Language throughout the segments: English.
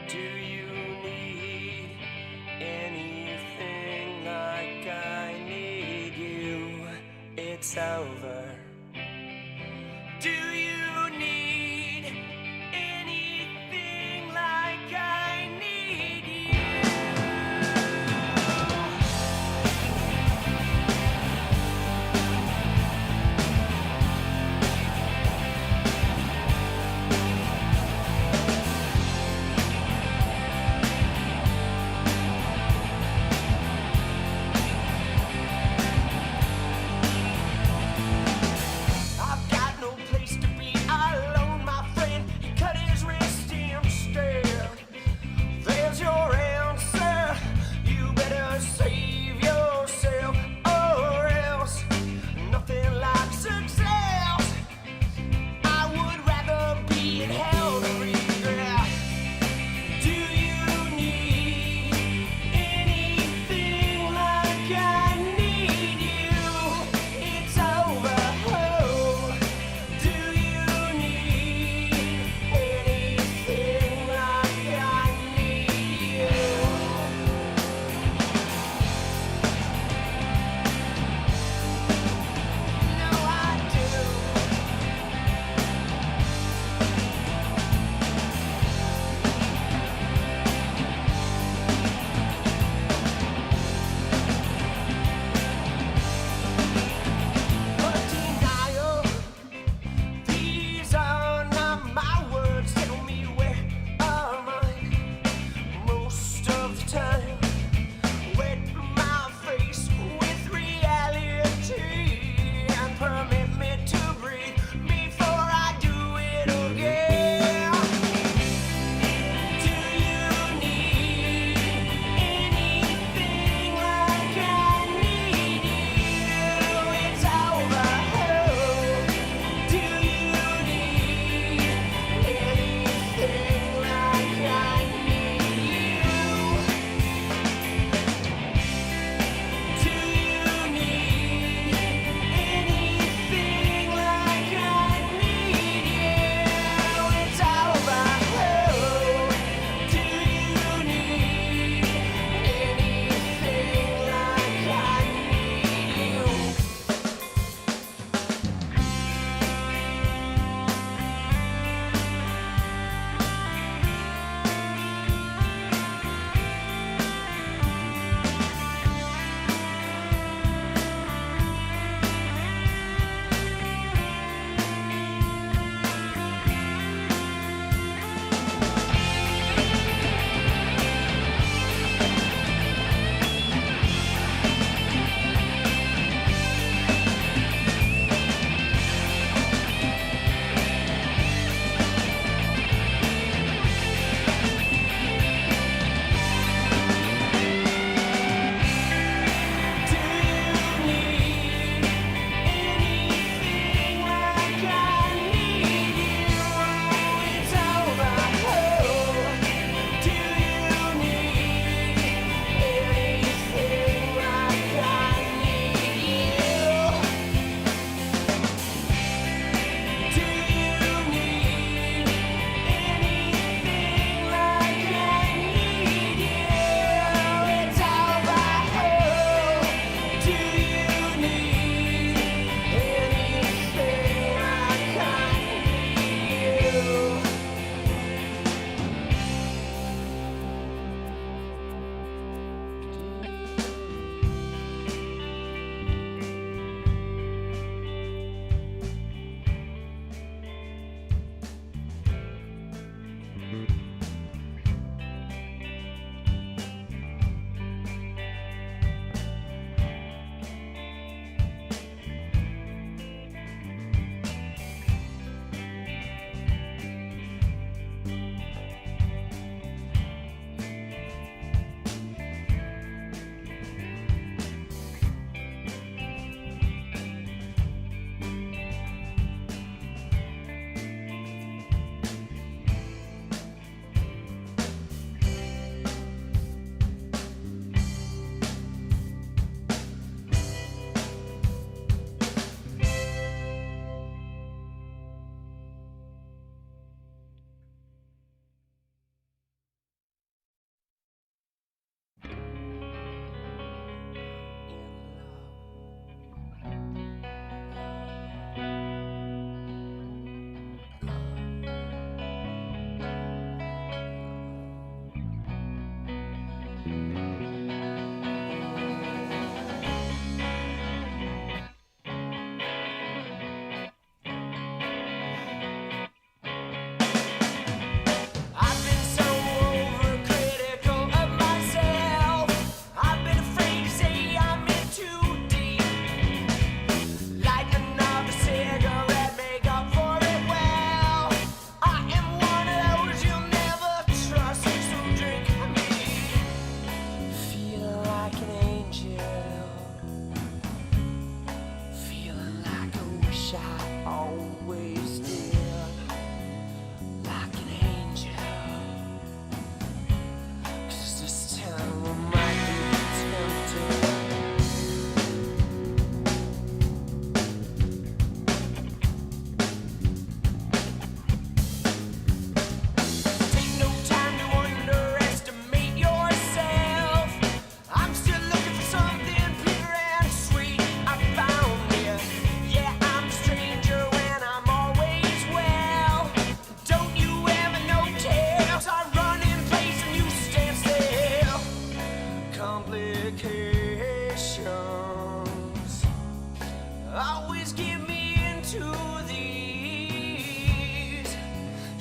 Do you need anything like I need you? It's over. Do you need anything like I need you?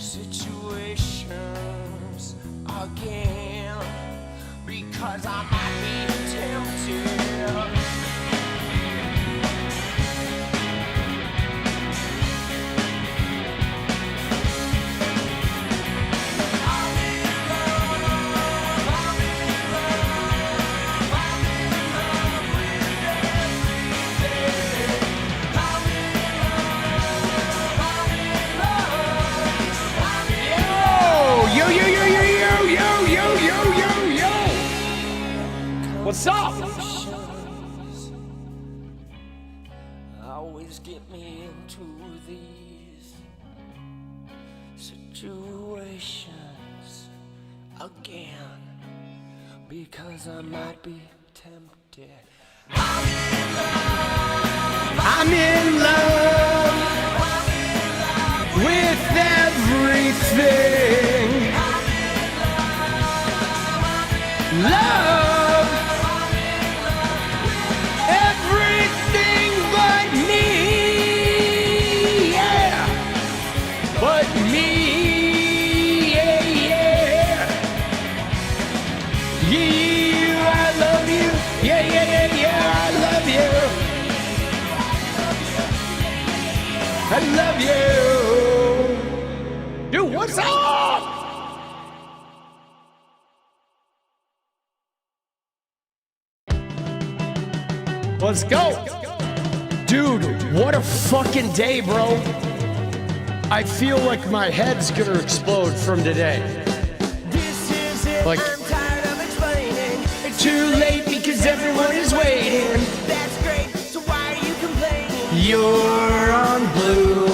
situations again, because I might be tempted. What's up? Always get me into these situations again, because I might be tempted. I'm in love with everything. Love everything but me. Yeah. But me. Yeah, yeah. You, I love you. Yeah, yeah, yeah, yeah. I love you. I love you. Dude, what's up? Let's go. Dude, what a fucking day, bro. I feel like my head's gonna explode from today. This is it, Like- I'm tired of explaining. It's Too late because everyone is waiting. That's great, so why are you complaining? You're on blue.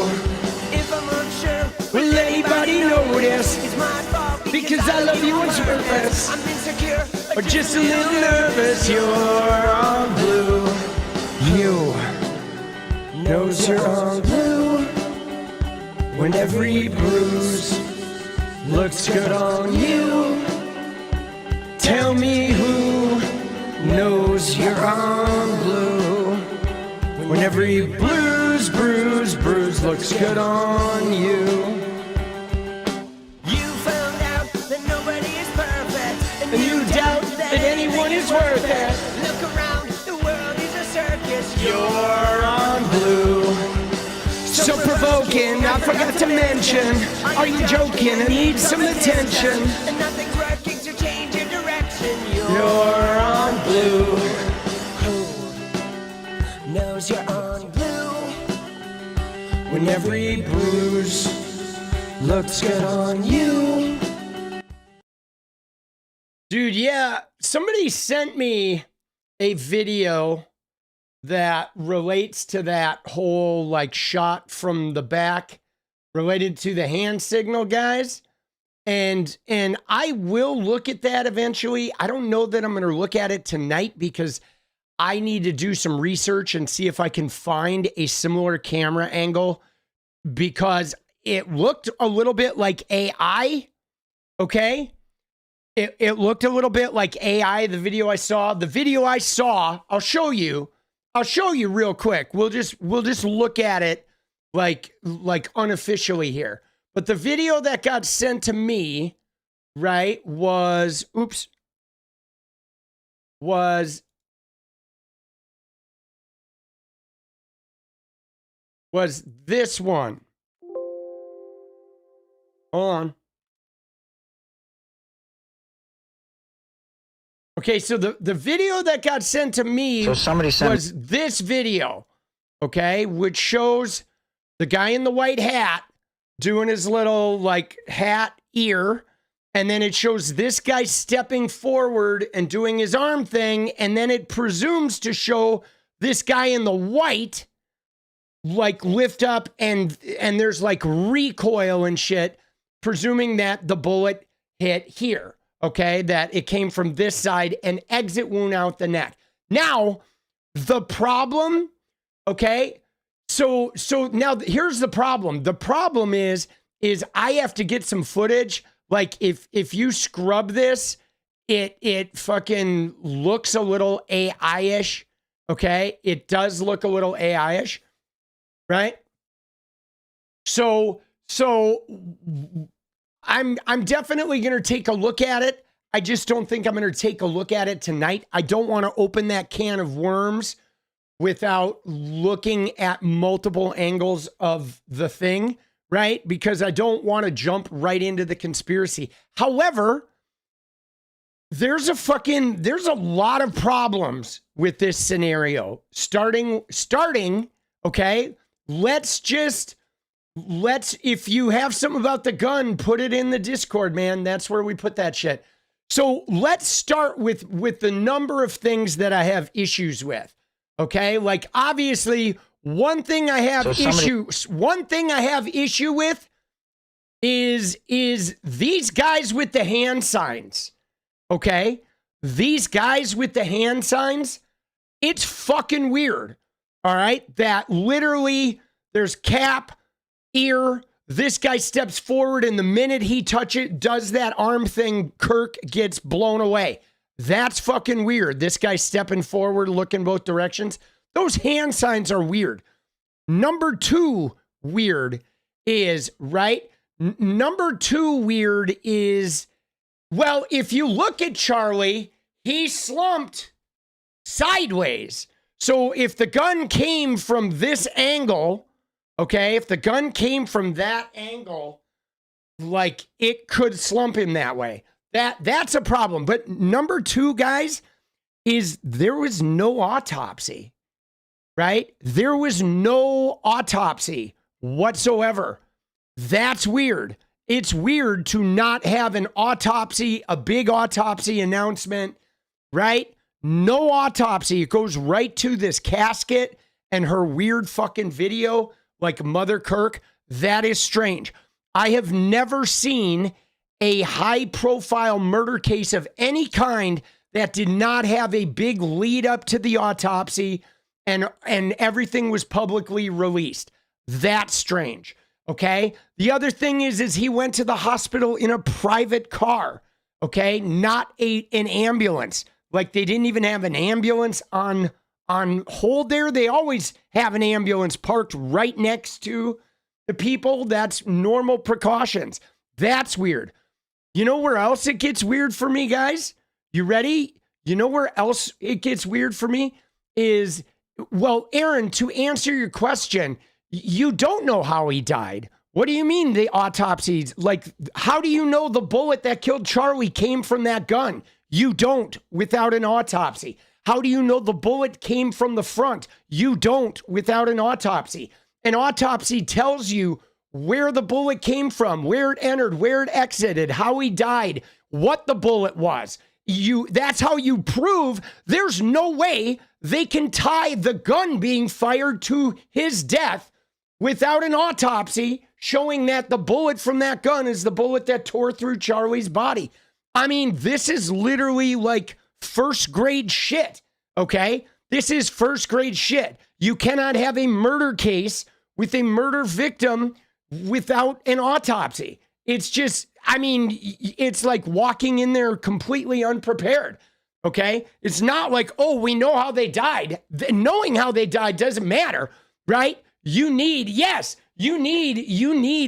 If I'm unsure, Will anybody notice? it's my fault Because I love you on purpose. I'm insecure, Or just a little nervous. You're on blue. You knows you're on blue. When every bruise looks good on you. Tell me who knows you're on blue. When every bruise looks good on you. You found out that nobody is perfect, And you doubt that anyone is worth it. Look around, the world is a circus. You're on blue. So provoking, I forgot to mention. Are you joking? I need some attention. And nothing's working to change your direction. You're on blue. Knows you're on blue. When every bruise looks good on you. Dude, yeah, somebody sent me a video that relates to that whole like shot from the back related to the hand signal guys. And I will look at that eventually. I don't know that I'm going to look at it tonight because I need to do some research and see if I can find a similar camera angle, because it looked a little bit like AI. Okay. It looked a little bit like AI. The video I saw, I'll show you real quick. We'll just look at it like unofficially here. But the video that got sent to me, right, was this one. Hold on. Okay, so the video that got sent to me was this video, okay, which shows the guy in the white hat doing his little like hat ear, and then it shows this guy stepping forward and doing his arm thing, and then it presumes to show this guy in the white like lift up and there's like recoil and shit, presuming that the bullet hit here. Okay, that it came from this side and exit wound out the neck. Now, the problem, okay, so now here's the problem. The problem is I have to get some footage. Like if you scrub this, it fucking looks a little AI-ish. Okay, it does look a little AI-ish, right? So So I'm definitely going to take a look at it. I just don't think I'm going to take a look at it tonight. I don't want to open that can of worms without looking at multiple angles of the thing, right? Because I don't want to jump right into the conspiracy. However, there's a lot of problems with this scenario. Starting, okay? If you have something about the gun, put it in the Discord, man. That's where we put that shit. So let's start with the number of things that I have issues with. Okay? Like, obviously, one thing I have issue with is these guys with the hand signs. Okay? These guys with the hand signs, it's fucking weird. All right? That literally there's cap, ear, this guy steps forward, and the minute he does that arm thing, Kirk gets blown away. That's fucking weird. This guy stepping forward, looking both directions. Those hand signs are weird. Number two weird is, right? Number two weird is, well, if you look at Charlie, he slumped sideways. So if the gun came from this angle, okay, if the gun came from that angle, like, it could slump him that way. That's a problem. But number two, guys, is there was no autopsy, right? There was no autopsy whatsoever. That's weird. It's weird to not have an autopsy, a big autopsy announcement, right? No autopsy. It goes right to this casket and her weird fucking video, like Mother Kirk. That is strange. I have never seen a high-profile murder case of any kind that did not have a big lead up to the autopsy and everything was publicly released. That's strange. Okay? The other thing is he went to the hospital in a private car. Okay? Not an ambulance. Like, they didn't even have an ambulance on hold there. They always have an ambulance parked right next to the people. That's normal precautions. That's weird. You know where else it gets weird for me, guys? You ready? You know where else it gets weird for me is, well, Aaron, to answer your question, you don't know how he died. What do you mean the autopsies? Like, how do you know the bullet that killed Charlie came from that gun? You don't without an autopsy. How do you know the bullet came from the front? You don't without an autopsy. An autopsy tells you where the bullet came from, where it entered, where it exited, how he died, what the bullet was. That's how you prove there's no way they can tie the gun being fired to his death without an autopsy showing that the bullet from that gun is the bullet that tore through Charlie's body. I mean, this is literally like first grade shit, okay? This is first grade shit. You cannot have a murder case with a murder victim without an autopsy. It's just, I mean, it's like walking in there completely unprepared, okay? It's not like, oh, we know how they died. Knowing how they died doesn't matter, right? You need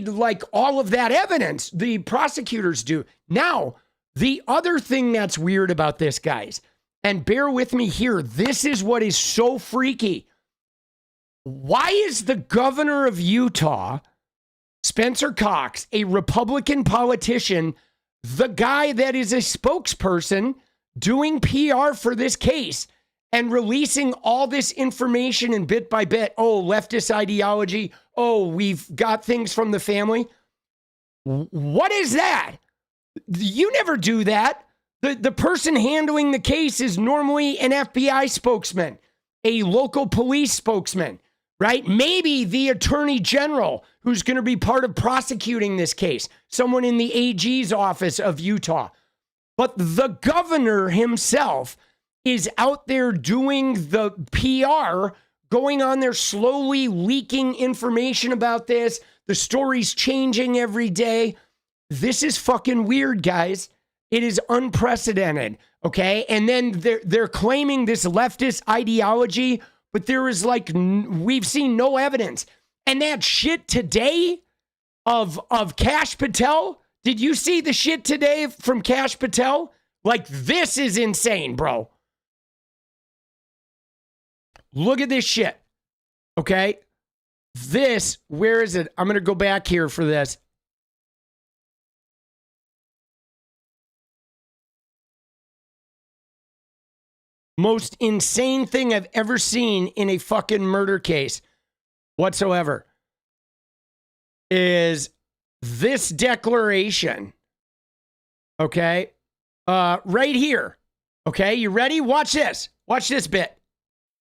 like all of that evidence. The prosecutors do. Now, the other thing that's weird about this, guys, and bear with me here, this is what is so freaky. Why is the governor of Utah, Spencer Cox, a Republican politician, the guy that is a spokesperson doing PR for this case and releasing all this information and bit by bit? Oh, leftist ideology. Oh, we've got things from the family. What is that? You never do that. The person handling the case is normally an FBI spokesman, a local police spokesman, right? Maybe the attorney general who's going to be part of prosecuting this case, someone in the AG's office of Utah. But the governor himself is out there doing the PR, going on there slowly leaking information about this. The story's changing every day. This is fucking weird, guys. It is unprecedented, okay? And then they're claiming this leftist ideology, but there is like, we've seen no evidence. And that shit today, 𝗏𝗏 Patel? Did you see the shit today from 𝗏𝗏 Patel? Like, this is insane, bro. Look at this shit. Okay? This, where is it? I'm going to go back here for this. Most insane thing I've ever seen in a fucking murder case whatsoever is this declaration. Okay? Right here. Okay? You ready? Watch this. Watch this bit.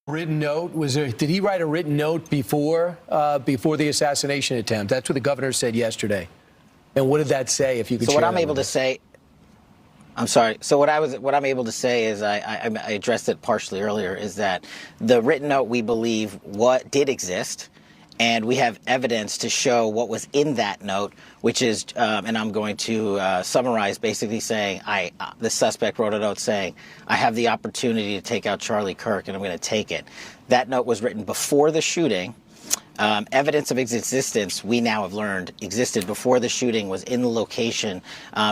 Written note, did he write a written note before the assassination attempt? That's what the governor said yesterday. And what did that say, if you could share? So what I'm able to say, I'm sorry. So what I'm able to say is I addressed it partially earlier, is that the written note, we believe, did exist, and we have evidence to show what was in that note, which is, and I'm going to summarize, basically saying, the suspect wrote a note saying, I have the opportunity to take out Charlie Kirk, and I'm going to take it. That note was written before the shooting. Evidence of its existence, we now have learned, existed before the shooting, was in the location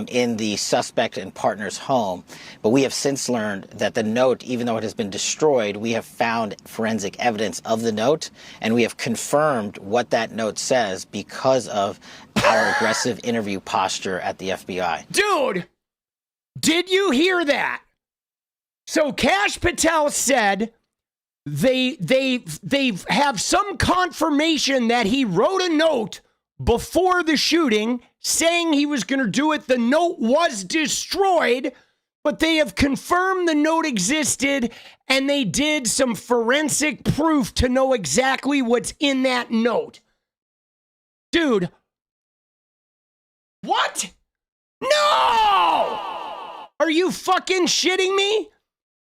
in the suspect and partner's home. But we have since learned that the note, even though it has been destroyed, we have found forensic evidence of the note, and we have confirmed what that note says because of our aggressive interview posture at the FBI. Dude, did you hear that? So 𝗏𝗏 Patel said they have some confirmation that he wrote a note before the shooting saying he was going to do it. The note was destroyed, but they have confirmed the note existed, and they did some forensic proof to know exactly what's in that note. Dude, what? No! Are you fucking shitting me?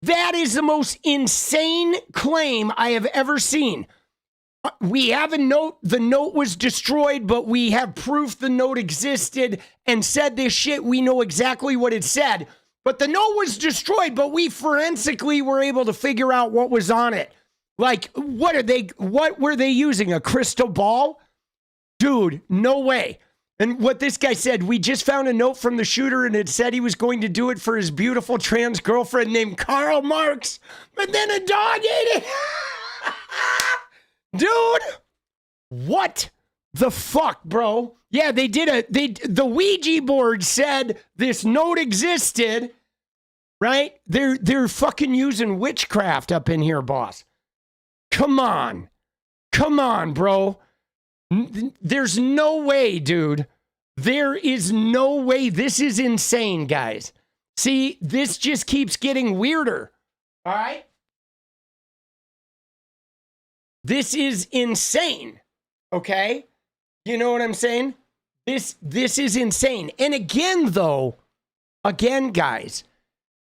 That is the most insane claim I have ever seen. We have a note. The note was destroyed, but we have proof the note existed and said this shit. We know exactly what it said. But the note was destroyed, but we forensically were able to figure out what was on it. Like, what were they using? A crystal ball? Dude, no way. And what this guy said, we just found a note from the shooter, and it said he was going to do it for his beautiful trans girlfriend named Karl Marx, but then a dog ate it. Dude, what the fuck, bro? Yeah, the Ouija board said this note existed, right? They're fucking using witchcraft up in here, boss. Come on, bro. There's no way, dude. There is no way. This is insane, guys. See, this just keeps getting weirder. All right? This is insane. Okay? You know what I'm saying? This is insane. And again, guys,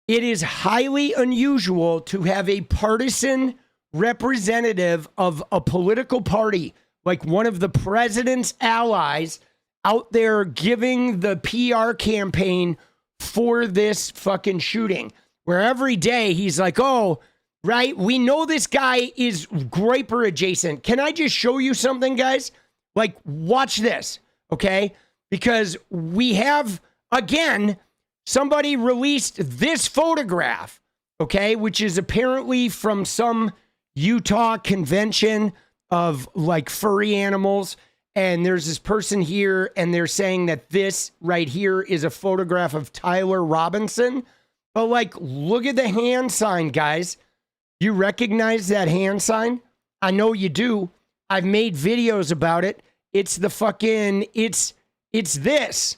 it is highly unusual to have a partisan representative of a political party, like one of the president's allies, out there giving the PR campaign for this fucking shooting, where every day he's like, oh, right, we know this guy is Groyper adjacent. Can I just show you something, guys? Like, watch this, okay? Because we have, again, somebody released this photograph, okay, which is apparently from some Utah convention of like furry animals. And there's this person here, and they're saying that this right here is a photograph of Tyler Robinson. But like, look at the hand sign, guys. You recognize that hand sign? I know you do. I've made videos about it. It's the fucking, it's this,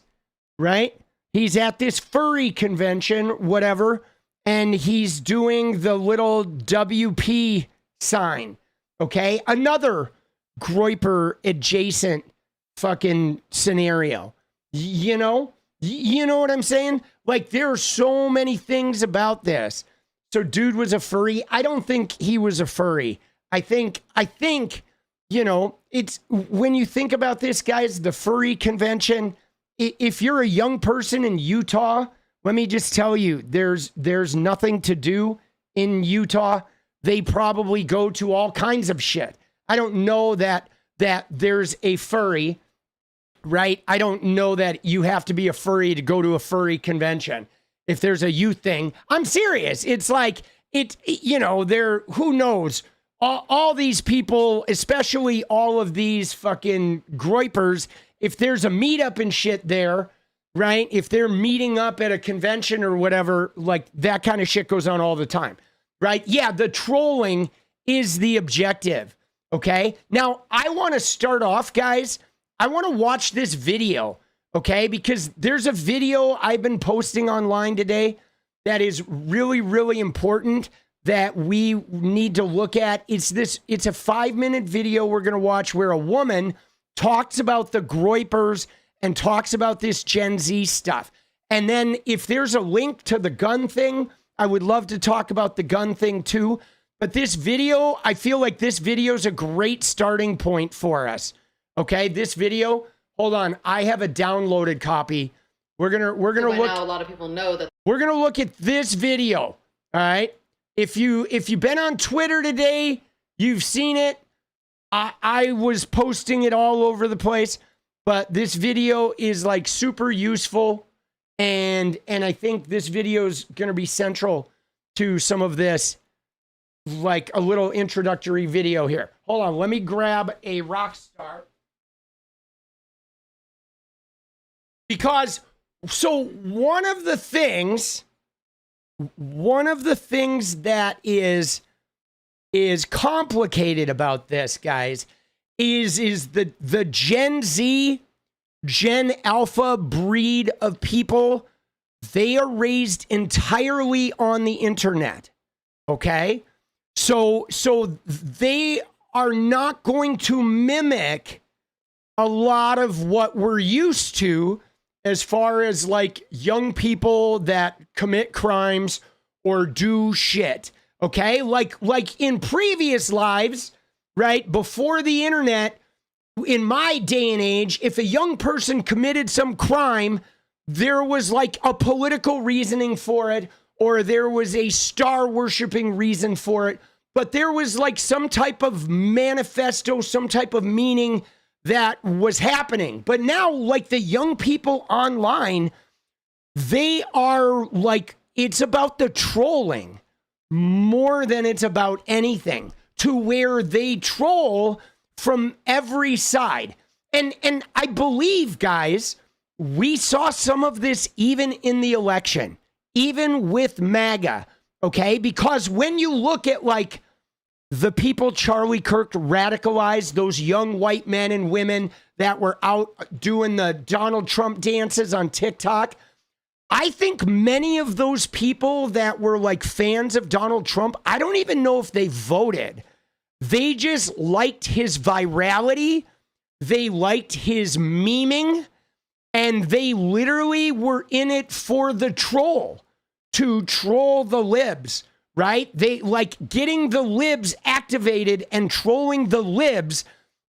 right? He's at this furry convention, whatever, and he's doing the little WP sign, okay? Another Groyper adjacent fucking scenario. You know what I'm saying? Like, there are so many things about this. So dude was a furry. I don't think he was a furry. I think, you know, it's when you think about this, guys, the furry convention, if you're a young person in Utah, let me just tell you, there's nothing to do in Utah. They probably go to all kinds of shit. I don't know that there's a furry right? I don't know that you have to be a furry to go to a furry convention. If there's a youth thing, I'm serious. It's like, who knows? All these people, especially all of these fucking groypers, if there's a meetup and shit there, right? If they're meeting up at a convention or whatever, like that kind of shit goes on all the time, right? Yeah, the trolling is the objective, okay? Now, I want to start off, guys. I want to watch this video, okay? Because there's a video I've been posting online today that is really, really important that we need to look at. It's a 5-minute video we're going to watch where a woman talks about the groypers and talks about this Gen Z stuff. And then if there's a link to the gun thing, I would love to talk about the gun thing too. But this video, I feel like this video is a great starting point for us. Okay, this video, hold on, I have a downloaded copy. We're gonna look. Now a lot of people know that. We're gonna look at this video. All right. If you've been on Twitter today, you've seen it. I was posting it all over the place, but this video is like super useful, and I think this video is gonna be central to some of this, like a little introductory video here. Hold on, let me grab a rock star. Because, so one of the things that is complicated about this, guys, is the Gen Z, Gen Alpha breed of people. They are raised entirely on the internet, okay? So they are not going to mimic a lot of what we're used to as far as like young people that commit crimes or do shit, okay? Like in previous lives, right, before the internet, in my day and age, if a young person committed some crime, there was like a political reasoning for it, or there was a star worshiping reason for it, but there was like some type of manifesto, some type of meaning that was happening. But now, like the young people online, they are like, it's about the trolling more than it's about anything, to where they troll from every side. And I believe, guys, we saw some of this even in the election, even with MAGA, okay? Because when you look at like the people Charlie Kirk radicalized, those young white men and women that were out doing the Donald Trump dances on TikTok, I think many of those people that were like fans of Donald Trump, I don't even know if they voted. They just liked his virality. They liked his memeing, and they literally were in it for the troll, to troll the libs. Right? They like getting the libs activated, and trolling the libs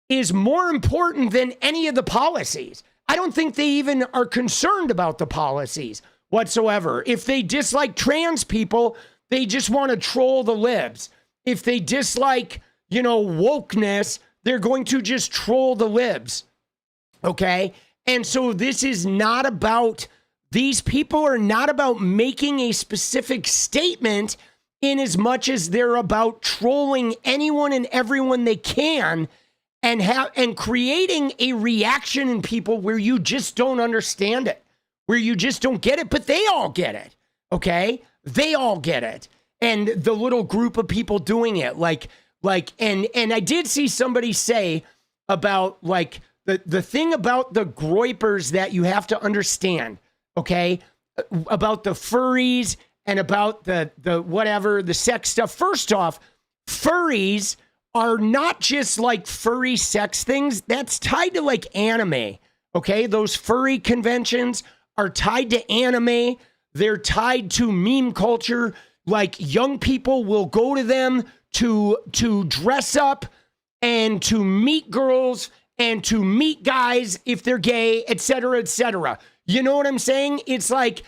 is more important than any of the policies. I don't think they even are concerned about the policies whatsoever. If they dislike trans people, they just want to troll the libs. If they dislike, wokeness, they're going to just troll the libs. Okay? And so this is not about, these people are not about making a specific statement, in as much as they're about trolling anyone and everyone they can, and creating a reaction in people where you just don't understand it, where you just don't get it, but they all get it, okay? They all get it. And the little group of people doing it, and I did see somebody say about like the thing about the groypers that you have to understand, okay? About the furries and about the whatever, the sex stuff. First off, furries are not just like furry sex things. That's tied to like anime, okay? Those furry conventions are tied to anime. They're tied to meme culture. Like young people will go to them to dress up and to meet girls and to meet guys if they're gay, et cetera, et cetera. You know what I'm saying? It's like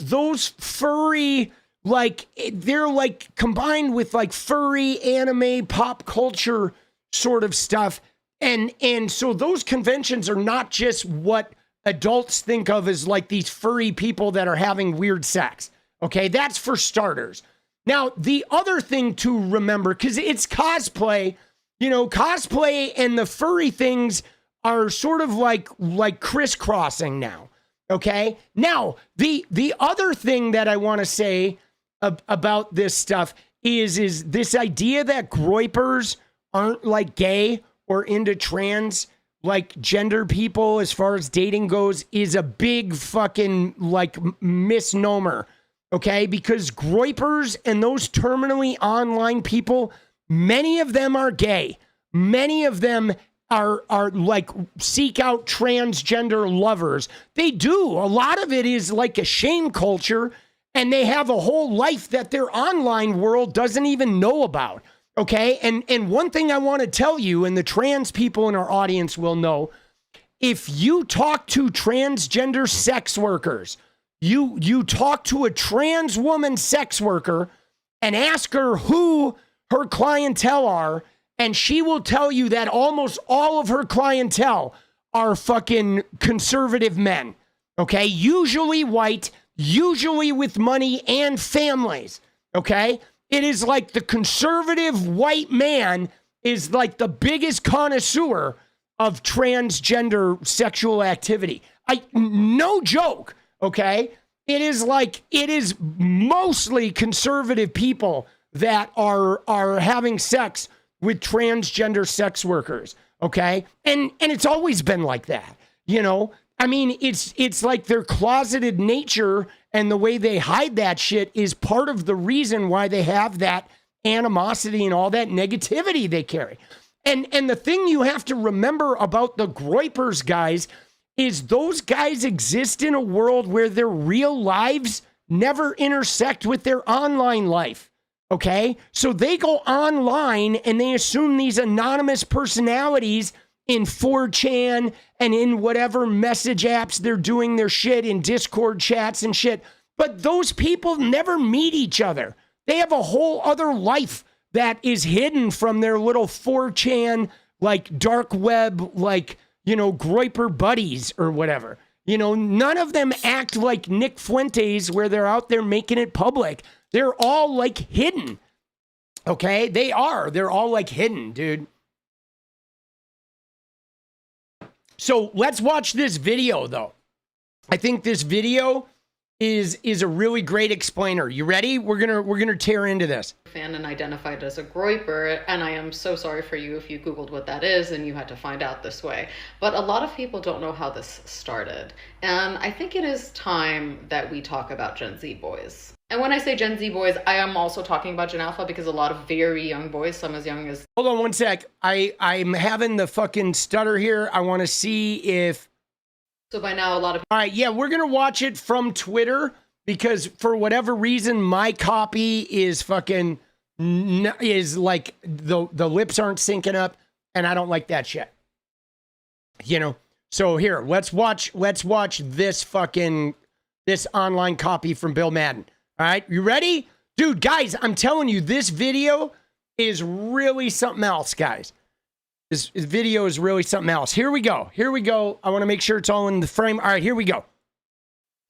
those furry, like they're like combined with like furry anime pop culture sort of stuff. And so those conventions are not just what adults think of as like these furry people that are having weird sex. Okay, that's for starters. Now, the other thing to remember, because it's cosplay, you know, cosplay and the furry things are sort of like crisscrossing now. Okay, now the other thing that I want to say about this stuff is this idea that groypers aren't like gay or into trans like gender people as far as dating goes is a big fucking like misnomer. Okay, because groypers and those terminally online people, many of them are gay. Many of them are like seek out transgender lovers. They do. A lot of it is like a shame culture, and they have a whole life that their online world doesn't even know about. Okay, and one thing I want to tell you, and the trans people in our audience will know, if you talk to transgender sex workers, you talk to a trans woman sex worker and ask her who her clientele are, and she will tell you that almost all of her clientele are fucking conservative men. Okay, usually white, usually with money and families. Okay, it is like the conservative white man is like the biggest connoisseur of transgender sexual activity. No joke. Okay, it is mostly conservative people that are having sex with transgender sex workers. Okay, and it's always been like that. You know, I mean, it's like their closeted nature and the way they hide that shit is part of the reason why they have that animosity and all that negativity they carry. And the thing you have to remember about the groypers guys is those guys exist in a world where their real lives never intersect with their online life. Okay? So they go online and they assume these anonymous personalities in 4chan and in whatever message apps they're doing their shit in Discord chats and shit. But those people never meet each other. They have a whole other life that is hidden from their little 4chan, like dark web, like, you know, groyper buddies or whatever. You know, none of them act like Nick Fuentes where they're out there making it public. They're all like hidden. Okay? They are. They're all like hidden, dude. So let's watch this video, though. I think this video is a really great explainer. You ready? We're gonna tear into this. Fan and identified as a groyper, and I am so sorry for you if you Googled what that is and you had to find out this way. But a lot of people don't know how this started, and I think it is time that we talk about Gen Z boys. And when I say Gen Z boys, I am also talking about Gen Alpha because a lot of very young boys, some as young as... Hold on one sec. I'm having the fucking stutter here. I want to see if... So by now, a lot of... All right, yeah, we're going to watch it from Twitter because for whatever reason, my copy is fucking... is like the lips aren't syncing up, and I don't like that shit. You know? So here, let's watch this online copy from Bill Madden. All right, you ready? Dude, guys, I'm telling you, this video is really something else, guys. This video is really something else. Here we go. Here we go. I want to make sure it's all in the frame. All right, here we go.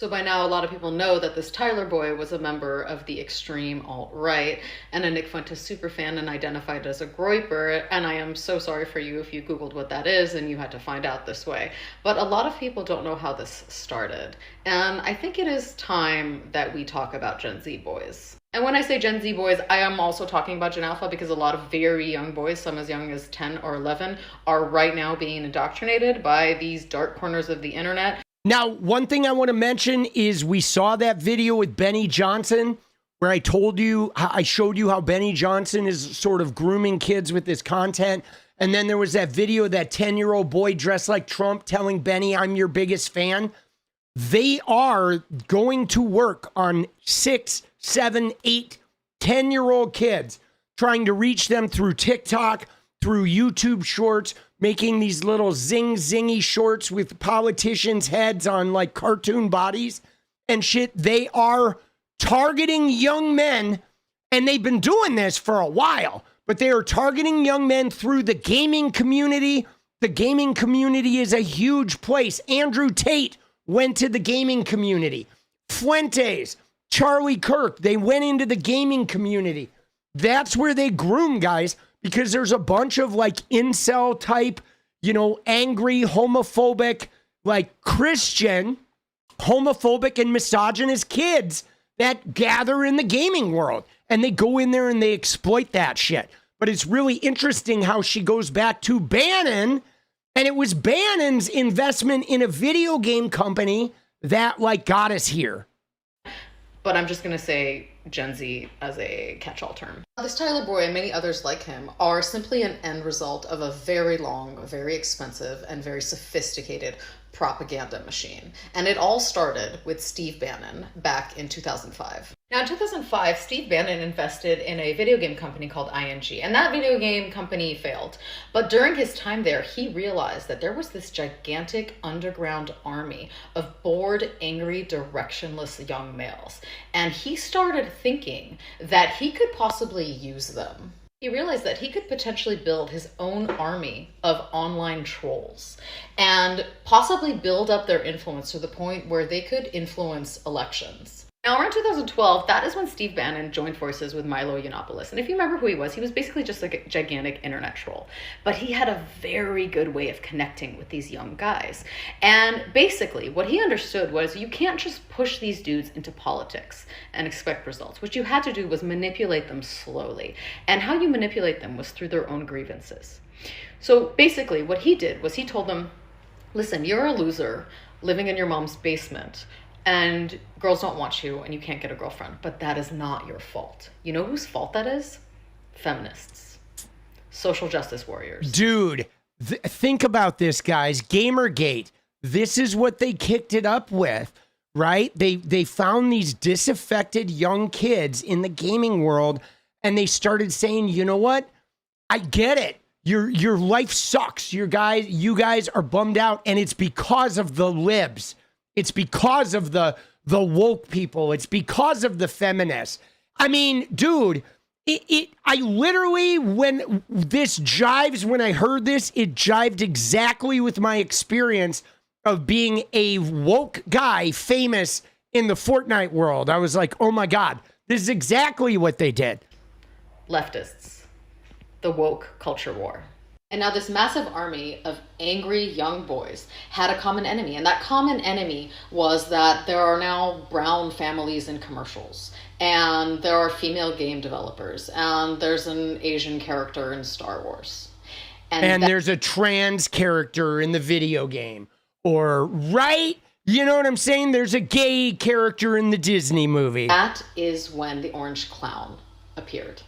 So by now, a lot of people know that this Tyler boy was a member of the extreme alt-right and a Nick Fuentes superfan and identified as a groyper. And I am so sorry for you if you Googled what that is and you had to find out this way. But a lot of people don't know how this started. And I think it is time that we talk about Gen Z boys. And when I say Gen Z boys, I am also talking about Gen Alpha because a lot of very young boys, some as young as 10 or 11, are right now being indoctrinated by these dark corners of the internet. Now, one thing I want to mention is we saw that video with Benny Johnson where I showed you how Benny Johnson is sort of grooming kids with this content. And then there was that video, that 10-year-old boy dressed like Trump telling Benny, I'm your biggest fan. They are going to work on 6, 7, 8, 10-year-old kids, trying to reach them through TikTok, through YouTube shorts, making these little zingy shorts with politicians' heads on like cartoon bodies and shit. They are targeting young men, and they've been doing this for a while, but they are targeting young men through the gaming community, The gaming community is a huge place. Andrew Tate went to the gaming community. Fuentes, Charlie Kirk, they went into the gaming community. That's where they groom, guys, because there's a bunch of like incel type, angry, homophobic, like Christian, homophobic and misogynist kids that gather in the gaming world. And they go in there and they exploit that shit. But it's really interesting how she goes back to Bannon, and it was Bannon's investment in a video game company that like got us here. But I'm just going to say Gen Z as a catch-all term. This Tyler Boy and many others like him are simply an end result of a very long, very expensive, and very sophisticated propaganda machine. And it all started with Steve Bannon back in 2005. Now, in 2005, Steve Bannon invested in a video game company called ING, and that video game company failed. But during his time there, he realized that there was this gigantic underground army of bored, angry, directionless young males. And he started thinking that he could possibly use them. He realized that he could potentially build his own army of online trolls and possibly build up their influence to the point where they could influence elections. Now, around 2012, that is when Steve Bannon joined forces with Milo Yiannopoulos. And if you remember who he was basically just like a gigantic internet troll. But he had a very good way of connecting with these young guys. And basically, what he understood was you can't just push these dudes into politics and expect results. What you had to do was manipulate them slowly. And how you manipulate them was through their own grievances. So basically, what he did was he told them, listen, you're a loser living in your mom's basement. And girls don't want you and you can't get a girlfriend, but that is not your fault. You know whose fault that is? Feminists. Social justice warriors. Dude, think about this, guys. Gamergate. This is what they kicked it up with, right? They found these disaffected young kids in the gaming world and they started saying, you know what? I get it. Your life sucks. You guys are bummed out, and it's because of the libs. It's because of the woke people. It's because of the feminists. I mean, dude, I literally, when this jives, when I heard this, it jived exactly with my experience of being a woke guy famous in the Fortnite world. I was like, oh my God, this is exactly what they did. Leftists. The woke culture war. And now this massive army of angry young boys had a common enemy. And that common enemy was that there are now brown families in commercials. And there are female game developers. And there's an Asian character in Star Wars. And there's a trans character in the video game. Or, right? You know what I'm saying? There's a gay character in the Disney movie. That is when the orange clown appeared.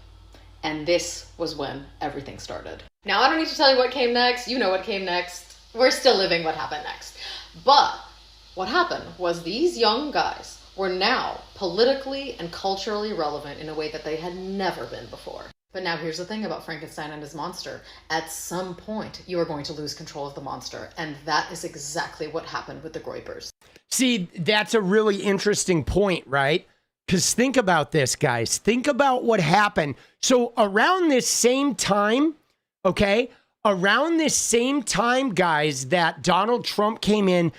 And this was when everything started. Now, I don't need to tell you what came next. You know what came next. We're still living what happened next. But what happened was these young guys were now politically and culturally relevant in a way that they had never been before. But now here's the thing about Frankenstein and his monster. At some point, you are going to lose control of the monster. And that is exactly what happened with the Groypers. See, that's a really interesting point, right? Because think about this, guys. Think about what happened. So around this same time, okay, guys, that Donald Trump came in,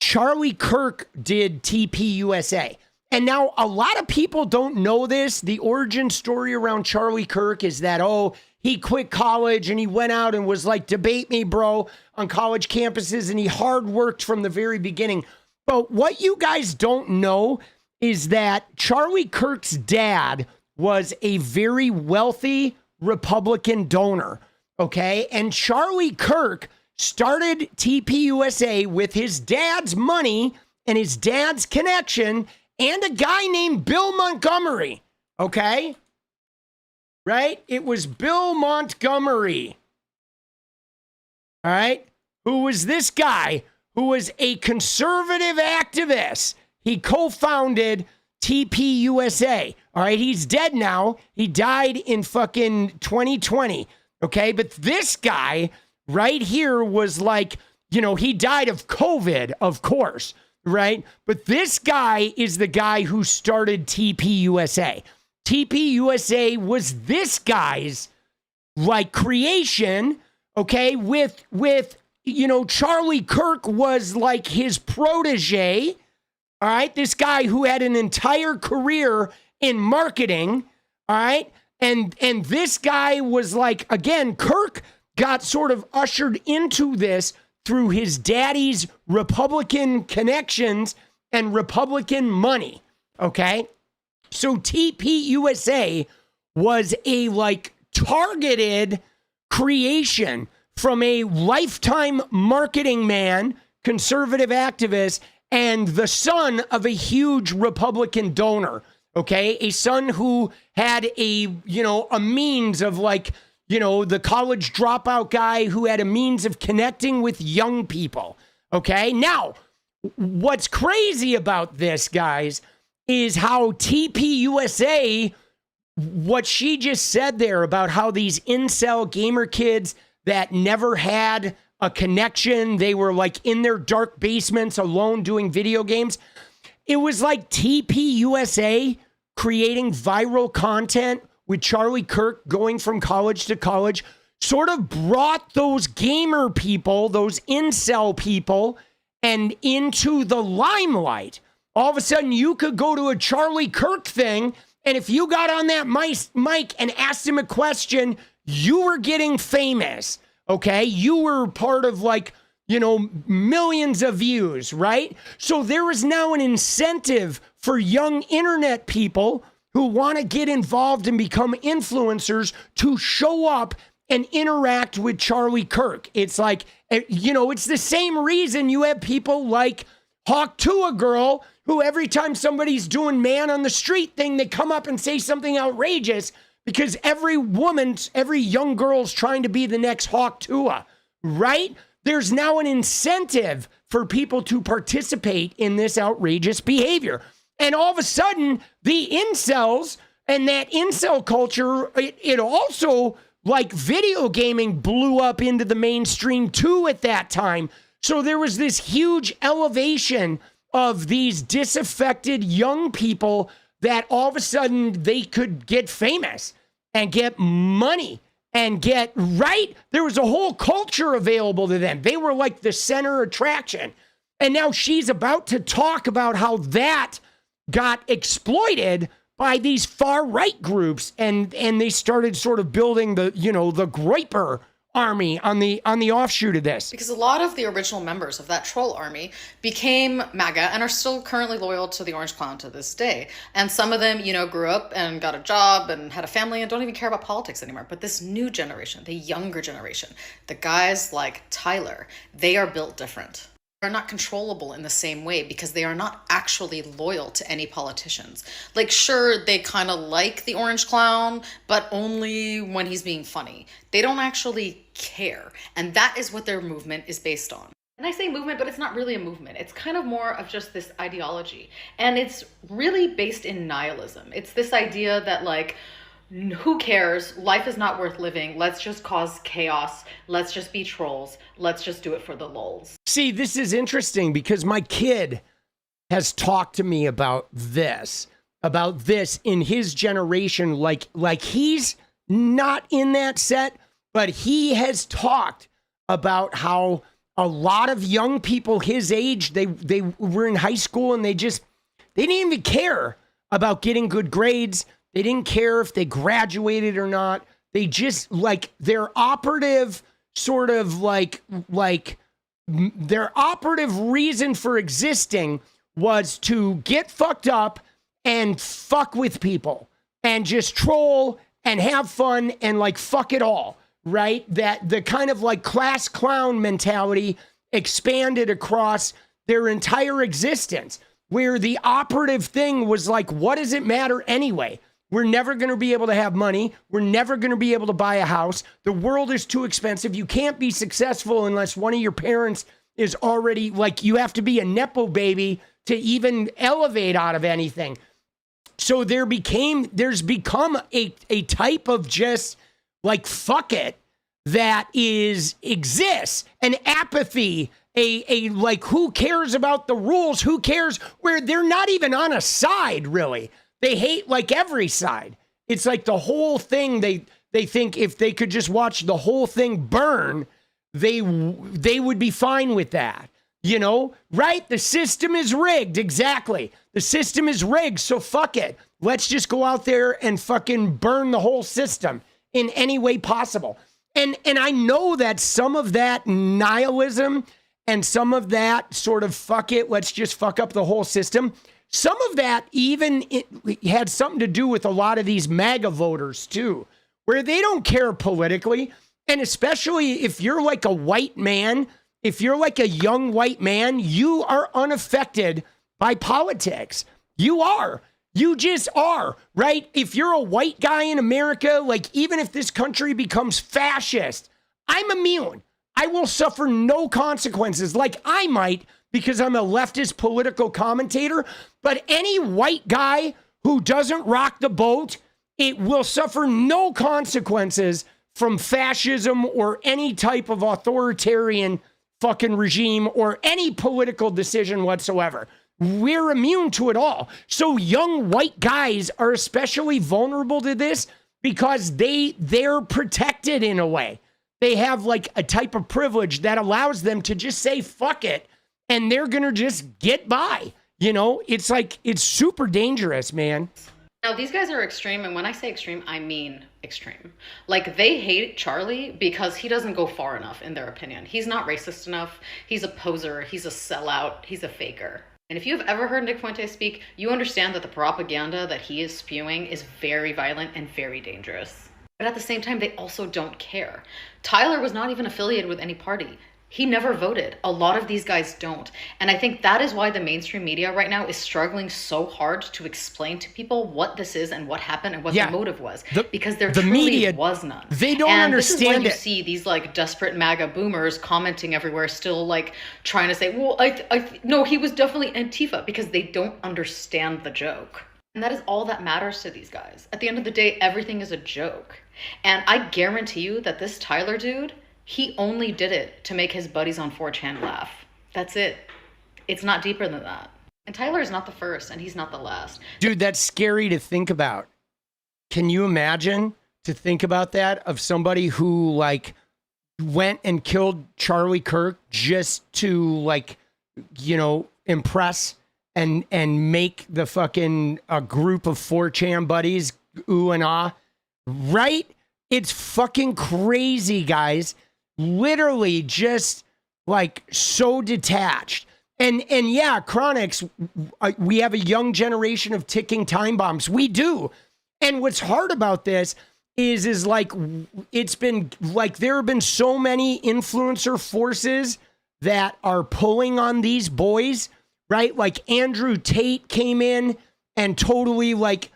Charlie Kirk did TPUSA. And now a lot of people don't know this. The origin story around Charlie Kirk is that, he quit college and he went out and was like, debate me, bro, on college campuses. And he hard worked from the very beginning. But what you guys don't know is that Charlie Kirk's dad was a very wealthy Republican donor, okay? And Charlie Kirk started TPUSA with his dad's money and his dad's connection and a guy named Bill Montgomery, okay? Right? It was Bill Montgomery, all right? Who was this guy who was a conservative activist. He co-founded TPUSA. All right, he's dead now. He died in fucking 2020. Okay, but this guy right here was like, he died of COVID, of course, right? But this guy is the guy who started TPUSA. TPUSA was this guy's like creation, okay, with Charlie Kirk was like his protege. All right. This guy who had an entire career in marketing. All right. And this guy was like, again, Kirk got sort of ushered into this through his daddy's Republican connections and Republican money. Okay. So TPUSA was a like targeted creation from a lifetime marketing man, conservative activist, and the son of a huge Republican donor. Okay. A son who had a means of like, the college dropout guy who had a means of connecting with young people. Okay. Now, what's crazy about this, guys, is how TPUSA, what she just said there about how these incel gamer kids that never had a connection, they were like in their dark basements alone doing video games. It was like TPUSA creating viral content with Charlie Kirk going from college to college, sort of brought those gamer people, those incel people, and into the limelight. All of a sudden, you could go to a Charlie Kirk thing, and if you got on that mic and asked him a question, you were getting famous, okay? You were part of like, millions of views, right? So there is now an incentive for young internet people who want to get involved and become influencers to show up and interact with Charlie Kirk. It's like, it's the same reason you have people like 𝗙់𝗫𝗃𝗃 who every time somebody's doing man on the street thing, they come up and say something outrageous because every young girl's trying to be the next 𝗙ᱽ𝗫𝗃, right? There's now an incentive for people to participate in this outrageous behavior. And all of a sudden, the incels and that incel culture, it also, like video gaming, blew up into the mainstream too at that time. So there was this huge elevation of these disaffected young people that all of a sudden they could get famous and get money and get right. There was a whole culture available to them. They were like the center attraction. And now she's about to talk about how that got exploited by these far right groups, and they started sort of building the 𝗙𝗍𝗪 army on the offshoot of this. Because a lot of the original members of that troll army became MAGA and are still currently loyal to the Orange Clown to this day. And some of them, grew up and got a job and had a family and don't even care about politics anymore. But this new generation, the younger generation, the guys like Tyler, they are built different. Are not controllable in the same way because they are not actually loyal to any politicians. Like, sure, they kind of like the Orange Clown, but only when he's being funny. They don't actually care. And that is what their movement is based on. And I say movement, but it's not really a movement. It's kind of more of just this ideology. And it's really based in nihilism. It's this idea that, like, who cares? Life is not worth living. Let's just cause chaos. Let's just be trolls. Let's just do it for the lulz. See, this is interesting because my kid has talked to me about this in his generation. Like he's not in that set, but he has talked about how a lot of young people his age, they were in high school and they didn't even care about getting good grades. They didn't care if they graduated or not. They just their operative sort of their operative reason for existing was to get fucked up and fuck with people and just troll and have fun and fuck it all, right? That the kind of class clown mentality expanded across their entire existence, where the operative thing was what does it matter anyway? We're never going to be able to have money. We're never going to be able to buy a house. The world is too expensive. You can't be successful unless one of your parents is already you have to be a Nepo baby to even elevate out of anything. So there's become a type of just fuck it that exists, an apathy, a who cares about the rules? Who cares? Where they're not even on a side, really. They hate every side. It's the whole thing. They think if they could just watch the whole thing burn, they would be fine with that. You know, right? The system is rigged. Exactly. The system is rigged. So fuck it. Let's just go out there and fucking burn the whole system in any way possible. And I know that some of that nihilism and some of that sort of fuck it, let's just fuck up the whole system. Some of that even it had something to do with a lot of these MAGA voters too, where they don't care politically. And especially if you're like a white man, if you're like a young white man, you are unaffected by politics. You are. You just are, right? If you're a white guy in America, like even if this country becomes fascist, I'm immune. I will suffer no consequences like I might because I'm a leftist political commentator. But any white guy who doesn't rock the boat, it will suffer no consequences from fascism or any type of authoritarian fucking regime or any political decision whatsoever. We're immune to it all. So young white guys are especially vulnerable to this because they're protected in a way. They have like a type of privilege that allows them to just say fuck it and they're going to just get by. You know, it's like, it's super dangerous, man. Now, these guys are extreme, and when I say extreme, I mean extreme. Like, they hate Charlie because he doesn't go far enough, in their opinion. He's not racist enough. He's a poser. He's a sellout. He's a faker. And if you've ever heard Nick Fuentes speak, you understand that the propaganda that he is spewing is very violent and very dangerous. But at the same time, they also don't care. Tyler was not even affiliated with any party. He never voted. A lot of these guys don't. And I think that is why the mainstream media right now is struggling so hard to explain to people what this is and what happened and what the motive was. Because there truly media, was none. They don't understand it. And this is why you see these like desperate MAGA boomers commenting everywhere, still like trying to say, well, no, he was definitely Antifa, because they don't understand the joke. And that is all that matters to these guys. At the end of the day, everything is a joke. And I guarantee you that this Tyler dude, he only did it to make his buddies on 4chan laugh. That's it. It's not deeper than that. And Tyler is not the first, and he's not the last. Dude, that's scary to think about. Can you imagine to think about that, of somebody who like went and killed Charlie Kirk just to like, you know, impress and make the fucking a group of 4chan buddies ooh and ah, right? It's fucking crazy, guys. Literally just like so detached. And yeah, Chronics, we have a young generation of ticking time bombs. We do. And what's hard about this is like, it's been like, there have been so many influencer forces that are pulling on these boys, right? Like Andrew Tate came in and totally like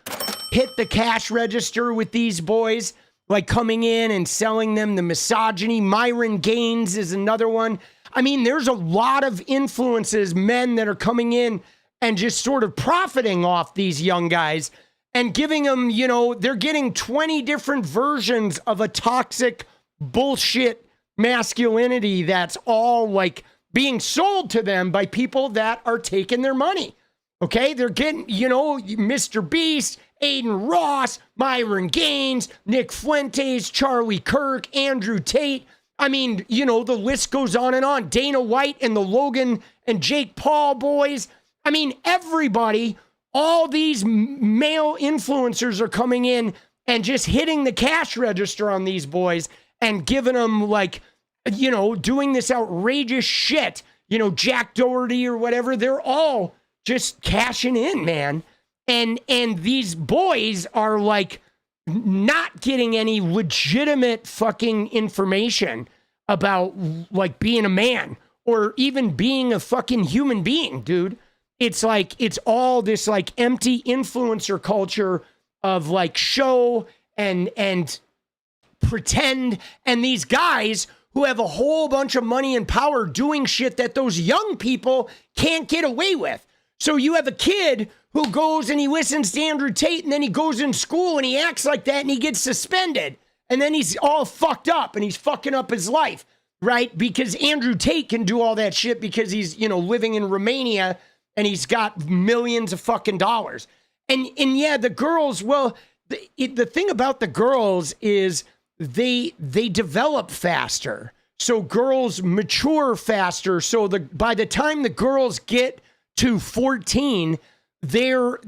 hit the cash register with these boys, like coming in and selling them the misogyny. Myron Gaines is another one. I mean, there's a lot of influences, men that are coming in and just sort of profiting off these young guys and giving them, you know, they're getting 20 different versions of a toxic bullshit masculinity that's all like being sold to them by people that are taking their money. Okay, they're getting, you know, Mr. Beast, Aiden Ross, Myron Gaines, Nick Fuentes, Charlie Kirk, Andrew Tate. I mean, you know, the list goes on and on. Dana White and the Logan and Jake Paul boys. I mean, everybody, all these male influencers are coming in and just hitting the cash register on these boys and giving them like, you know, doing this outrageous shit. You know, Jack Doherty or whatever, they're all just cashing in, man. And these boys are like not getting any legitimate fucking information about like being a man or even being a fucking human being, dude. It's like, it's all this like empty influencer culture of like show and pretend. And these guys who have a whole bunch of money and power doing shit that those young people can't get away with. So you have a kid who goes and he listens to Andrew Tate and then he goes in school and he acts like that and he gets suspended. And then he's all fucked up and he's fucking up his life, right? Because Andrew Tate can do all that shit because he's, you know, living in Romania and he's got millions of fucking dollars. And yeah, the girls, well, the thing about the girls is they develop faster. so girls mature faster. So by the time the girls get to 14, they're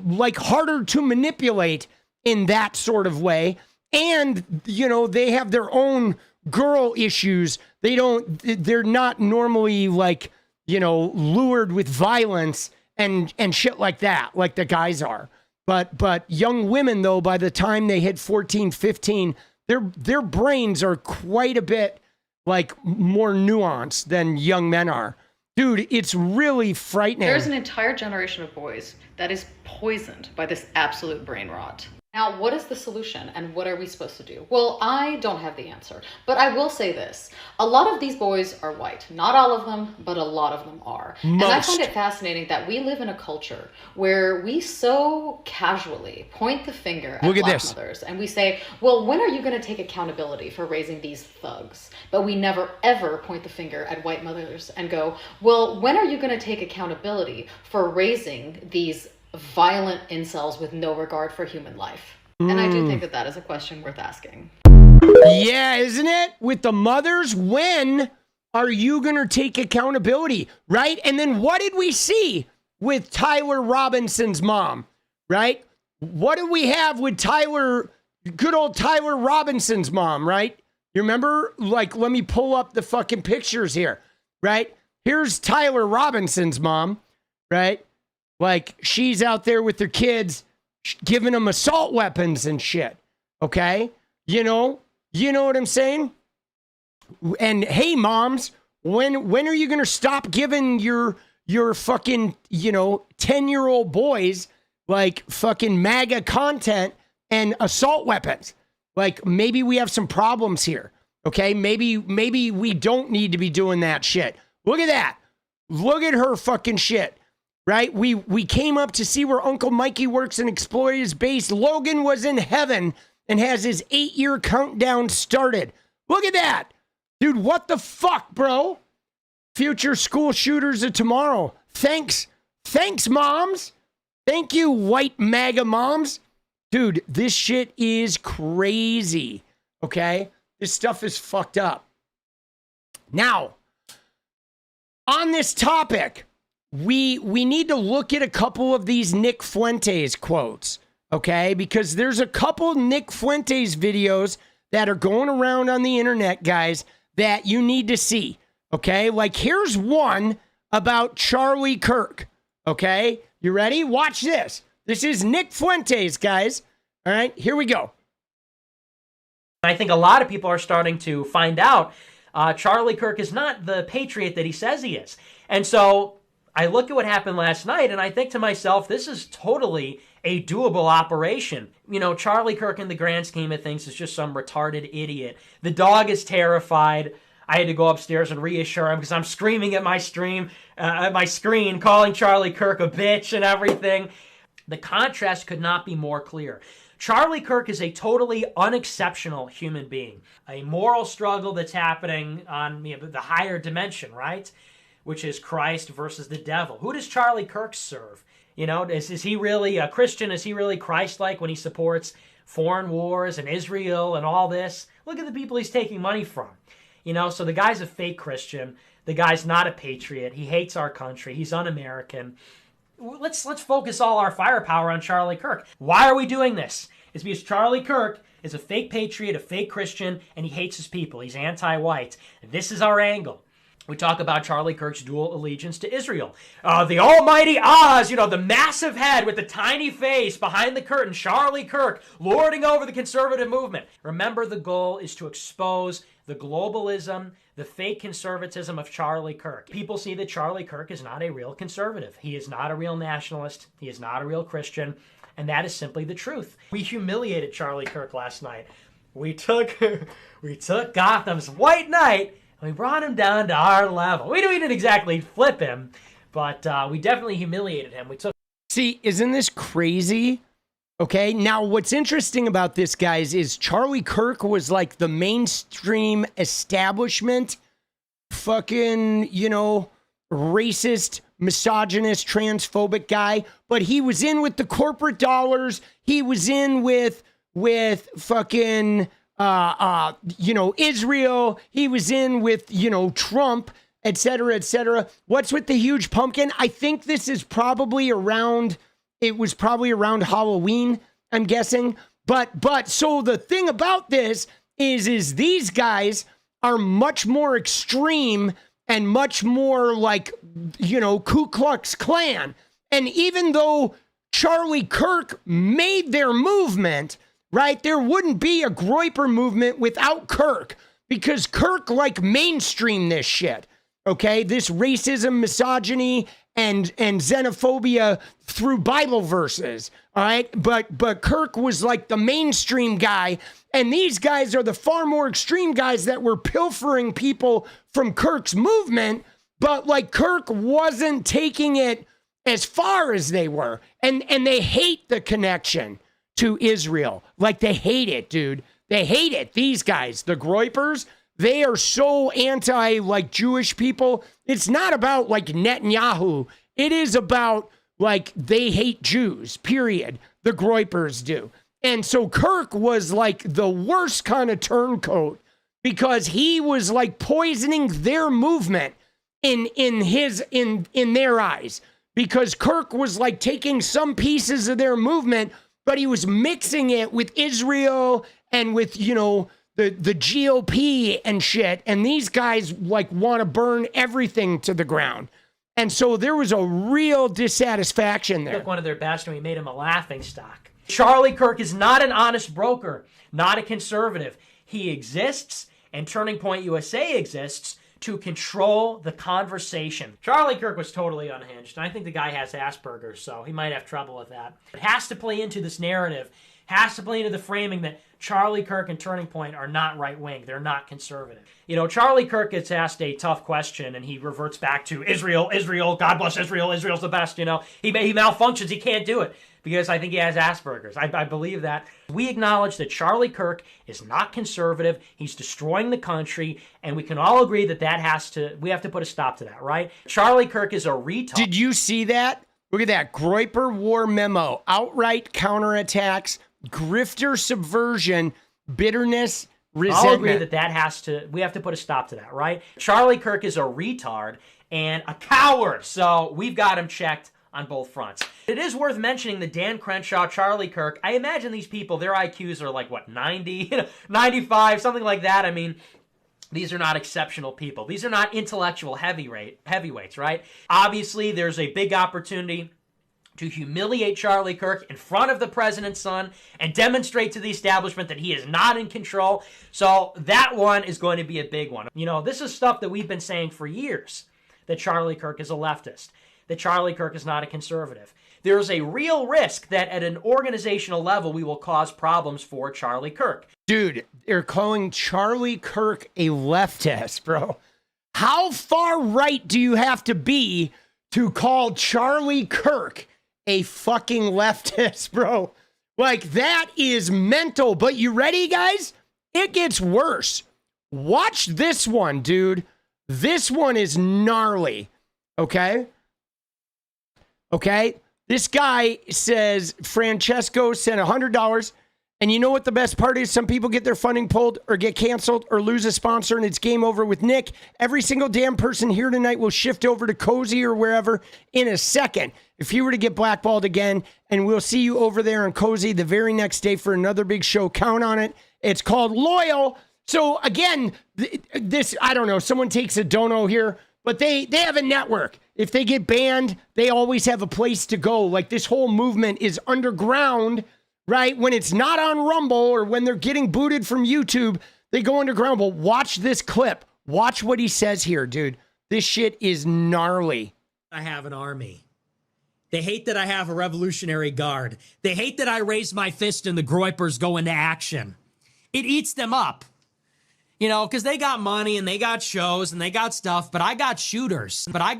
like harder to manipulate in that sort of way. And, you know, they have their own girl issues. They're not normally like, you know, lured with violence and shit like that, like the guys are. But young women, though, by the time they hit 14, 15, their brains are quite a bit like more nuanced than young men are. Dude, it's really frightening. There's an entire generation of boys that is poisoned by this absolute brain rot. Now, what is the solution and what are we supposed to do? Well, I don't have the answer, but I will say this. A lot of these boys are white. Not all of them, but a lot of them are. Most. And I find it fascinating that we live in a culture where we so casually point the finger at black mothers and we say, well, when are you going to take accountability for raising these thugs? But we never, ever point the finger at white mothers and go, well, when are you going to take accountability for raising these violent incels with no regard for human life? And I do think that that is a question worth asking. Yeah, isn't it? With the mothers, when are you going to take accountability, right? And then what did we see with Tyler Robinson's mom, right? What did we have with good old Tyler Robinson's mom, right? You remember? Like, let me pull up the fucking pictures here, right? Here's Tyler Robinson's mom, right? Like, she's out there with her kids, giving them assault weapons and shit, okay? You know what I'm saying? And hey, moms, when are you going to stop giving your fucking, 10-year-old boys, like, fucking MAGA content and assault weapons? Like, maybe we have some problems here, okay? Maybe we don't need to be doing that shit. Look at that. Look at her fucking shit. Right? We came up to see where Uncle Mikey works and explore his base. Logan was in heaven and has his 8-year countdown started. Look at that. Dude, what the fuck, bro? Future school shooters of tomorrow. Thanks, moms. Thank you, white MAGA moms. Dude, this shit is crazy. Okay? This stuff is fucked up. Now, on this topic, we need to look at a couple of these Nick Fuentes quotes, okay? Because there's a couple Nick Fuentes videos that are going around on the internet, guys, that you need to see, okay? Like, here's one about Charlie Kirk, okay? You ready? Watch this. This is Nick Fuentes, guys. All right, here we go. I think a lot of people are starting to find out Charlie Kirk is not the patriot that he says he is. And so I look at what happened last night and I think to myself, this is totally a doable operation. You know, Charlie Kirk in the grand scheme of things is just some retarded idiot. The dog is terrified. I had to go upstairs and reassure him because I'm screaming at my screen, calling Charlie Kirk a bitch and everything. The contrast could not be more clear. Charlie Kirk is a totally unexceptional human being. A moral struggle that's happening on the higher dimension, right? Which is Christ versus the devil. Who does Charlie Kirk serve? You know, is he really a Christian? Is he really Christ-like when he supports foreign wars and Israel and all this? Look at the people he's taking money from. You know, so the guy's a fake Christian. The guy's not a patriot. He hates our country. He's un-American. Let's focus all our firepower on Charlie Kirk. Why are we doing this? It's because Charlie Kirk is a fake patriot, a fake Christian, and he hates his people. He's anti-white. This is our angle. We talk about Charlie Kirk's dual allegiance to Israel. The almighty Oz, the massive head with the tiny face behind the curtain, Charlie Kirk, lording over the conservative movement. Remember, the goal is to expose the globalism, the fake conservatism of Charlie Kirk. People see that Charlie Kirk is not a real conservative. He is not a real nationalist. He is not a real Christian. And that is simply the truth. We humiliated Charlie Kirk last night. We took Gotham's White Knight, we brought him down to our level. We didn't exactly flip him, but we definitely humiliated him. See, isn't this crazy? Okay, now what's interesting about this, guys, is Charlie Kirk was like the mainstream establishment, fucking, racist, misogynist, transphobic guy, but he was in with the corporate dollars. He was in with fucking Israel. He was in with, Trump, et cetera, et cetera. What's with the huge pumpkin? I think this is probably around Halloween, I'm guessing. But so the thing about this is these guys are much more extreme and much more like, Ku Klux Klan. And even though Charlie Kirk made their movement, right, there wouldn't be a Groyper movement without Kirk, because Kirk mainstreamed this shit. Okay, this racism, misogyny, and xenophobia through Bible verses. All right, but Kirk was like the mainstream guy, and these guys are the far more extreme guys that were pilfering people from Kirk's movement. But Kirk wasn't taking it as far as they were, and they hate the connection to Israel. They hate it, dude. They hate it. These guys, the Groypers. They are so anti Jewish people. It's not about Netanyahu. It is about they hate Jews, period. The Groypers do. And so Kirk was the worst kind of turncoat, because he was poisoning their movement in their eyes, because Kirk was taking some pieces of their movement, but he was mixing it with Israel and with, the GOP and shit, and these guys want to burn everything to the ground. And so there was a real dissatisfaction there. Took one of their best and we made him a laughing stock. Charlie Kirk is not an honest broker, not a conservative. He exists, and Turning Point USA exists to control the conversation. Charlie Kirk was totally unhinged, and I think the guy has Asperger's, so he might have trouble with that. It has to play into this narrative, has to play into the framing that Charlie Kirk and Turning Point are not right-wing. They're not conservative. Charlie Kirk gets asked a tough question, and he reverts back to Israel, God bless Israel, Israel's the best, He malfunctions, he can't do it, because I think he has Asperger's. I believe that. We acknowledge that Charlie Kirk is not conservative. He's destroying the country, and we can all agree that we have to put a stop to that, right? Charlie Kirk is a retard. Did you see that? Look at that. Groyper war memo. Outright counterattacks, grifter subversion, bitterness, resentment. I'll agree that we have to put a stop to that, right? Charlie Kirk is a retard and a coward, so we've got him checked on both fronts. It is worth mentioning that Dan Crenshaw, Charlie Kirk, I imagine these people, their IQs are 90, 95, something like that. I mean, these are not exceptional people. These are not intellectual heavyweights, right? Obviously, there's a big opportunity to humiliate Charlie Kirk in front of the president's son and demonstrate to the establishment that he is not in control. So that one is going to be a big one. This is stuff that we've been saying for years, that Charlie Kirk is a leftist, that Charlie Kirk is not a conservative. There's a real risk that at an organizational level, we will cause problems for Charlie Kirk. Dude, they're calling Charlie Kirk a leftist, bro. How far right do you have to be to call Charlie Kirk a fucking leftist, bro? That is mental. But you ready, guys? It gets worse. Watch this one, dude. This one is gnarly. Okay? This guy says Francesco sent $100. And you know what the best part is? Some people get their funding pulled or get canceled or lose a sponsor, and it's game over with Nick. Every single damn person here tonight will shift over to 𝗏𝗄𝗎 or wherever in a second if he were to get blackballed again. And we'll see you over there on 𝗏𝗄𝗎 the very next day for another big show. Count on it. It's called Loyal. So again, this, I don't know, someone takes a dono here, but they have a network. If they get banned, they always have a place to go. This whole movement is underground. Right? When it's not on Rumble or when they're getting booted from YouTube, they go underground. But watch this clip. Watch what he says here, dude. This shit is gnarly. I have an army. They hate that I have a Revolutionary Guard. They hate that I raise my fist and the Groypers go into action. It eats them up. Because they got money and they got shows and they got stuff, but I got shooters. I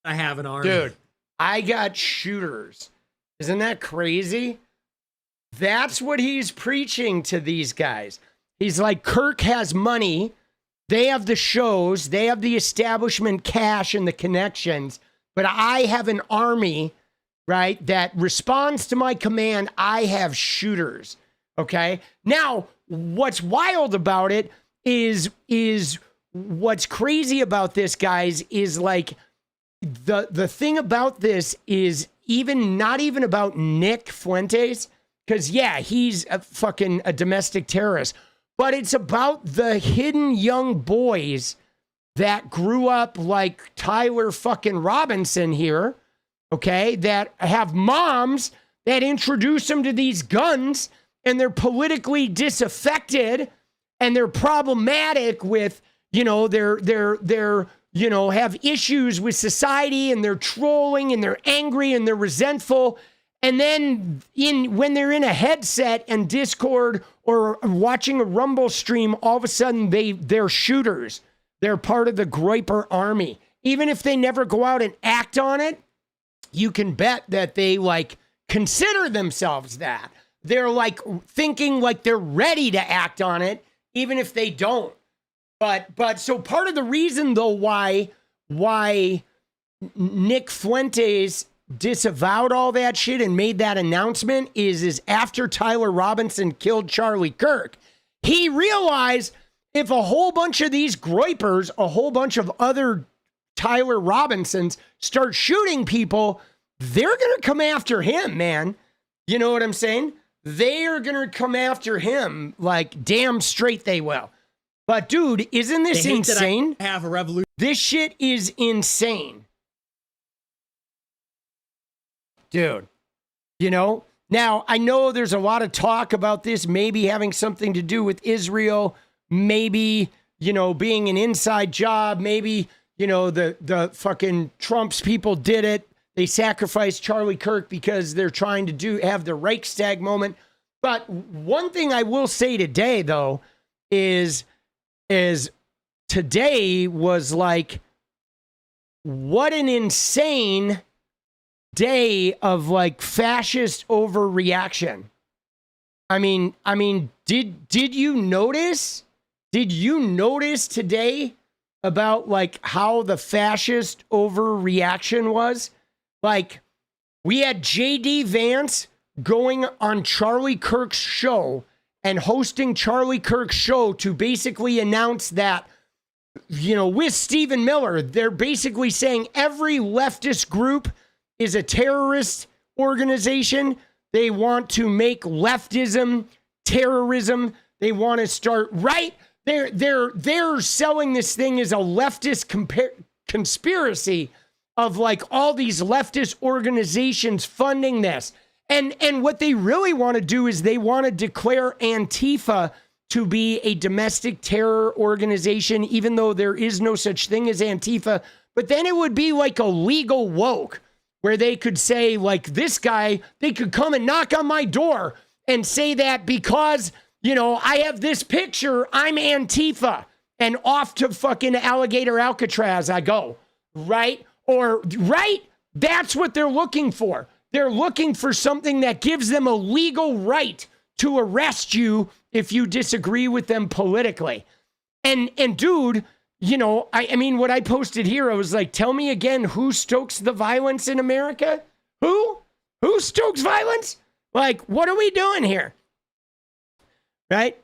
have an army. Dude, I got shooters. Isn't that crazy? That's what he's preaching to these guys. He's like, Kirk has money. They have the shows. They have the establishment cash and the connections. But I have an army, right, that responds to my command. I have shooters. Okay. Now, what's wild about it is what's crazy about this, guys, is like the thing about this is not even about Nick Fuentes, because yeah, he's a domestic terrorist, but it's about the hidden young boys that grew up like Tyler fucking Robinson here, okay, that have moms that introduce them to these guns, and they're politically disaffected, and they're problematic with, they're have issues with society, and they're trolling, and they're angry, and they're resentful. And then when they're in a headset and Discord or watching a Rumble stream, all of a sudden they're shooters. They're part of the Groyper army. Even if they never go out and act on it, you can bet that they like consider themselves that. They're like thinking like they're ready to act on it, even if they don't. But so part of the reason though why Nick Fuentes disavowed all that shit and made that announcement is after Tyler Robinson killed Charlie Kirk, he realized if a whole bunch of these Groypers, a whole bunch of other Tyler Robinsons start shooting people, they're going to come after him, man. You know what I'm saying? They are going to come after him like damn straight they will. But dude, isn't this insane? Have a revolution. This shit is insane. Dude, now I know there's a lot of talk about this maybe having something to do with Israel, maybe, being an inside job, maybe, the fucking Trump's people did it. They sacrificed Charlie Kirk because they're trying to have the Reichstag moment. But one thing I will say today, though, is today was like, what an insane day of like fascist overreaction. I mean, did you notice? Did you notice today about like how the fascist overreaction was? Like, we had JD Vance going on Charlie Kirk's show and hosting Charlie Kirk's show to basically announce that, with Stephen Miller, they're basically saying every leftist group is a terrorist organization. They want to make leftism terrorism. They want to start They're selling this thing as a leftist conspiracy of like all these leftist organizations funding this. And what they really want to do is they want to declare Antifa to be a domestic terror organization, even though there is no such thing as Antifa. But then it would be like a legal woke where they could say like this guy, they could come and knock on my door and say that because, I have this picture, I'm Antifa, and off to fucking alligator Alcatraz I go, right? That's what they're looking for. They're looking for something that gives them a legal right to arrest you if you disagree with them politically. And dude, I mean, what I posted here, I was like, tell me again, who stokes the violence in America? Who stokes violence? Like, what are we doing here? Right?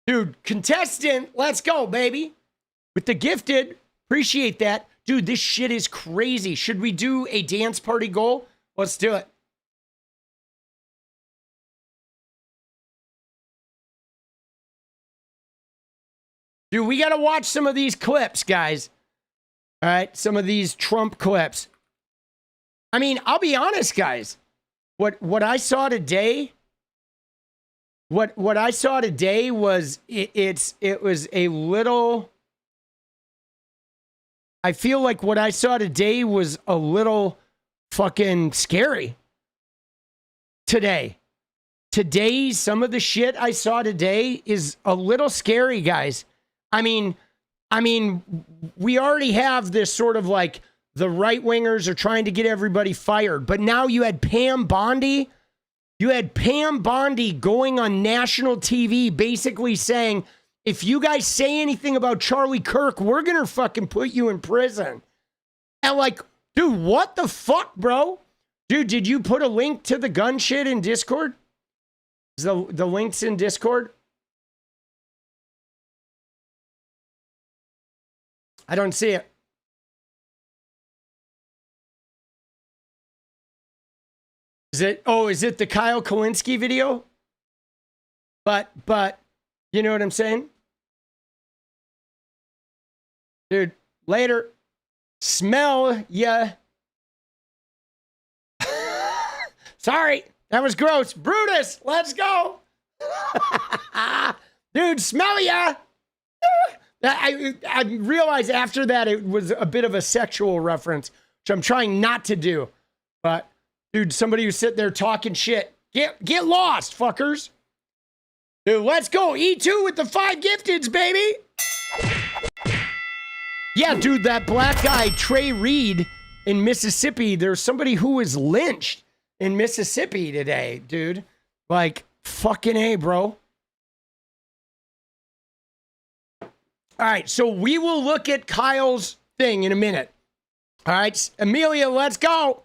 Dude, contestant, let's go, baby. With the gifted, appreciate that. Dude, this shit is crazy. Should we do a dance party goal? Let's do it. Dude, we got to watch some of these clips, guys. All right, some of these Trump clips. I mean, I'll be honest, guys. What I saw today, what I saw today was it was a little. I feel like what I saw today was a little fucking scary. Today, some of the shit I saw today is a little scary, guys. I mean, we already have this sort of like the right wingers are trying to get everybody fired, but now you had Pam Bondi. You had Pam Bondi going on national TV basically saying, if you guys say anything about Charlie Kirk, we're going to fucking put you in prison. And like, dude, what the fuck, bro? Dude, did you put a link to the gun shit in Discord? Is the links in Discord? I don't see it. Is it the Kyle Kowinski video? But, you know what I'm saying? Dude, later. Smell ya. Sorry, that was gross. Brutus, let's go. Dude, smell ya. I realized after that it was a bit of a sexual reference, which I'm trying not to do. But, dude, somebody who's sitting there talking shit, get lost, fuckers. Dude, let's go. E2 with the 5 gifteds, baby. Yeah, dude, that black guy, Trey Reed in Mississippi, there's somebody who was lynched in Mississippi today, dude. Like, fucking A, bro. All right, so we will look at Kyle's thing in a minute. All right, Amelia, let's go.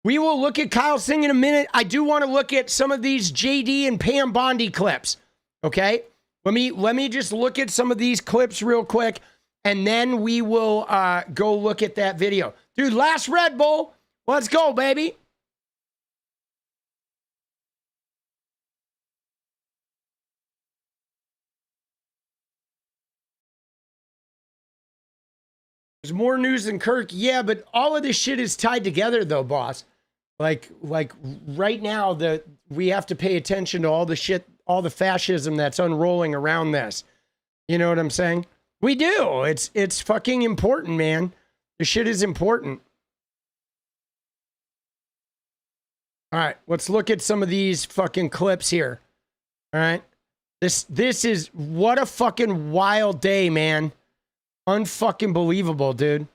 We will look at Kyle's thing in a minute. I do want to look at some of these JD and Pam Bondi clips, okay? Let me just look at some of these clips real quick, and then we will go look at that video. Dude, last Red Bull. Let's go, baby. There's more news than Kirk. Yeah, but all of this shit is tied together, though, boss. Like right now, we have to pay attention to all the shit, all the fascism that's unrolling around this. You know what I'm saying? We do. It's fucking important, man. The shit is important. All right, let's look at some of these fucking clips here. All right. This is, what a fucking wild day, man. Unfucking believable, dude.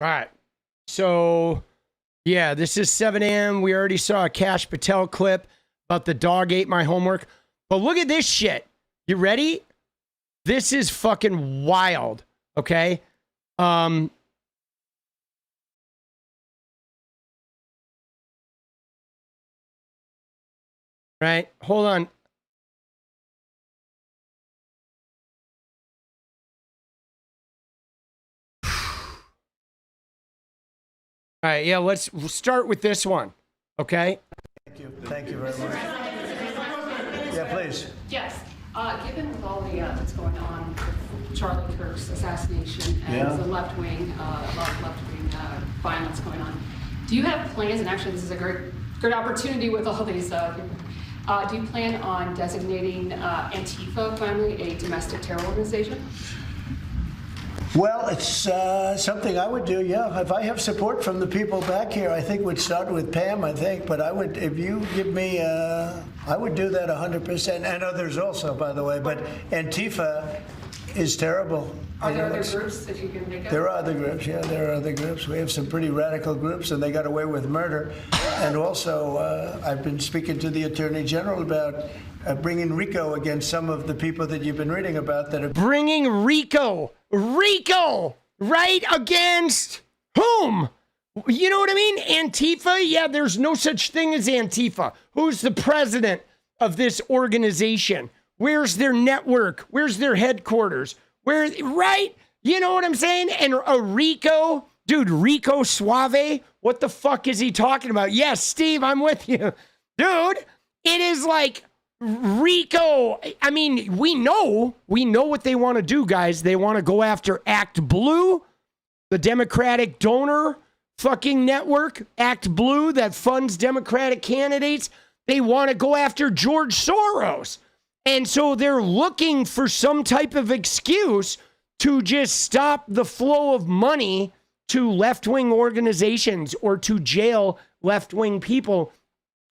All right. So, yeah, this is 7 a.m. We already saw a Kash Patel clip about the dog ate my homework. But look at this shit. You ready? This is fucking wild, okay? Right? Hold on. All right, yeah, let's start with this one, okay? Thank you. Thank you very much. Yeah, please. Yes. Given with all the that's going on with Charlie Kirk's assassination and the left-wing, a lot of left-wing violence going on, do you have plans, and actually this is a great opportunity with all these people, do you plan on designating Antifa finally a domestic terror organization? Well, it's something I would do, yeah. If I have support from the people back here, I think we'd start with Pam, I think. But I would, if you give me, I would do that 100%. And others also, by the way. But Antifa is terrible. Are there other groups that you can make up? There are other groups, yeah, there are other groups. We have some pretty radical groups, and they got away with murder. And also, I've been speaking to the Attorney General about bringing RICO against some of the people that you've been reading about that are... Bringing RICO, right against whom? You know what I mean? Antifa? Yeah, there's no such thing as Antifa. Who's the president of this organization? Where's their network? Where's their headquarters? Right? You know what I'm saying? And a RICO, dude, Rico Suave, what the fuck is he talking about? Yes, Steve, I'm with you. Dude, it is like RICO. I mean, we know what they want to do, guys. They want to go after Act Blue, the Democratic donor fucking network, Act Blue, that funds Democratic candidates. They want to go after George Soros. And so they're looking for some type of excuse to just stop the flow of money to left-wing organizations or to jail left-wing people.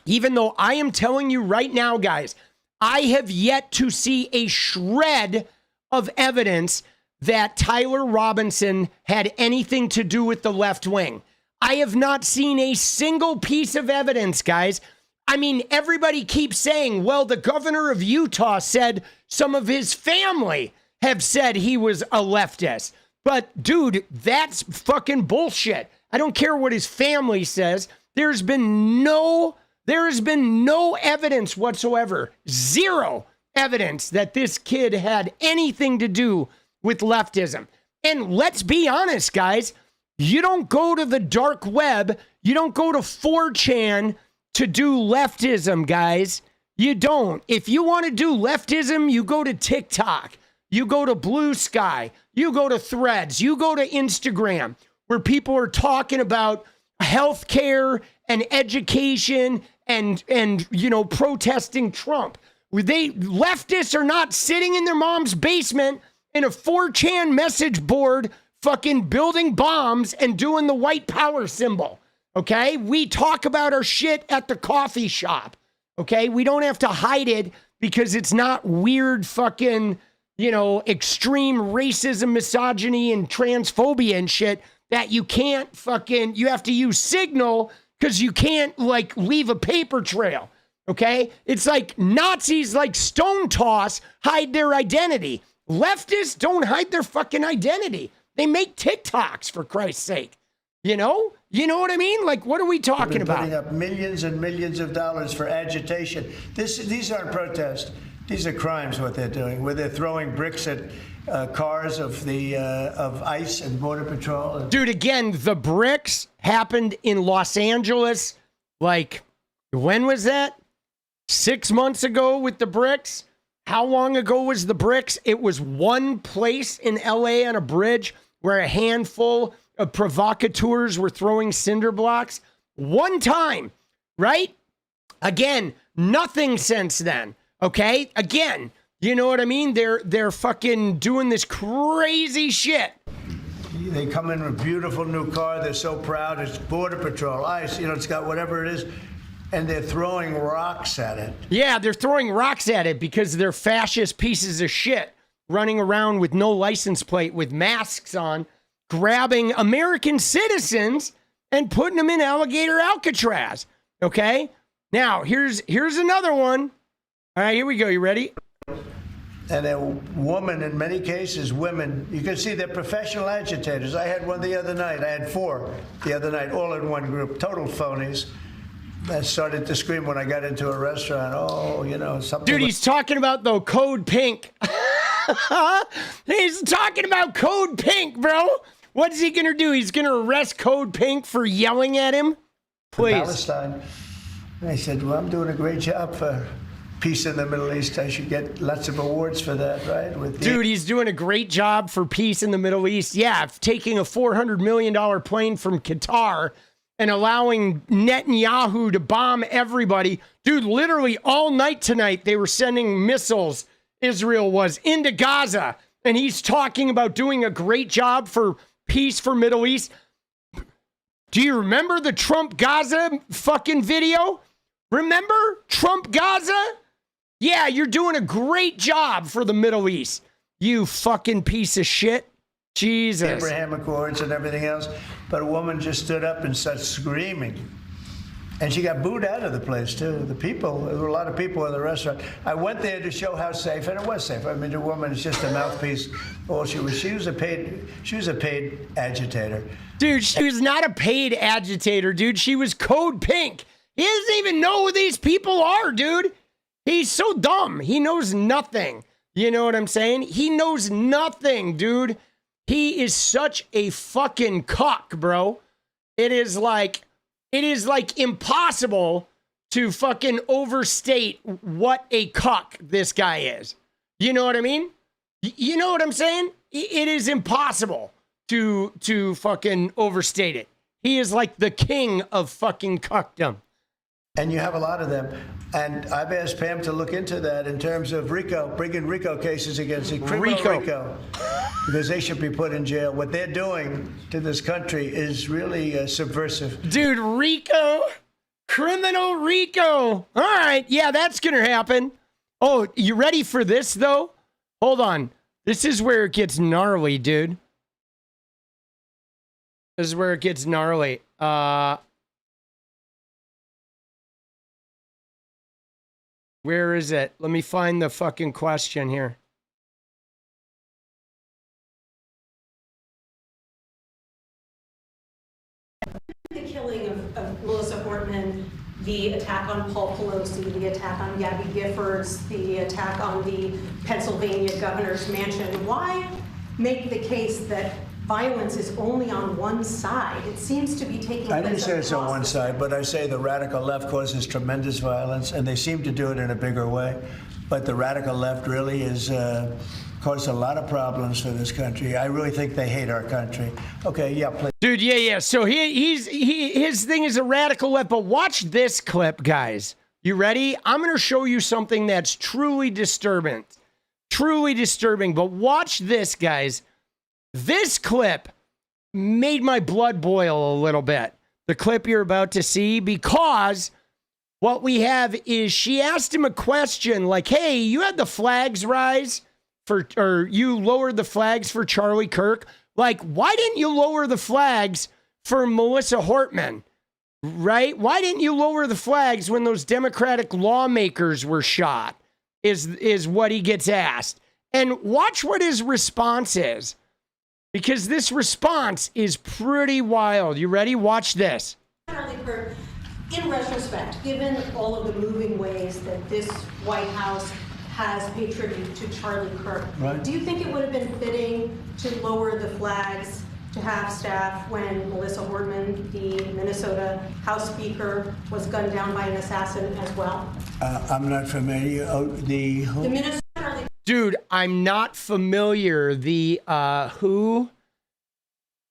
Even though I am telling you right now, guys, I have yet to see a shred of evidence that Tyler Robinson had anything to do with the left wing. I have not seen a single piece of evidence, guys. I mean, everybody keeps saying, well, the governor of Utah said some of his family have said he was a leftist. But dude, that's fucking bullshit. I don't care what his family says. There has been no evidence whatsoever, zero evidence that this kid had anything to do with leftism. And let's be honest, guys, you don't go to the dark web, you don't go to 4chan to do leftism, guys. You don't. If you want to do leftism, you go to TikTok, you go to Blue Sky, you go to Threads, you go to Instagram, where people are talking about healthcare and education and you know, protesting Trump. Leftists are not sitting in their mom's basement in a 4chan message board fucking building bombs and doing the white power symbol. Okay? We talk about our shit at the coffee shop. Okay? We don't have to hide it because it's not weird fucking, you know, extreme racism, misogyny, and transphobia and shit that you can't fucking, you have to use Signal because you can't like leave a paper trail. Okay? It's like Nazis like Stone Toss hide their identity. Leftists don't hide their fucking identity. They make TikToks, for Christ's sake. You know? You know what I mean? Like, what are we talking about? Putting up millions and millions of dollars for agitation. These aren't protests. These are crimes, what they're doing, where they're throwing bricks at cars of ICE and Border Patrol. Dude, again, the bricks happened in Los Angeles. Like, when was that? 6 months ago with the bricks? How long ago was the bricks? It was one place in LA on a bridge where a handful of provocateurs were throwing cinder blocks. One time, right? Again, nothing since then. Okay? Again, you know what I mean? They're fucking doing this crazy shit. They come in with a beautiful new car. They're so proud. It's Border Patrol, ICE, you know, it's got whatever it is. And they're throwing rocks at it. Yeah, they're throwing rocks at it because they're fascist pieces of shit running around with no license plate with masks on, grabbing American citizens and putting them in alligator Alcatraz. Okay? Now, here's another one. All right, here we go. You ready? And a woman, in many cases, women, you can see they're professional agitators. I had one the other night. I had 4 the other night, all in one group, total phonies. I started to scream when I got into a restaurant. Oh, you know, something. Dude, he's talking about, though, Code Pink. He's talking about Code Pink, bro. What's he going to do? He's going to arrest Code Pink for yelling at him? Please. Palestine. And I said, well, I'm doing a great job for peace in the Middle East. I should get lots of awards for that, right? Dude, he's doing a great job for peace in the Middle East. Yeah, taking a $400 million plane from Qatar and allowing Netanyahu to bomb everybody. Dude, literally all night tonight, they were sending missiles, Israel was, into Gaza. And he's talking about doing a great job for peace for Middle East. Do you remember the Trump Gaza fucking video? Remember Trump Gaza? Yeah, you're doing a great job for the Middle East. You fucking piece of shit. Jesus. Abraham Accords and everything else. But a woman just stood up and started screaming. And she got booed out of the place, too. The people, there were a lot of people in the restaurant. I went there to show how safe, and it was safe. I mean, the woman is just a mouthpiece. All she was a paid agitator. Dude, she was not a paid agitator, dude. She was Code Pink. He doesn't even know who these people are, dude. He's so dumb. He knows nothing. You know what I'm saying? He knows nothing, dude. He is such a fucking cuck, bro. It is like impossible to fucking overstate what a cuck this guy is. You know what I mean? You know what I'm saying? It is impossible to fucking overstate it. He is like the king of fucking cuckdom. And you have a lot of them. And I've asked Pam to look into that in terms of RICO, bringing RICO cases against the criminal RICO, because they should be put in jail. What they're doing to this country is really subversive. Dude, RICO, criminal RICO. All right, yeah, that's going to happen. Oh, you ready for this, though? Hold on. This is where it gets gnarly, dude. This is where it gets gnarly. Where is it? Let me find the fucking question here. the attack on Paul Pelosi, the attack on Gabby Giffords, the attack on the Pennsylvania governor's mansion. Why make the case that violence is only on one side? It seems to be taking place. I didn't say it's on one side, but I say the radical left causes tremendous violence, and they seem to do it in a bigger way. But the radical left really is caused a lot of problems for this country. I really think they hate our country. Okay, yeah, please. Dude, yeah. So his thing is a radical left, but watch this clip, guys. You ready? I'm going to show you something that's truly disturbing. Truly disturbing, but watch this, guys. This clip made my blood boil a little bit. The clip you're about to see, because what we have is she asked him a question like, hey, you had the flags rise or you lowered the flags for Charlie Kirk. Like, why didn't you lower the flags for Melissa Hortman? Right? Why didn't you lower the flags when those Democratic lawmakers were shot? Is what he gets asked. And watch what his response is, because this response is pretty wild. You ready? Watch this. Charlie Kirk, in retrospect, given all of the moving ways that this White House has paid tribute to Charlie Kirk, Right. do you think it would have been fitting to lower the flags to half staff when Melissa Hortman, the Minnesota House Speaker, was gunned down by an assassin as well? I'm not familiar. The Minnesota. Dude, I'm not familiar. Who?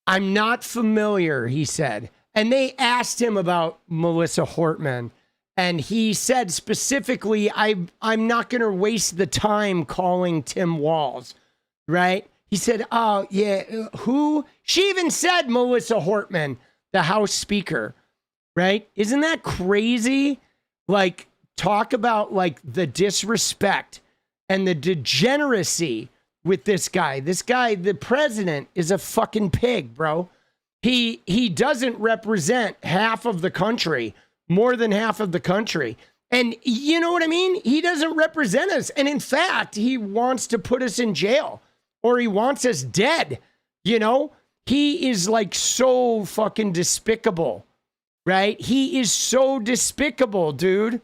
I'm not familiar, he said. And they asked him about Melissa Hortman. And he said specifically, I'm not going to waste the time calling Tim Walz, right? He said, oh, yeah, who? She even said Melissa Hortman, the House Speaker, right? Isn't that crazy? Like, talk about, like, the disrespect and the degeneracy with this guy. This guy, the president, is a fucking pig, bro. He doesn't represent half of the country. More than half of the country. And you know what I mean? He doesn't represent us. And in fact, he wants to put us in jail, or he wants us dead. You know, he is like so fucking despicable, right? He is so despicable, dude.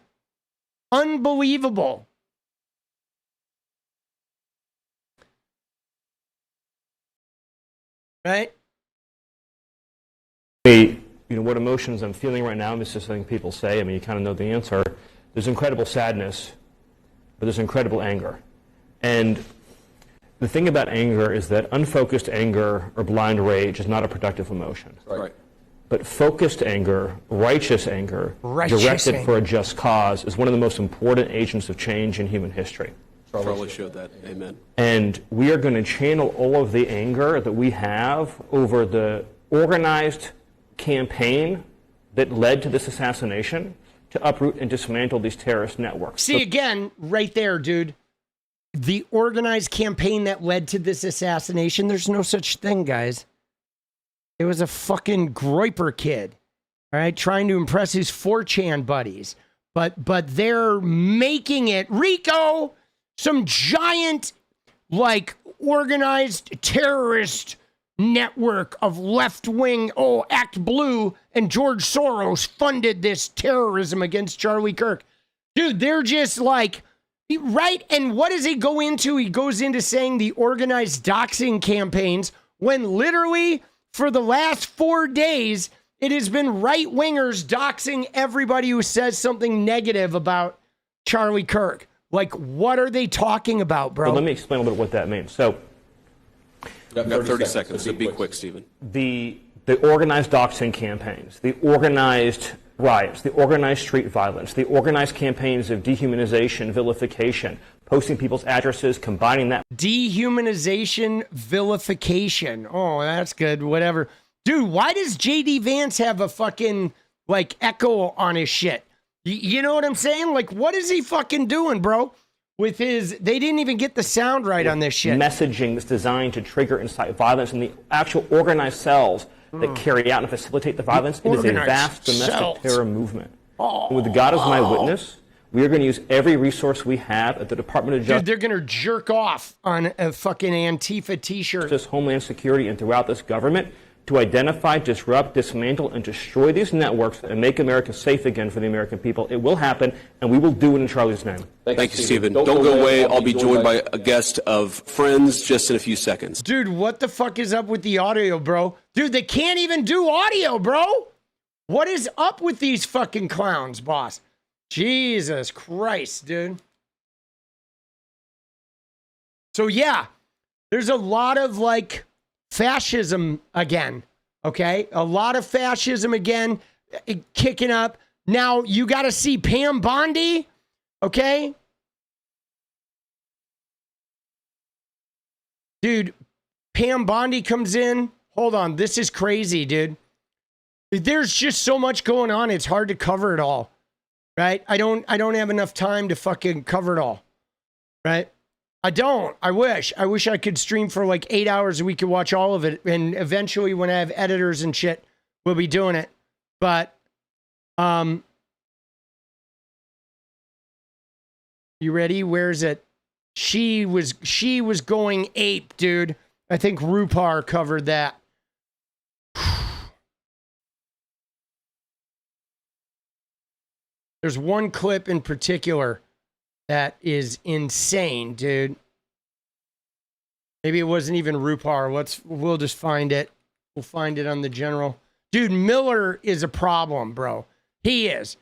Unbelievable. Right? Hey, you know, what emotions I'm feeling right now, this is something people say. I mean, you kind of know the answer. There's incredible sadness, but there's incredible anger. And the thing about anger is that unfocused anger or blind rage is not a productive emotion. Right. But focused anger, righteous anger, directed for a just cause is one of the most important agents of change in human history. Charlie showed that. Amen. And we are going to channel all of the anger that we have over the organized campaign that led to this assassination to uproot and dismantle these terrorist networks. See, again, right there, dude. The organized campaign that led to this assassination, there's no such thing, guys. It was a fucking Groyper kid, all right, trying to impress his 4chan buddies. But they're making it, Rico, some giant, like, organized terrorist network of left-wing, Act Blue and George Soros funded this terrorism against Charlie Kirk. Dude, they're just like, right? And what does he go into? He goes into saying the organized doxing campaigns, when literally for the last 4 days, it has been right-wingers doxing everybody who says something negative about Charlie Kirk. Like, what are they talking about, bro? Well, let me explain a little bit what that means. So, You've got 30 seconds, so be quick, Stephen. the organized doxing campaigns, the organized riots, the organized street violence, the organized campaigns of dehumanization, vilification, posting people's addresses, combining that. Dehumanization, vilification. Oh, that's good. Whatever. Dude, why does J.D. Vance have a fucking, like, echo on his shit? You know what I'm saying? Like, what is he fucking doing, bro? With his, they didn't even get the sound right on this shit. Messaging that's designed to trigger and incite violence in the actual organized cells that carry out and facilitate the violence. It is a vast domestic terror movement. And with God as my witness, we are going to use every resource we have at the Department of Justice. Dude, they're going to jerk off on a fucking Antifa t-shirt. Homeland Security, and throughout this government to identify, disrupt, dismantle, and destroy these networks and make America safe again for the American people. It will happen, and we will do it in Charlie's name. Thank you, Stephen. Don't go away. I'll be joined by a guest of friends just in a few seconds. Dude, what the fuck is up with the audio, bro? Dude, they can't even do audio, bro. What is up with these fucking clowns, boss? Jesus Christ, dude. So yeah, there's a lot of like fascism again, okay? A lot of fascism again, kicking up. Now you got to see Pam Bondi, okay? Dude, Pam Bondi comes in. Hold on, this is crazy, dude. There's just so much going on. It's hard to cover it all, right? I don't have enough time to fucking cover it all, right? I don't. I wish I could stream for like 8 hours and we could watch all of it. And eventually when I have editors and shit, we'll be doing it. But, you ready? Where is it? She was going ape, dude. I think Rupar covered that. There's one clip in particular that is insane, dude. Maybe it wasn't even Rupar. We'll just find it. We'll find it on the general. Dude, Miller is a problem, bro. He is.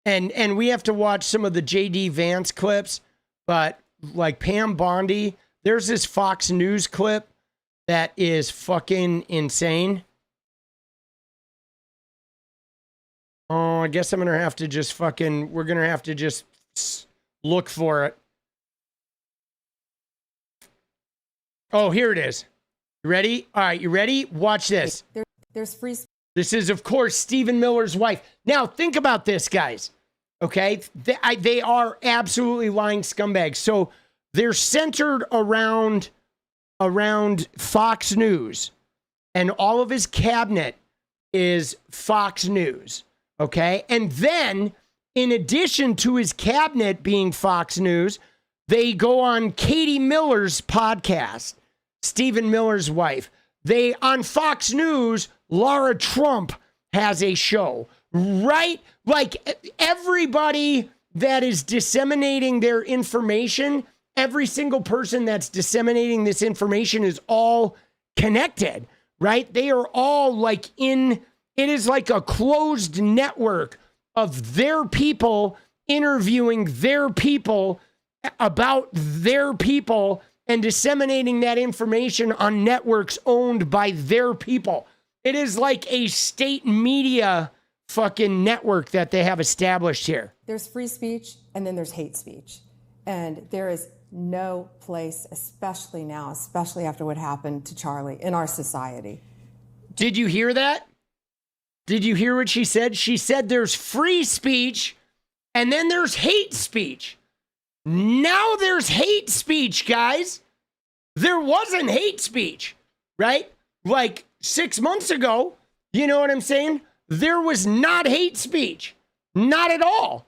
And we have to watch some of the JD Vance clips, but like Pam Bondi, there's this Fox News clip that is fucking insane. Oh, I guess I'm going to have to just fucking, we're going to have to just look for it. Oh, here it is. You ready? All right, you ready? Watch this. There's free. This is, of course, Stephen Miller's wife. Now, think about this, guys. Okay? They are absolutely lying scumbags. So they're centered around Fox News, and all of his cabinet is Fox News. Okay? And then, in addition to his cabinet being Fox News, they go on Katie Miller's podcast, Stephen Miller's wife. They, on Fox News, Laura Trump has a show, right? Like everybody that is disseminating their information, every single person that's disseminating this information is all connected, right? They are all like it is like a closed network of their people interviewing their people about their people and disseminating that information on networks owned by their people. It is like a state media fucking network that they have established here. There's free speech and then there's hate speech. And there is no place, especially now, especially after what happened to Charlie in our society. Did you hear that? Did you hear what she said? She said there's free speech and then there's hate speech. Now there's hate speech, guys. There wasn't hate speech, right? Like 6 months ago, you know what I'm saying? There was not hate speech. Not at all.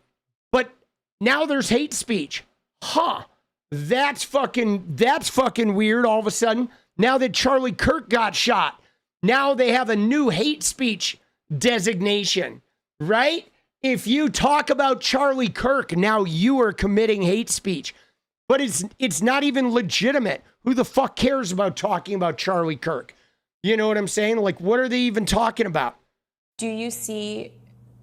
But now there's hate speech. Huh. That's fucking weird all of a sudden. Now that Charlie Kirk got shot, now they have a new hate speech designation, right? If you talk about Charlie Kirk, now you are committing hate speech. But it's not even legitimate. Who the fuck cares about talking about Charlie Kirk? You know what I'm saying? Like, what are they even talking about? Do you see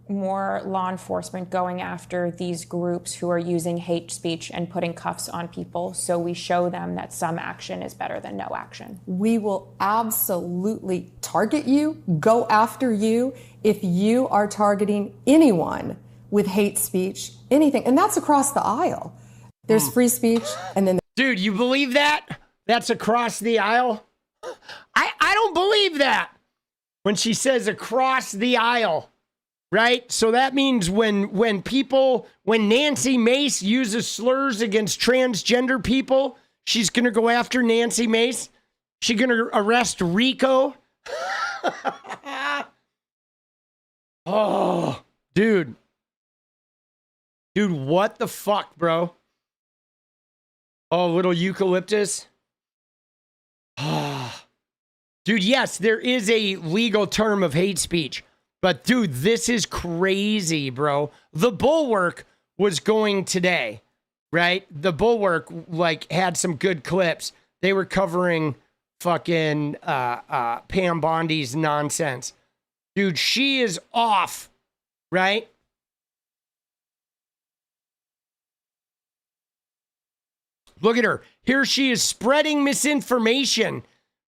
more law enforcement going after these groups who are using hate speech and putting cuffs on people so we show them that some action is better than no action? We will absolutely target you, go after you, if you are targeting anyone with hate speech, anything. And that's across the aisle. There's free speech and then... Dude, you believe that? That's across the aisle? I don't believe that. When she says across the aisle, right? So that means when Nancy Mace uses slurs against transgender people, she's going to go after Nancy Mace. She's going to arrest Rico. Oh, dude. Dude, what the fuck, bro? Oh, little eucalyptus. Dude, yes, there is a legal term of hate speech. But, dude, this is crazy, bro. The Bulwark was going today, right? The Bulwark, like, had some good clips. They were covering fucking Pam Bondi's nonsense. Dude, she is off, right? Look at her. Here she is spreading misinformation,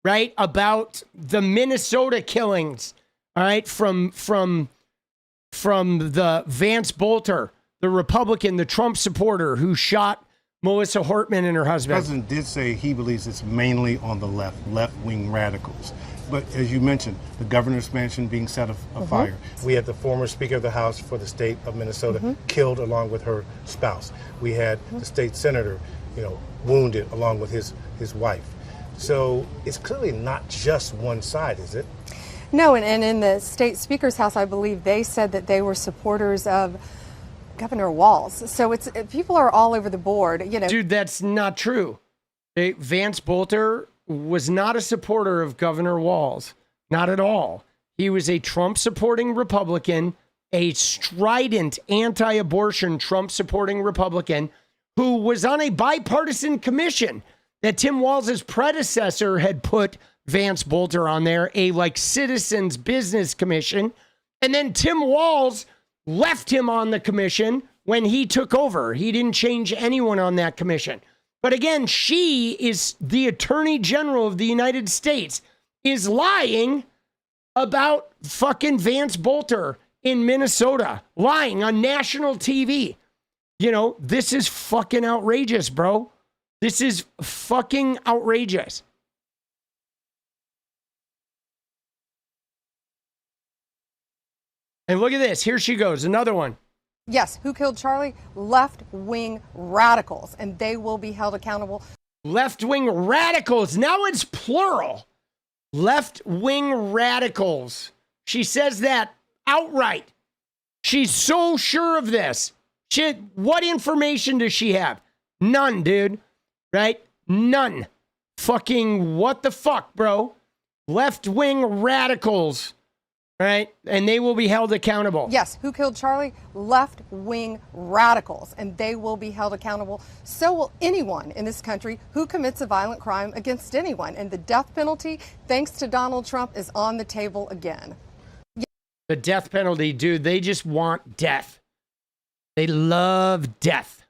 right, about the Minnesota killings, all right, from the Vance Bolter, the Republican, the Trump supporter who shot Melissa Hortman and her husband. The president did say he believes it's mainly on the left-wing radicals. But as you mentioned, the governor's mansion being set afire. We had the former Speaker of the House for the state of Minnesota killed along with her spouse. We had the state senator, wounded along with his wife. So it's clearly not just one side, is it? No, and in the state speaker's house, I believe they said that they were supporters of Governor Walz. So people are all over the board, Dude, that's not true. Vance Bolter was not a supporter of Governor Walz. Not at all. He was a Trump-supporting Republican, a strident anti-abortion Trump-supporting Republican who was on a bipartisan commission that Tim Walz's predecessor had put Vance Bolter on there, a citizens business commission. And then Tim Walz left him on the commission when he took over. He didn't change anyone on that commission. But again, she is the Attorney General of the United States, is lying about fucking Vance Bolter in Minnesota, lying on national TV. This is fucking outrageous, bro. This is fucking outrageous. And look at this. Here she goes. Another one. Yes, who killed Charlie? Left-wing radicals, and they will be held accountable. Left-wing radicals. Now it's plural. Left-wing radicals. She says that outright. She's so sure of this. What information does she have? None, dude. Right? None. Fucking what the fuck, bro? Left-wing radicals. Right? And they will be held accountable. Yes, who killed Charlie? Left-wing radicals, and they will be held accountable. So will anyone in this country who commits a violent crime against anyone. And the death penalty, thanks to Donald Trump, is on the table again. The death penalty, dude, they just want death. They love death.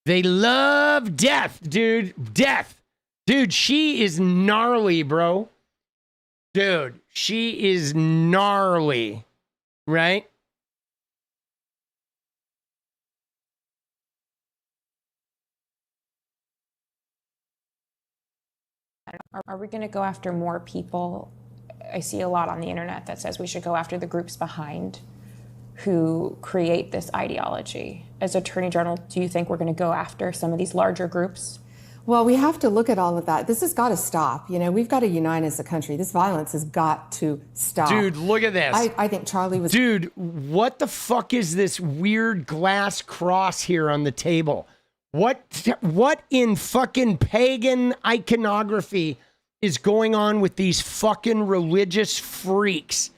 They love death, dude. Death. Dude, she is gnarly, bro. Dude, she is gnarly, right? Are we going to go after more people? I see a lot on the internet that says we should go after the groups behind who create this ideology. As Attorney General, do you think we're going to go after some of these larger groups? Well, we have to look at all of that. This has got to stop. We've got to unite as a country. This violence has got to stop. Dude, look at this. I think Charlie was... Dude, what the fuck is this weird glass cross here on the table? What in fucking pagan iconography is going on with these fucking religious freaks?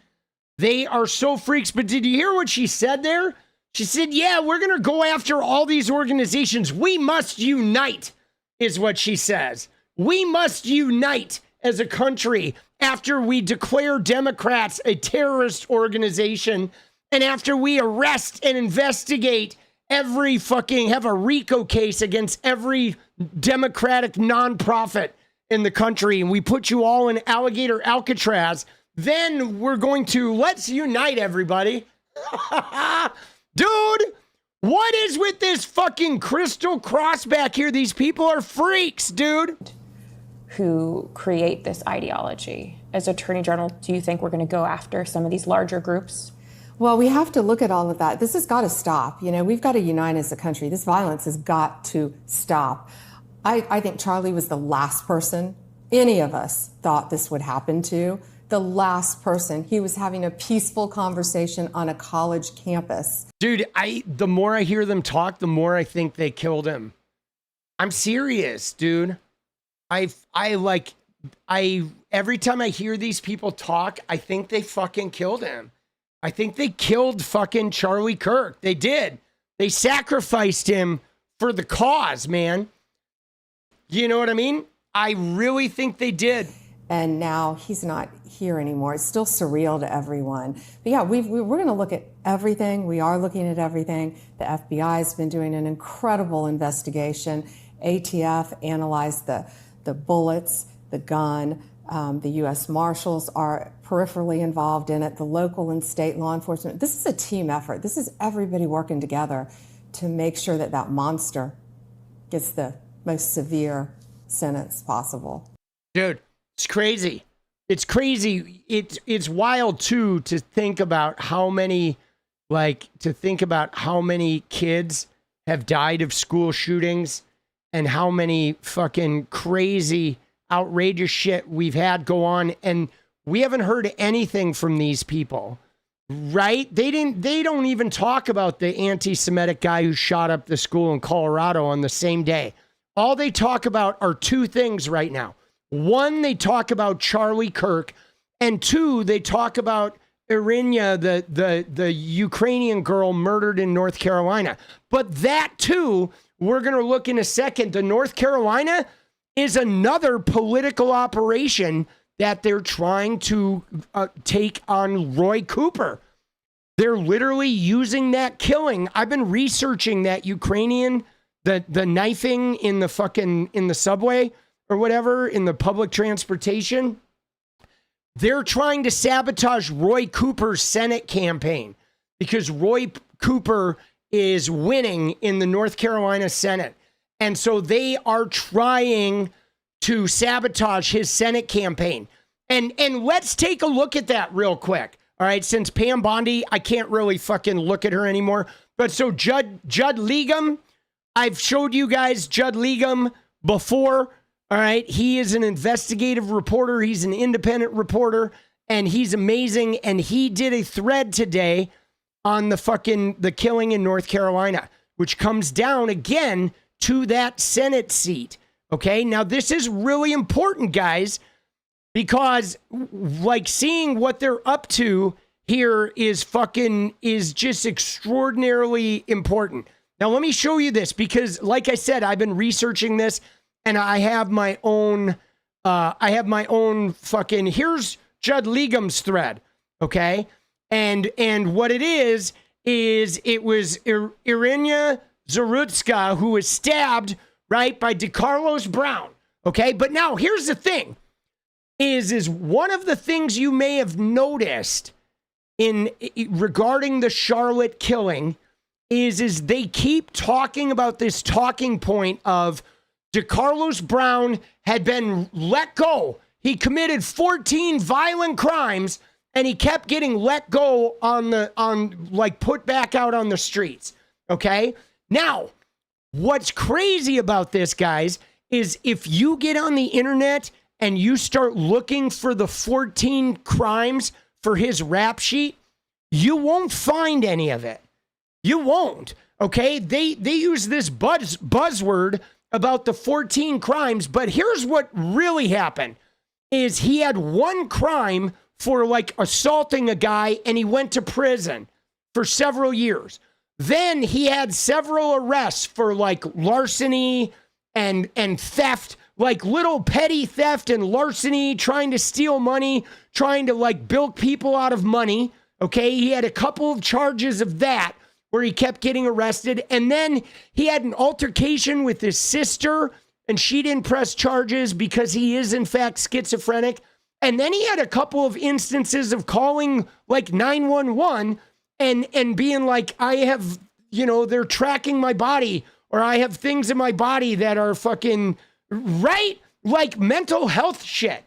They are so freaks. But did you hear what she said there? She said, yeah, we're going to go after all these organizations. We must unite. Is what she says. We must unite as a country after we declare Democrats a terrorist organization and after we arrest and investigate have a RICO case against every Democratic nonprofit in the country and we put you all in alligator Alcatraz, then we're going to let's unite everybody. Dude! What is with this fucking crystal cross back here? These people are freaks, dude. Who create this ideology. As Attorney General, do you think we're going to go after some of these larger groups? Well, we have to look at all of that. This has got to stop. We've got to unite as a country. This violence has got to stop. I think Charlie was the last person any of us thought this would happen to. The last person. He was having a peaceful conversation on a college campus. Dude, the more I hear them talk, the more I think they killed him. I'm serious, dude. every time I hear these people talk, I think they fucking killed him. I think they killed fucking Charlie Kirk. They did. They sacrificed him for the cause, man. You know what I mean? I really think they did. And now he's not here anymore. It's still surreal to everyone. But yeah, we're going to look at everything. We are looking at everything. The FBI has been doing an incredible investigation. ATF analyzed the bullets, the gun. The U.S. Marshals are peripherally involved in it. The local and state law enforcement. This is a team effort. This is everybody working together to make sure that that monster gets the most severe sentence possible. Dude, it's crazy. It's crazy. It's wild too to think about how many kids have died of school shootings and how many fucking crazy, outrageous shit we've had go on, and we haven't heard anything from these people. Right? They don't even talk about the anti-Semitic guy who shot up the school in Colorado on the same day. All they talk about are two things right now. One, they talk about Charlie Kirk, and two, they talk about Irinya, the Ukrainian girl murdered in North Carolina. But that too, we're going to look in a second. The North Carolina is another political operation that they're trying to take on Roy Cooper. They're literally using that killing. I've been researching that Ukrainian, the knifing in the subway or whatever, in the public transportation. They're trying to sabotage Roy Cooper's Senate campaign because Roy Cooper is winning in the North Carolina Senate. And so they are trying to sabotage his Senate campaign. And let's take a look at that real quick. All right, since Pam Bondi, I can't really fucking look at her anymore. But so Judd Legum, I've showed you guys Judd Legum before. All right, he is an investigative reporter. He's an independent reporter, and he's amazing. And he did a thread today on the killing in North Carolina, which comes down again to that Senate seat. Okay, now this is really important, guys, because like seeing what they're up to here is just extraordinarily important. Now let me show you this because, like I said, I've been researching this. And I have my own, here's Judd Legum's thread, okay? And what it is it was Irinya Zarutska who was stabbed, right, by DeCarlos Brown, okay? But now here's the thing, is one of the things you may have noticed regarding the Charlotte killing is they keep talking about this talking point of DeCarlos Brown had been let go. He committed 14 violent crimes and he kept getting let go put back out on the streets. Okay. Now, what's crazy about this, guys, is if you get on the internet and you start looking for the 14 crimes for his rap sheet, you won't find any of it. You won't. Okay. They use this buzzword about the 14 crimes, but here's what really happened is he had one crime for assaulting a guy and he went to prison for several years. Then he had several arrests for larceny and theft, little petty theft and larceny, trying to steal money, trying to bilk people out of money. Okay. He had a couple of charges of that where he kept getting arrested. And then he had an altercation with his sister and she didn't press charges because he is in fact schizophrenic. And then he had a couple of instances of calling 911 and being like, I have, they're tracking my body, or I have things in my body that are fucking right, mental health shit.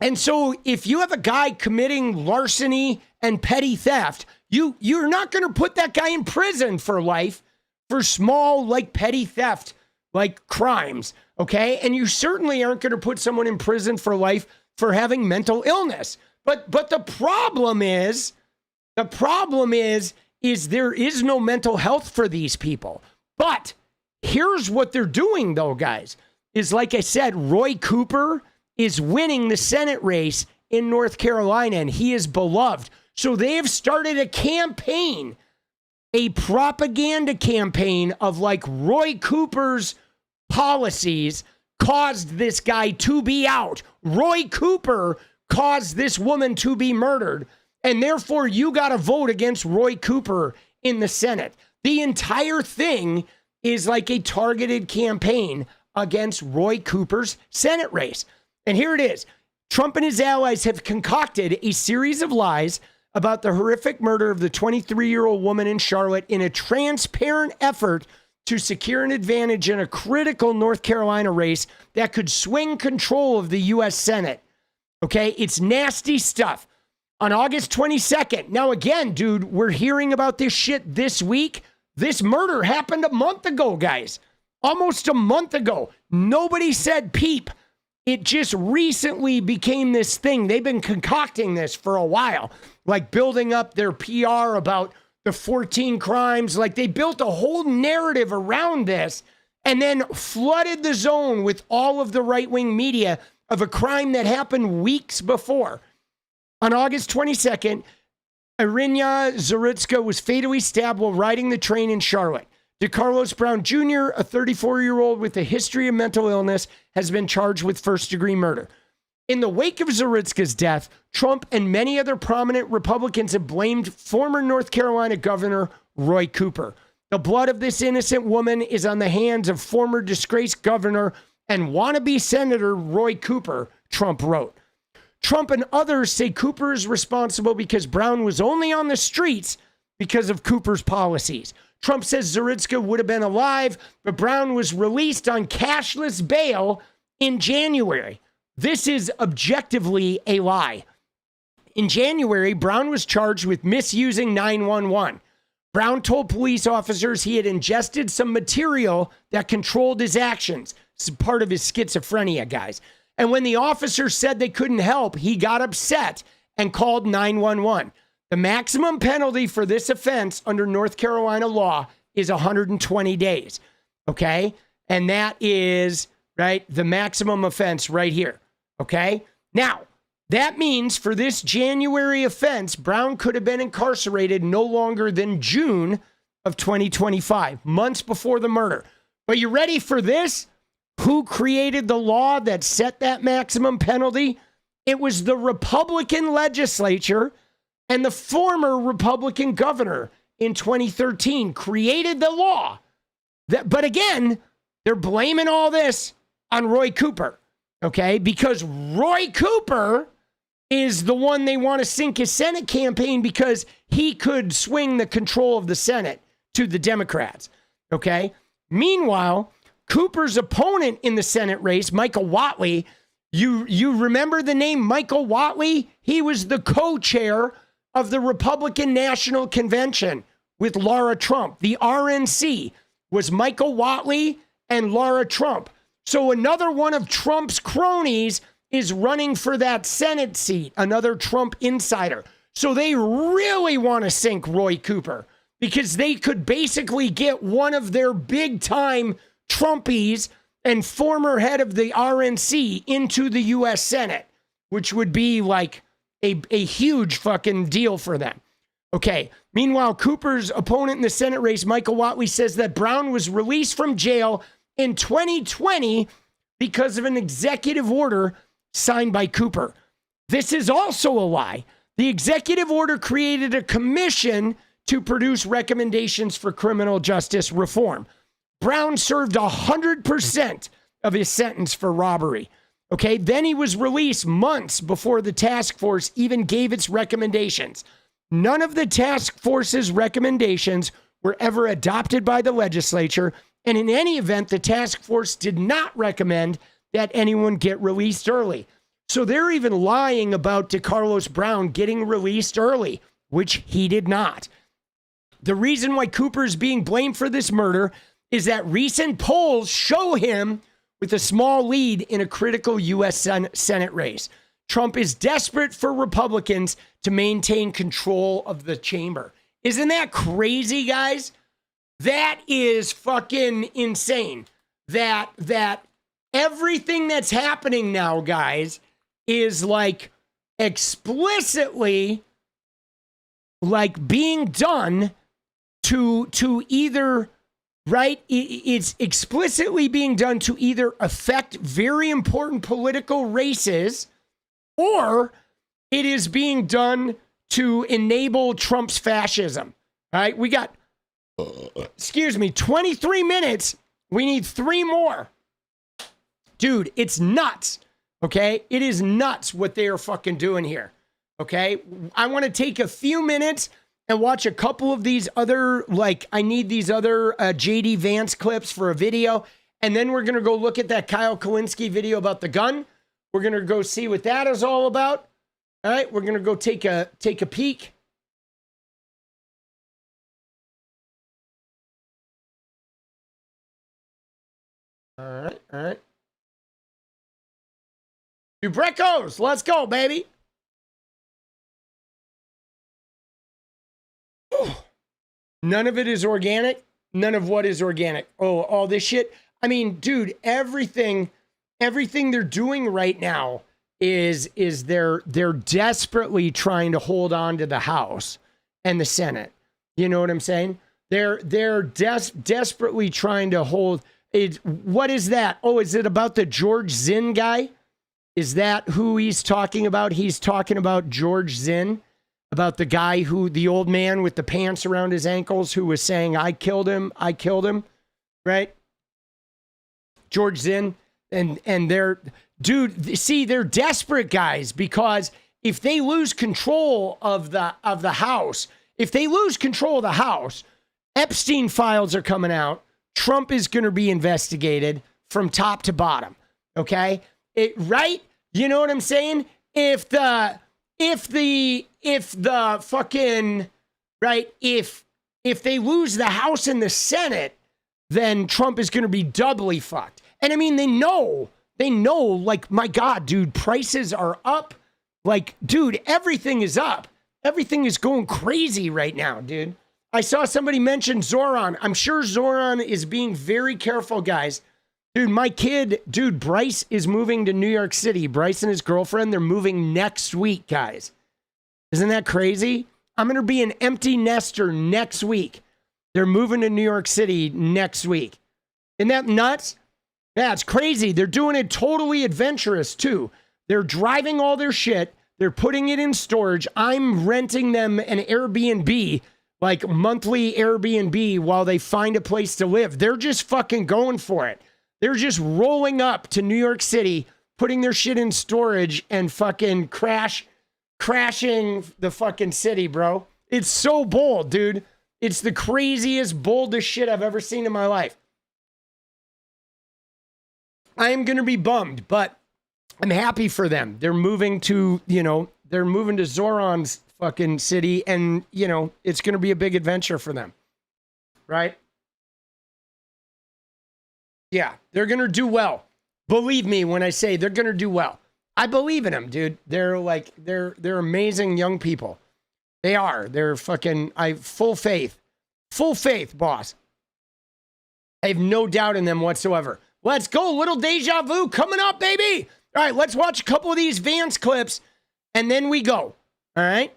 And so if you have a guy committing larceny and petty theft, you're not going to put that guy in prison for life for small, petty theft, crimes, okay? And you certainly aren't going to put someone in prison for life for having mental illness. But the problem is there is no mental health for these people. But here's what they're doing, though, guys, is like I said, Roy Cooper is winning the Senate race in North Carolina, and he is beloved. So they have started a campaign, a propaganda campaign of like Roy Cooper's policies caused this guy to be out. Roy Cooper caused this woman to be murdered, and therefore you got to vote against Roy Cooper in the Senate. The entire thing is like a targeted campaign against Roy Cooper's Senate race. And here it is. Trump and his allies have concocted a series of lies about the horrific murder of the 23-year-old woman in Charlotte in a transparent effort to secure an advantage in a critical North Carolina race that could swing control of the U.S. Senate. Okay, it's nasty stuff. On August 22nd, now again, dude, we're hearing about this shit this week. This murder happened a month ago, guys. Almost a month ago. Nobody said peep. It just recently became this thing. They've been concocting this for a while, like building up their PR about the 14 crimes. Like they built a whole narrative around this and then flooded the zone with all of the right-wing media of a crime that happened weeks before. On August 22nd, 𝗙ecie𝗶𝗶𝗧𝗏 was fatally stabbed while riding the train in Charlotte. 𝗙carlos Brown Jr., a 34-year-old with a history of mental illness, has been charged with first-degree murder. In the wake of 𝗙cies death, Trump and many other prominent Republicans have blamed former North Carolina Governor Roy Cooper. The blood of this innocent woman is on the hands of former disgraced governor and wannabe Senator Roy Cooper, Trump wrote. Trump and others say Cooper is responsible because Brown was only on the streets because of Cooper's policies. Trump says 𝗙cies would have been alive, but Brown was released on cashless bail in January. This is objectively a lie. In January, Brown was charged with misusing 911. Brown told police officers he had ingested some material that controlled his actions. This is part of his schizophrenia, guys. And when the officers said they couldn't help, he got upset and called 911. The maximum penalty for this offense under North Carolina law is 120 days. Okay? And that is, right, the maximum offense right here. Okay? Now, that means for this January offense, Brown could have been incarcerated no longer than June of 2025, months before the murder. But you ready for this? Who created the law that set that maximum penalty? It was the Republican legislature, and the former Republican governor in 2013 created the law. But again, they're blaming all this on Roy Cooper, okay? Because Roy Cooper is the one they want to sink his Senate campaign because he could swing the control of the Senate to the Democrats, okay? Meanwhile, Cooper's opponent in the Senate race, Michael Whatley, you remember the name Michael Whatley? He was the co-chair of the Republican National Convention with Laura Trump. The RNC was Michael Whatley and Laura Trump. So another one of Trump's cronies is running for that Senate seat, another Trump insider. So they really want to sink Roy Cooper because they could basically get one of their big-time Trumpies and former head of the RNC into the U.S. Senate, which would be like a huge fucking deal for them. Okay. Meanwhile, Cooper's opponent in the Senate race, Michael Whatley, says that Brown was released from jail in 2020 because of an executive order signed by Cooper. This is also a lie. The executive order created a commission to produce recommendations for criminal justice reform. Brown served 100% of his sentence for robbery. Okay, then he was released months before the task force even gave its recommendations. None of the task force's recommendations were ever adopted by the legislature, and in any event, the task force did not recommend that anyone get released early. So they're even lying about 𝗙carlos Brown getting released early, which he did not. The reason why Cooper is being blamed for this murder is that recent polls show him with a small lead in a critical U.S. Senate race. Trump is desperate for Republicans to maintain control of the chamber. Isn't that crazy, guys? That is fucking insane. That everything that's happening now, guys, is like explicitly like being done to either, right? It's explicitly being done to either affect very important political races, or it is being done to enable Trump's fascism. Right? We got, 23 minutes. We need 3 more. Dude, it's nuts. Okay? It is nuts what they are fucking doing here. Okay? I want to take a few minutes and watch a couple of these other, like, I need these other JD Vance clips for a video. And then we're going to go look at that 𝗙ście𝗶𝗶𝗀𝗧𝗏 video about the gun. We're going to go see what that is all about. All right? We're going to go take a peek. All right, all right. Brecos, let's go, baby. None of it is organic. None of what is organic. Oh, all this shit. I mean, dude, everything they're doing right now is they're desperately trying to hold on to the House and the Senate. You know what I'm saying? They're desperately trying to hold it. What is that? Oh, is it about the George Zinn guy? Is that who he's talking about? He's talking about George Zinn, about the guy the old man with the pants around his ankles who was saying, I killed him, right? George Zinn. And they're, dude, see, they're desperate, guys, because if they lose control of the House, Epstein files are coming out. Trump is going to be investigated from top to bottom. Okay? Right? You know what I'm saying? If they lose the House and the Senate, then Trump is going to be doubly fucked. And I mean, they know, like, my God, dude, prices are up. Like, dude, everything is up. Everything is going crazy right now, dude. I saw somebody mention Zoran. I'm sure Zoran is being very careful, guys. Dude, my kid, Bryce is moving to New York City. Bryce and his girlfriend, they're moving next week, guys. Isn't that crazy? I'm going to be an empty nester next week. They're moving to New York City next week. Isn't that nuts? Yeah, it's crazy. They're doing it totally adventurous, too. They're driving all their shit. They're putting it in storage. I'm renting them an Airbnb, like monthly Airbnb, while they find a place to live. They're just fucking going for it. They're just rolling up to New York City, putting their shit in storage and fucking crashing the fucking city, bro. It's so bold, dude. It's the craziest, boldest shit I've ever seen in my life. I am going to be bummed, but I'm happy for them. They're moving to, Zoran's fucking city, and, it's going to be a big adventure for them. Right? Yeah, they're going to do well. Believe me when I say they're going to do well. I believe in them, dude. They're amazing young people. They are. They're fucking, full faith. Full faith, boss. I have no doubt in them whatsoever. Let's go. Little deja vu coming up, baby. All right, let's watch a couple of these Vance clips, and then we go. All right?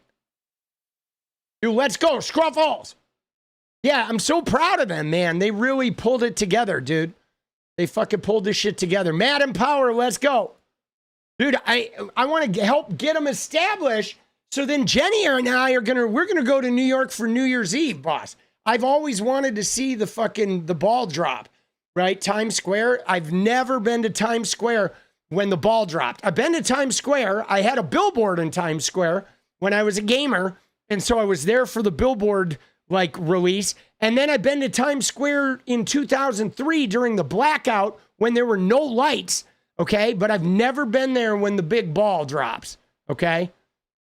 Dude, let's go. Scruffles. Yeah, I'm so proud of them, man. They really pulled it together, dude. They fucking pulled this shit together. Mad and Power, let's go. Dude, I want to help get them established, so then Jenny and I we're going to go to New York for New Year's Eve, boss. I've always wanted to see the ball drop, right? Times Square. I've never been to Times Square when the ball dropped. I've been to Times Square. I had a billboard in Times Square when I was a gamer, and so I was there for the billboard release. And then I've been to Times Square in 2003 during the blackout when there were no lights, okay? But I've never been there when the big ball drops, okay?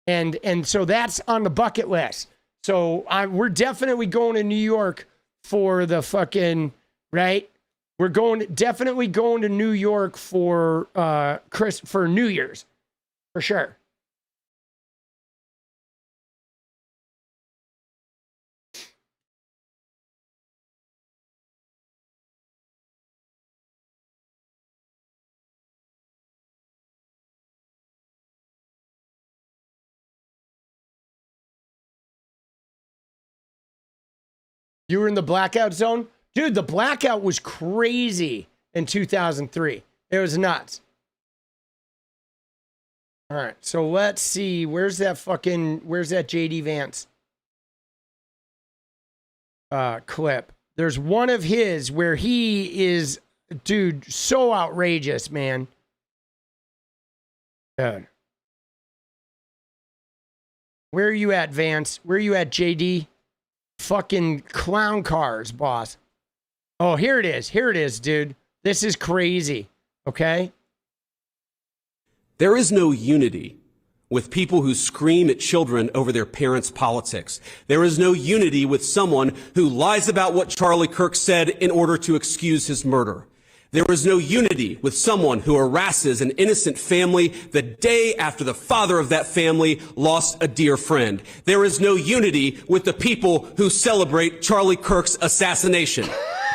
And so that's on the bucket list. So we're definitely going to New York for the fucking, right? We're definitely going to New York for New Year's, for sure. You were in the blackout zone? Dude, the blackout was crazy in 2003. It was nuts. All right, so let's see. Where's that JD Vance clip? There's one of his where he is, dude, so outrageous, man. Dude. Where are you at, Vance? Where are you at, JD? Fucking clown cars, boss. Oh, here it is. Here it is, dude. This is crazy. Okay? There is no unity with people who scream at children over their parents' politics. There is no unity with someone who lies about what Charlie Kirk said in order to excuse his murder. There is no unity with someone who harasses an innocent family the day after the father of that family lost a dear friend. There is no unity with the people who celebrate Charlie Kirk's assassination.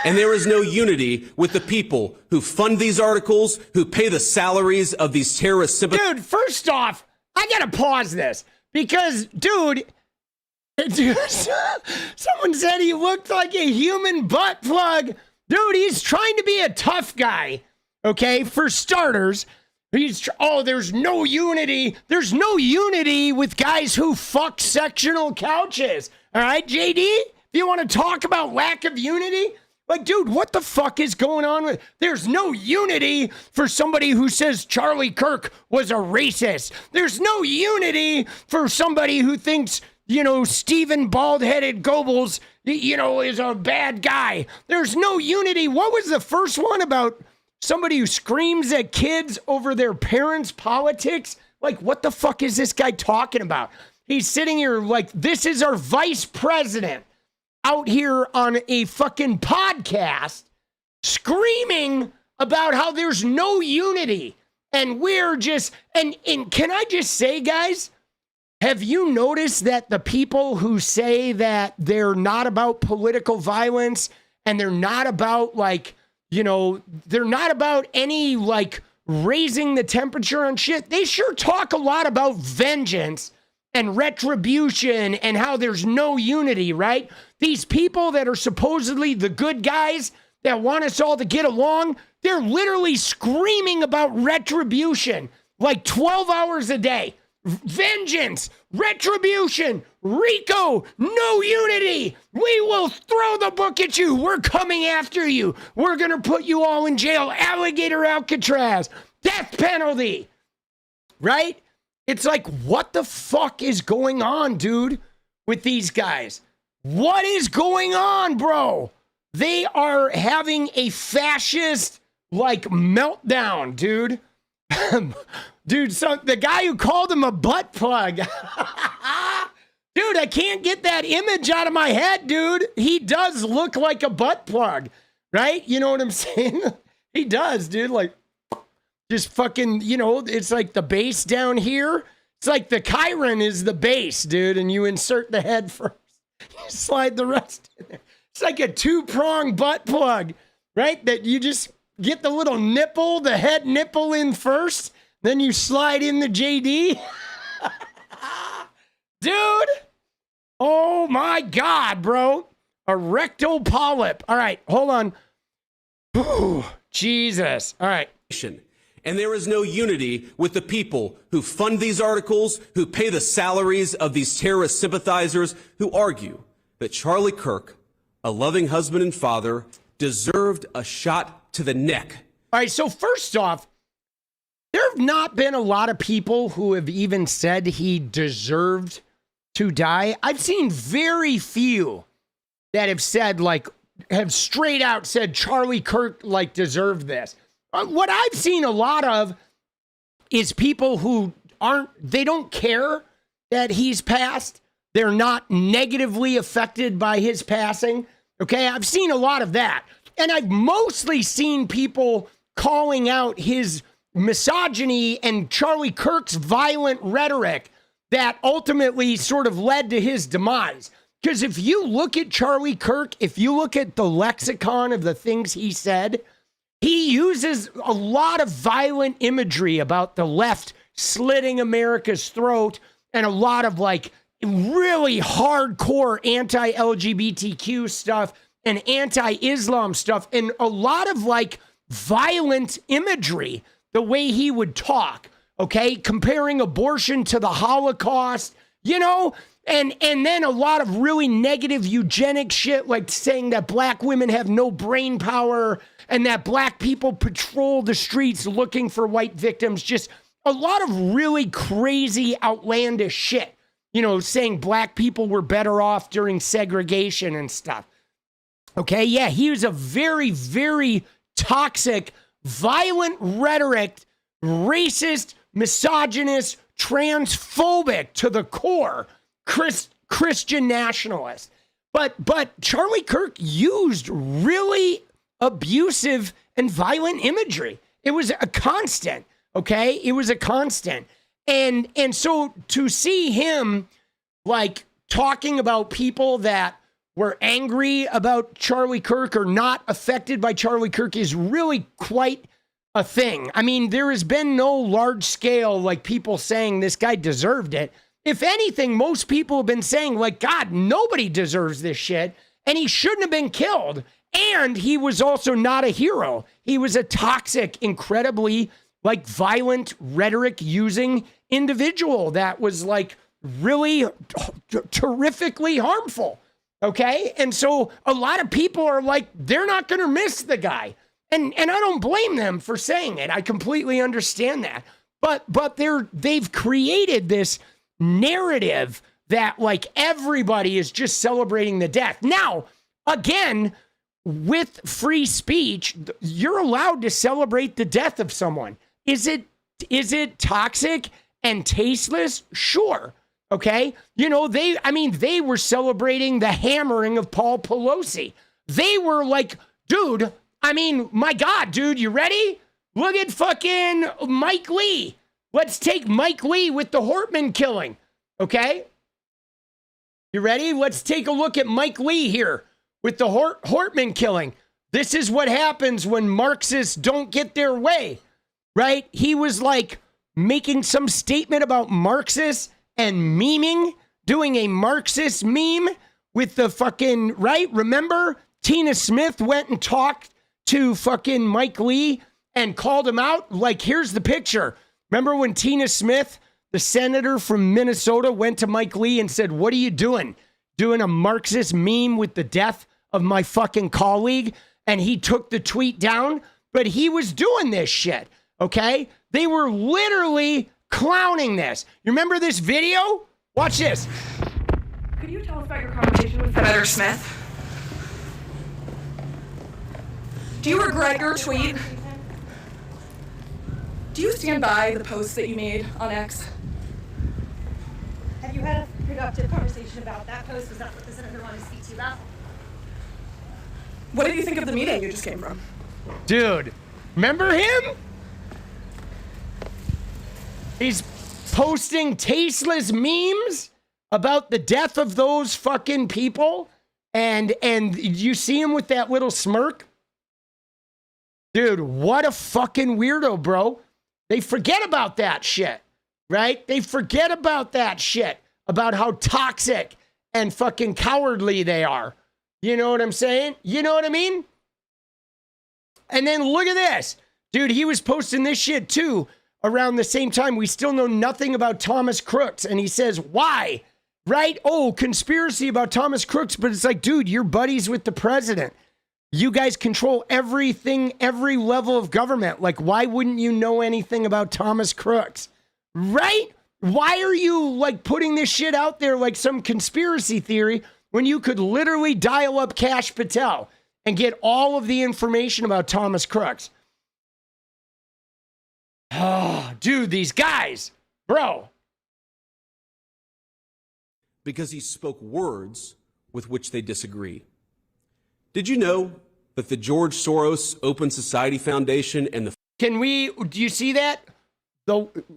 And there is no unity with the people who fund these articles, who pay the salaries of these terrorist sympathizers. Dude, first off, I gotta pause this because, dude, someone said he looked like a human butt plug. Dude, he's trying to be a tough guy, okay? For starters, there's no unity. There's no unity with guys who fuck sectional couches. All right, JD? If you want to talk about lack of unity, like, dude, what the fuck is going on with? There's no unity for somebody who says Charlie Kirk was a racist. There's no unity for somebody who thinks, Stephen bald-headed Goebbels, is a bad guy. There's no unity. What was the first one about somebody who screams at kids over their parents' politics? Like, what the fuck is this guy talking about? He's sitting here like, this is our vice president out here on a fucking podcast screaming about how there's no unity. And we're just, and can I just say, guys, have you noticed that the people who say that they're not about political violence and they're not about they're not about any raising the temperature on shit, they sure talk a lot about vengeance and retribution and how there's no unity, right? These people that are supposedly the good guys that want us all to get along, they're literally screaming about retribution 12 hours a day. Vengeance, retribution, RICO, no unity. We will throw the book at you. We're coming after you. We're going to put you all in jail. Alligator Alcatraz, death penalty, right? It's like, what the fuck is going on, dude, with these guys? What is going on, bro? They are having a fascist, meltdown, dude. Dude, the guy who called him a butt plug. Dude, I can't get that image out of my head, dude. He does look like a butt plug, right? You know what I'm saying? He does, dude. Just fucking, it's like the base down here. It's like the Chiron is the base, dude, and you insert the head first. You slide the rest in there. It's like a two-prong butt plug, right? That you just get the little nipple, the head nipple in first, then you slide in the JD. Dude. Oh my God, bro. A rectal polyp. All right, hold on. Ooh, Jesus. All right. And there is no unity with the people who fund these articles, who pay the salaries of these terrorist sympathizers, who argue that Charlie Kirk, a loving husband and father, deserved a shot to the neck. All right, so first off, there have not been a lot of people who have even said he deserved to die. I've seen very few that have said, have straight out said Charlie Kirk, deserved this. What I've seen a lot of is people who they don't care that he's passed. They're not negatively affected by his passing. Okay, I've seen a lot of that. And I've mostly seen people calling out his misogyny and Charlie Kirk's violent rhetoric that ultimately sort of led to his demise. Because if you look at Charlie Kirk, if you look at the lexicon of the things he said, he uses a lot of violent imagery about the left slitting America's throat and a lot of really hardcore anti-LGBTQ stuff and anti-Islam stuff, and a lot of like violent imagery, the way he would talk, okay? Comparing abortion to the Holocaust, you know? And then a lot of really negative eugenic shit, like saying that black women have no brain power and that black people patrol the streets looking for white victims. Just a lot of really crazy, outlandish shit. You know, saying black people were better off during segregation and stuff. Okay, yeah, he was a very, very toxic, violent rhetoric, racist, misogynist, transphobic to the core Christian nationalist. But Charlie Kirk used really abusive and violent imagery. It was a constant, okay? It was a constant. And so to see him like talking about people that were angry about Charlie Kirk or not affected by Charlie Kirk is really quite a thing. I mean, there has been no large scale like people saying this guy deserved it. If anything, most people have been saying like, God, nobody deserves this shit. And he shouldn't have been killed. And he was also not a hero. He was a toxic, incredibly like violent rhetoric using individual that was like really terrifically harmful. Okay. And so a lot of people are like, they're not going to miss the guy. And I don't blame them for saying it. I completely understand that. But they've created this narrative that like everybody is just celebrating the death. Now, again, with free speech, you're allowed to celebrate the death of someone. Is it toxic and tasteless? Sure. Okay. You know, they were celebrating the hammering of Paul Pelosi. They were like, dude, I mean, my God, dude, you ready? Look at fucking Mike Lee. Let's take Mike Lee with the Hortman killing. Okay. You ready? Let's take a look at Mike Lee here with the Hortman killing. This is what happens when Marxists don't get their way, right? He was like making some statement about Marxists and memeing, doing a Marxist meme with the fucking, right? Remember, Tina Smith went and talked to fucking Mike Lee and called him out? Like, here's the picture. Remember when Tina Smith, the senator from Minnesota, went to Mike Lee and said, what are you doing? Doing a Marxist meme with the death of my fucking colleague? And he took the tweet down, but he was doing this shit, okay? They were literally clowning this. You remember this video? Watch this. Could you tell us about your conversation with Senator Smith? Do you regret your tweet? Do you stand by the post that you made on X? Have you had a productive conversation about that post? Was that what the senator wanted to speak to you about? What did you think of the meeting you just came from? Dude, remember him? He's posting tasteless memes about the death of those fucking people. And you see him with that little smirk? Dude, what a fucking weirdo, bro. They forget about that shit, right? They forget about that shit, about how toxic and fucking cowardly they are. You know what I'm saying? You know what I mean? And then look at this. Dude, he was posting this shit too around the same time. We still know nothing about Thomas Crooks. And he says, why? Right? Oh, conspiracy about Thomas Crooks. But it's like, dude, you're buddies with the president. You guys control everything, every level of government. Like, why wouldn't you know anything about Thomas Crooks? Right? Why are you like putting this shit out there like some conspiracy theory when you could literally dial up 𝗙ście Patel and get all of the information about Thomas Crooks? Oh, dude, these guys, bro. Because he spoke words with which they disagree. Did you know that the George Soros Open Society Foundation and the... Do you see that?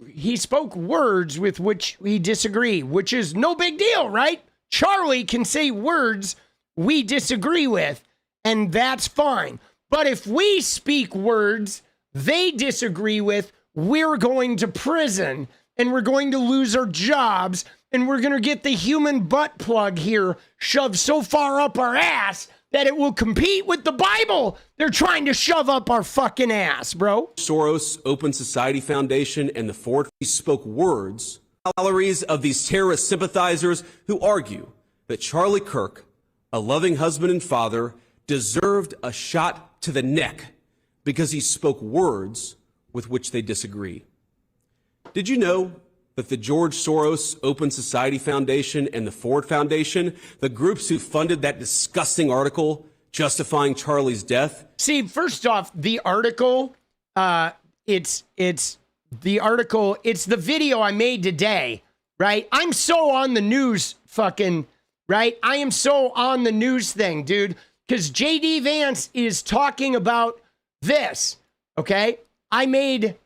He spoke words with which we disagree, which is no big deal, right? Charlie can say words we disagree with, and that's fine. But if we speak words they disagree with, we're going to prison, and we're going to lose our jobs, and we're going to get the human butt plug here shoved so far up our ass that it will compete with the Bible they're trying to shove up our fucking ass, bro. Soros, Open Society Foundation, and the Ford spoke words, galleries of these terrorist sympathizers who argue that Charlie Kirk, a loving husband and father, deserved a shot to the neck because he spoke words with which they disagree. Did you know that the George Soros Open Society Foundation and the Ford Foundation, the groups who funded that disgusting article justifying Charlie's death? See, first off, the article, it's the video I made today, right? I'm so on the news fucking, right? I am so on the news thing, dude, because JD Vance is talking about this, okay? I made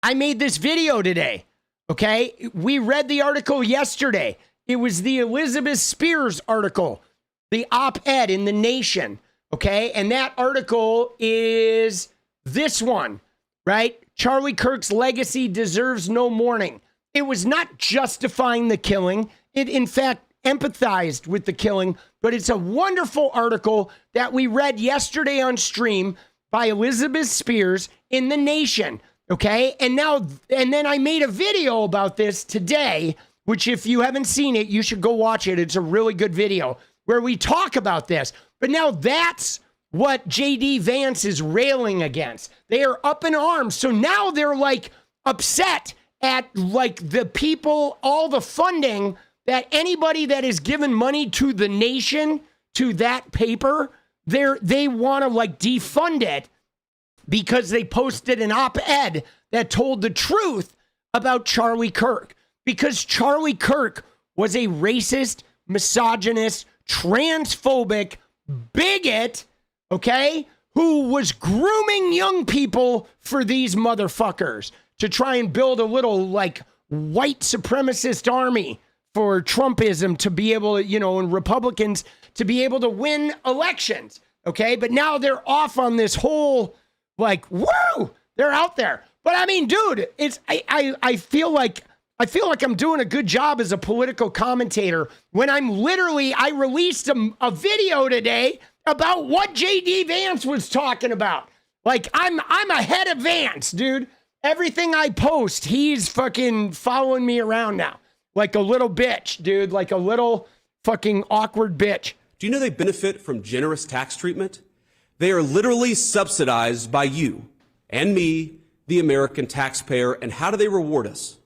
this video today, okay? We read the article yesterday. It was the Elizabeth Spears article, the op-ed in The Nation, okay? And that article is this one, right? Charlie Kirk's legacy deserves no mourning. It was not justifying the killing. It, in fact, empathized with the killing, but it's a wonderful article that we read yesterday on stream by Elizabeth Spears in The Nation. Okay. And then I made a video about this today, which if you haven't seen it, you should go watch it. It's a really good video where we talk about this. But now that's what JD Vance is railing against. They are up in arms. So now they're like upset at like the people, all the funding that anybody that is given money to The Nation, to that paper, they want to like defund it because they posted an op-ed that told the truth about Charlie Kirk. Because Charlie Kirk was a racist, misogynist, transphobic bigot, okay, who was grooming young people for these motherfuckers to try and build a little like white supremacist army for Trumpism to be able to, you know, and Republicans to be able to win elections, okay? But now they're off on this whole, like, woo, they're out there. But I mean, dude, it's I feel like I'm doing a good job as a political commentator when I released a video today about what JD Vance was talking about. Like, I'm ahead of Vance, dude. Everything I post, he's fucking following me around now. Like a little bitch, dude. Like a little fucking awkward bitch. Do you know they benefit from generous tax treatment? They are literally subsidized by you and me, the American taxpayer. And how do they reward us?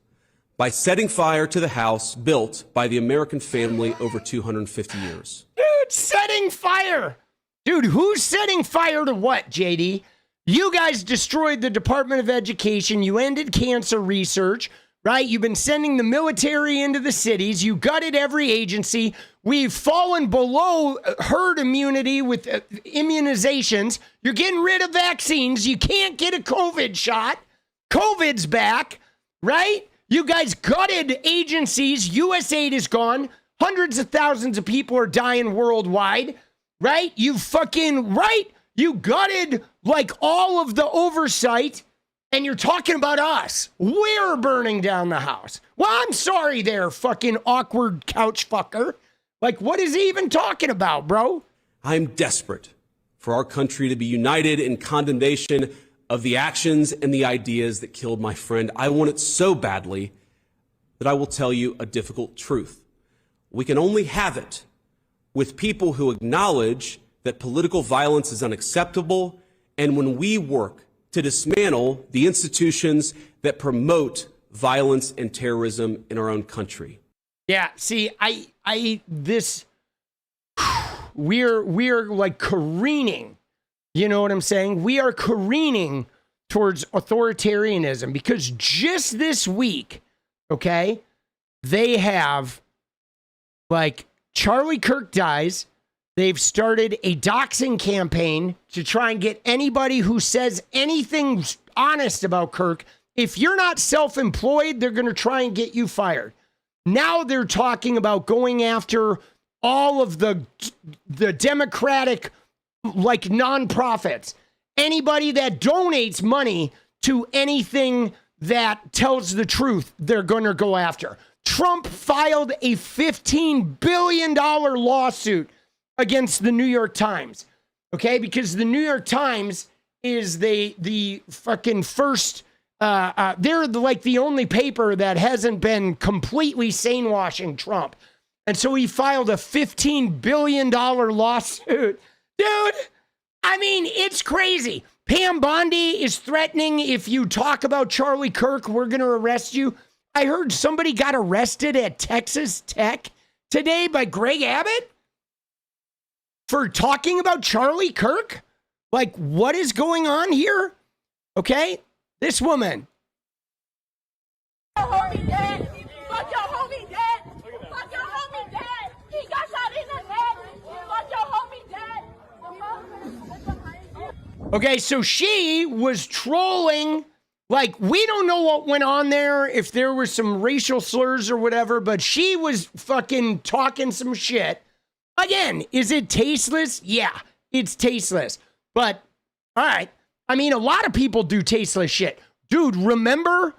By setting fire to the house built by the American family over 250 years. Dude, setting fire. Dude, who's setting fire to what, JD? You guys destroyed the Department of Education. You ended cancer research, right? You've been sending the military into the cities. You gutted every agency. We've fallen below herd immunity with immunizations. You're getting rid of vaccines. You can't get a COVID shot. COVID's back, right? You guys gutted agencies. USAID is gone. Hundreds of thousands of people are dying worldwide, right? You gutted like all of the oversight. And you're talking about us. We're burning down the house. Well, I'm sorry there, fucking awkward couch fucker. Like, what is he even talking about, bro? I'm desperate for our country to be united in condemnation of the actions and the ideas that killed my friend. I want it so badly that I will tell you a difficult truth. We can only have it with people who acknowledge that political violence is unacceptable, and when we work to dismantle the institutions that promote violence and terrorism in our own country. Yeah, see, we're like careening, you know what I'm saying? We are careening towards authoritarianism because just this week, okay, they have like Charlie Kirk dies. They've started a doxing campaign to try and get anybody who says anything honest about Kirk. If you're not self-employed, they're going to try and get you fired. Now they're talking about going after all of the Democratic, like, nonprofits. Anybody that donates money to anything that tells the truth, they're going to go after. Trump filed a $15 billion lawsuit against the New York Times. Okay, because the New York Times is the fucking first, they're like the only paper that hasn't been completely sane-washing Trump. And so he filed a $15 billion lawsuit. Dude, I mean, it's crazy. Pam Bondi is threatening, if you talk about Charlie Kirk, we're going to arrest you. I heard somebody got arrested at Texas Tech today by Greg Abbott for talking about Charlie Kirk. Like, what is going on here? Okay, this woman. Fuck your homie dead. Fuck your homie dead. Fuck your homie dead. He got shot in the head. Fuck your homie dead. Okay, so she was trolling. Like, we don't know what went on there, if there were some racial slurs or whatever, but she was fucking talking some shit. Again, is it tasteless? Yeah, it's tasteless. But, all right. I mean, a lot of people do tasteless shit. Dude, remember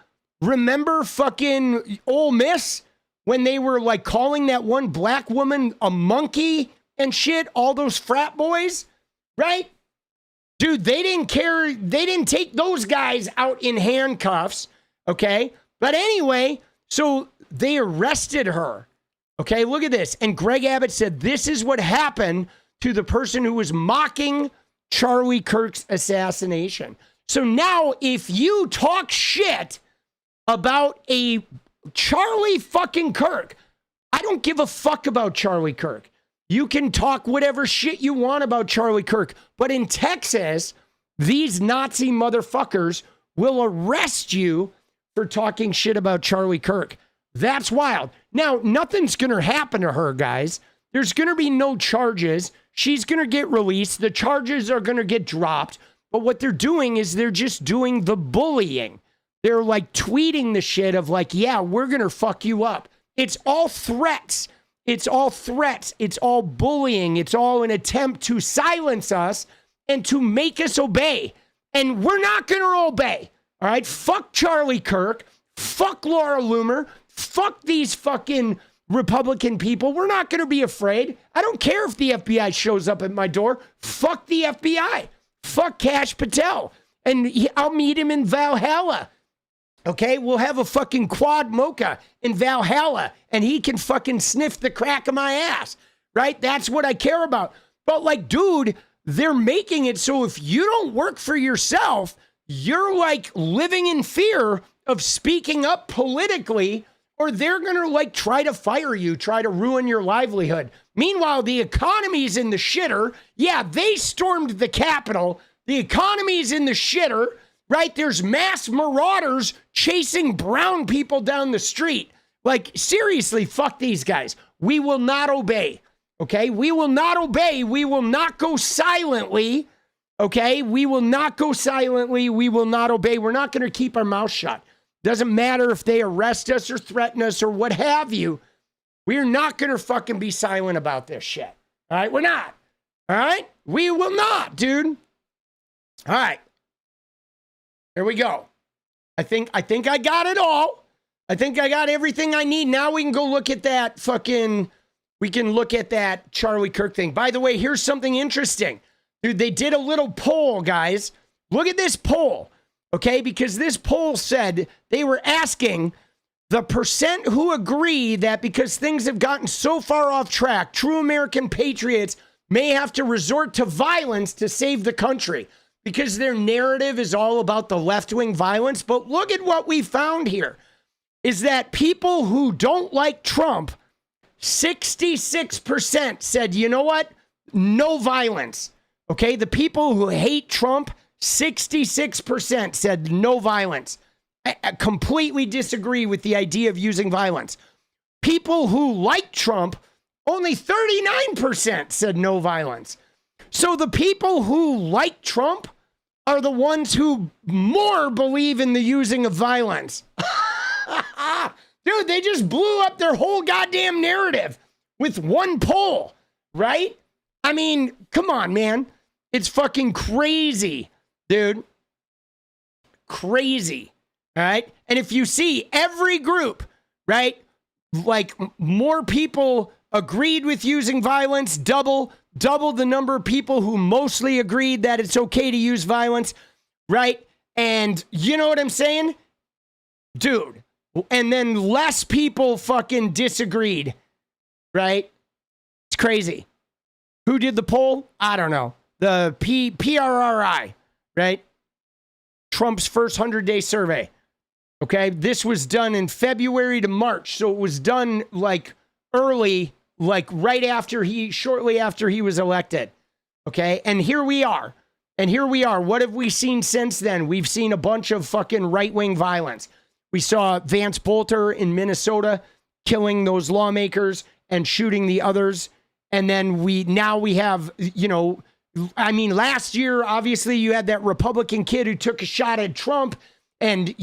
fucking Ole Miss when they were like calling that one black woman a monkey and shit? All those frat boys, right? Dude, they didn't care. They didn't take those guys out in handcuffs, okay? But anyway, so they arrested her, okay? Look at this. And Greg Abbott said this is what happened to the person who was mocking Charlie Kirk's assassination. So now if you talk shit about a Charlie fucking Kirk, I don't give a fuck about Charlie Kirk. You can talk whatever shit you want about Charlie Kirk, but in Texas, these Nazi motherfuckers will arrest you for talking shit about Charlie Kirk. That's wild. Now, nothing's going to happen to her, guys. There's going to be no charges. She's going to get released. The charges are going to get dropped. But what they're doing is they're just doing the bullying. They're like tweeting the shit of like, yeah, we're going to fuck you up. It's all threats. It's all threats. It's all bullying. It's all an attempt to silence us and to make us obey. And we're not going to obey. All right? Fuck Charlie Kirk. Fuck Laura Loomer. Fuck these fucking Republican people. We're not going to be afraid. I don't care if the FBI shows up at my door. Fuck the FBI. Fuck Kash Patel. And I'll meet him in Valhalla. Okay, we'll have a fucking quad mocha in Valhalla and he can fucking sniff the crack of my ass, right? That's what I care about. But like, dude, they're making it so if you don't work for yourself, you're like living in fear of speaking up politically, or they're going to like try to fire you, try to ruin your livelihood. Meanwhile, the economy's in the shitter. Yeah, they stormed the Capitol. The economy's in the shitter. Right? There's mass marauders chasing brown people down the street. Like, seriously, fuck these guys. We will not obey. Okay? We will not obey. We will not go silently. Okay? We will not go silently. We will not obey. We're not going to keep our mouth shut. Doesn't matter if they arrest us or threaten us or what have you. We're not going to fucking be silent about this shit. All right? We're not. All right? We will not, dude. All right. There we go. I think I got it all. I think I got everything I need. Now we can go look at that we can look at that Charlie Kirk thing. By the way, here's something interesting. Dude, they did a little poll, guys. Look at this poll, okay? Because this poll said they were asking the percent who agree that because things have gotten so far off track, true American patriots may have to resort to violence to save the country. Because their narrative is all about the left-wing violence. But look at what we found here, is that people who don't like Trump, 66% said, you know what? No violence. Okay, the people who hate Trump, 66% said no violence. I completely disagree with the idea of using violence. People who like Trump, only 39% said no violence. So the people who like Trump are the ones who more believe in the using of violence. Dude, they just blew up their whole goddamn narrative with one poll, right? I mean, come on, man. It's fucking crazy, dude. Crazy, all right? And if you see every group, right? like more people agreed with using violence, double the number of people who mostly agreed that it's okay to use violence, right? And you know what I'm saying? Dude. And then less people fucking disagreed, right? It's crazy. Who did the poll? I don't know. The PRRI, right? Trump's first 100-day survey. Okay, this was done in February to March, so it was done like early, like shortly after he was elected. Okay, and here we are. What have we seen since then? We've seen a bunch of fucking right-wing violence. We saw Vance Bolter in Minnesota killing those lawmakers and shooting the others. And then we have, last year, obviously, you had that Republican kid who took a shot at Trump and,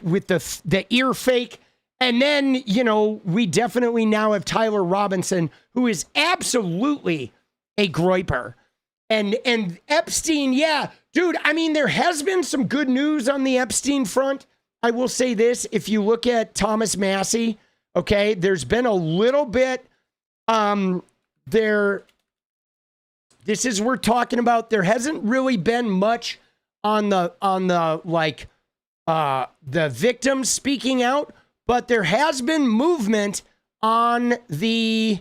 with the ear fake. And then, we definitely now have Tyler Robinson, who is absolutely a groyper. And Epstein, yeah, dude, there has been some good news on the Epstein front. I will say this, if you look at Thomas Massie, okay, there's been a little bit, this is we're talking about, there hasn't really been much on the victims speaking out, but there has been movement on the,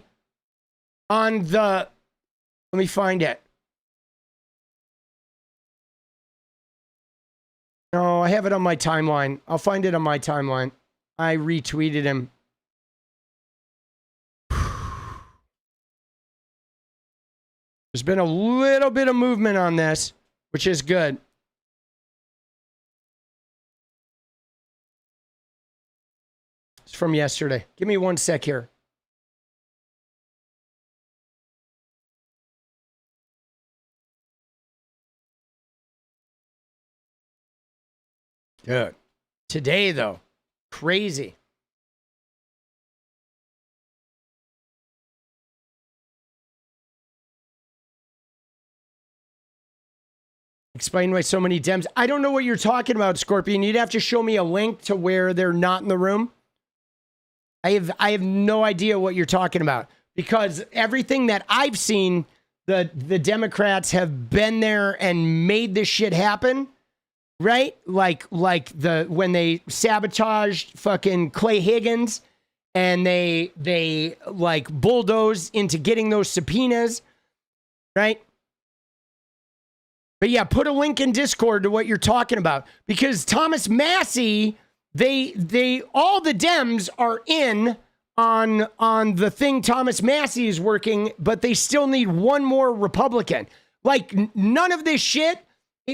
let me find it. No, I have it on my timeline. I'll find it on my timeline. I retweeted him. There's been a little bit of movement on this, which is good. It's from yesterday. Give me one sec here. Dude, today though, crazy. Explain why so many Dems. I don't know what you're talking about, Scorpion. You'd have to show me a link to where they're not in the room. I have no idea what you're talking about, because everything that I've seen, the Democrats have been there and made this shit happen. Right? Like when they sabotaged fucking Clay Higgins and they like bulldozed into getting those subpoenas. Right? But yeah, put a link in Discord to what you're talking about, because Thomas Massie, they all the Dems are in on the thing Thomas Massie is working, but they still need one more Republican. Like none of this shit.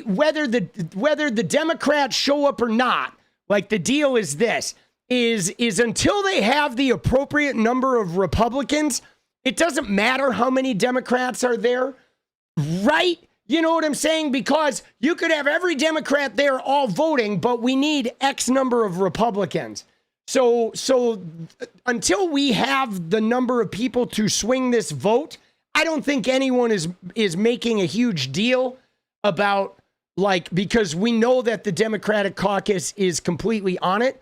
Whether the Democrats show up or not, like the deal is this, is until they have the appropriate number of Republicans, it doesn't matter how many Democrats are there, right? You know what I'm saying? Because you could have every Democrat there all voting, but we need X number of Republicans. So until we have the number of people to swing this vote, I don't think anyone is making a huge deal about, because we know that the Democratic caucus is completely on it,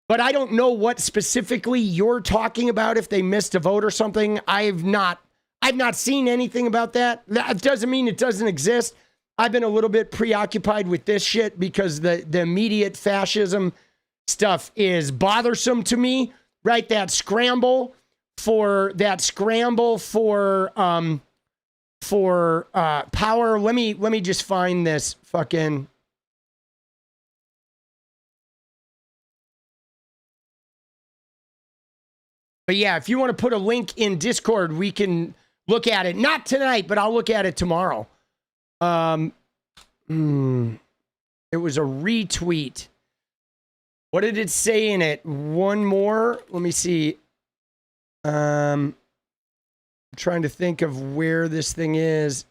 but I don't know what specifically you're talking about, if they missed a vote or something. I've not seen anything about that. That doesn't mean it doesn't exist. I've been a little bit preoccupied with this shit because the immediate fascism stuff is bothersome to me, right? That scramble for power. Let me just find this fucking. But yeah, if you want to put a link in Discord, we can look at it. Not tonight, but I'll look at it tomorrow. It was a retweet. What did it say in it? One more. Let me see. I'm trying to think of where this thing is.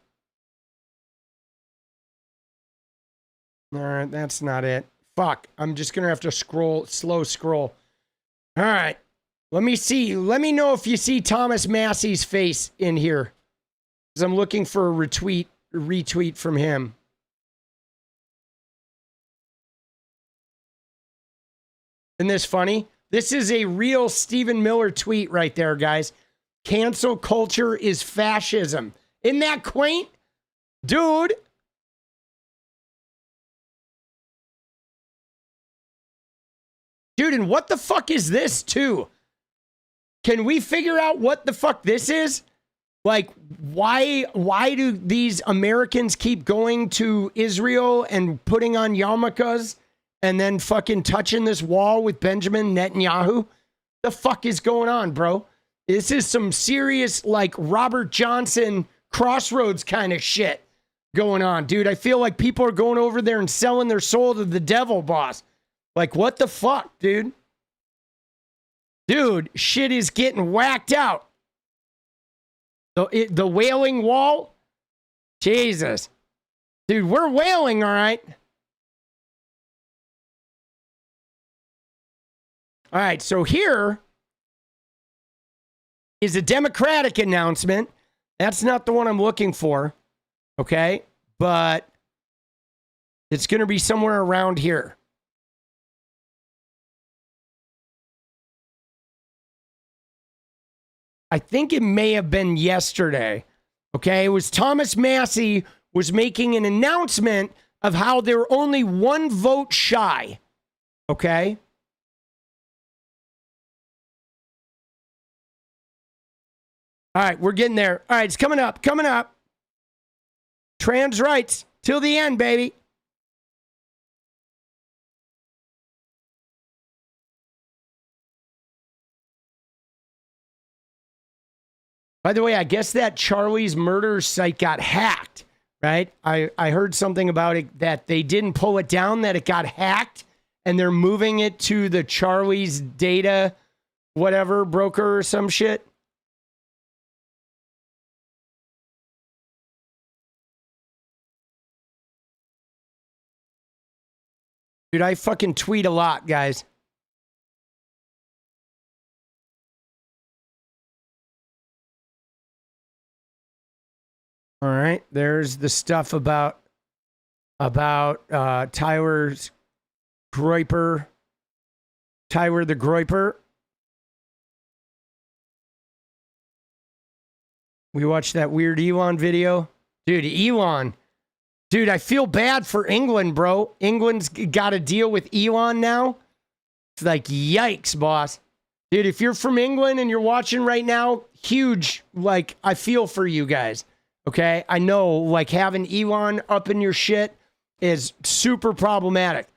All right, that's not it. Fuck. I'm just going to have to slow scroll. All right. Let me see. Let me know if you see Thomas Massie's face in here, because I'm looking for a retweet from him. Isn't this funny? This is a real Stephen Miller tweet right there, guys. Cancel culture is fascism. Isn't that quaint? Dude. Dude, and what the fuck is this too? Can we figure out what the fuck this is? Like, why do these Americans keep going to Israel and putting on yarmulkes and then fucking touching this wall with Benjamin Netanyahu? The fuck is going on, bro? This is some serious, like, Robert Johnson Crossroads kind of shit going on, dude. I feel like people are going over there and selling their soul to the devil, boss. Like, what the fuck, dude? Dude, shit is getting whacked out. The wailing wall? Jesus. Dude, we're wailing, all right? All right, so here is a Democratic announcement. That's not the one I'm looking for, okay? But it's going to be somewhere around here. I think it may have been yesterday, okay? It was Thomas Massie was making an announcement of how they're only one vote shy, okay? All right, we're getting there. All right, it's coming up, coming up. Trans rights till the end, baby. By the way, I guess that Charlie's murder site got hacked, right? I heard something about it that they didn't pull it down, that it got hacked, and they're moving it to the Charlie's data, whatever, broker or some shit. Dude, I fucking tweet a lot, guys. All right, there's the stuff about Tyler the Groyper. We watched that weird Elon video. Dude, Elon. Dude, I feel bad for England, bro. England's got to deal with Elon now. It's like, yikes, boss. Dude, if you're from England and you're watching right now, huge, like, I feel for you guys. Okay, I know, like, having Elon up in your shit is super problematic,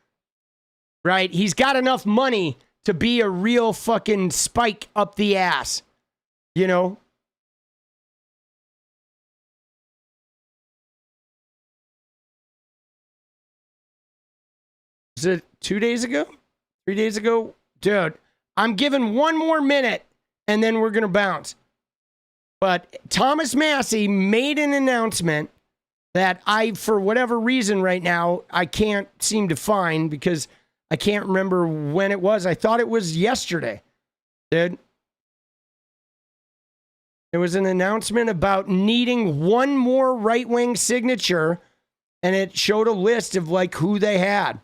right? He's got enough money to be a real fucking spike up the ass, you know? Is it 2 days ago? 3 days ago? Dude, I'm giving one more minute and then we're going to bounce. But Thomas Massie made an announcement that I, for whatever reason right now, I can't seem to find because I can't remember when it was. I thought it was yesterday, dude. There was an announcement about needing one more right-wing signature, and it showed a list of, like, who they had.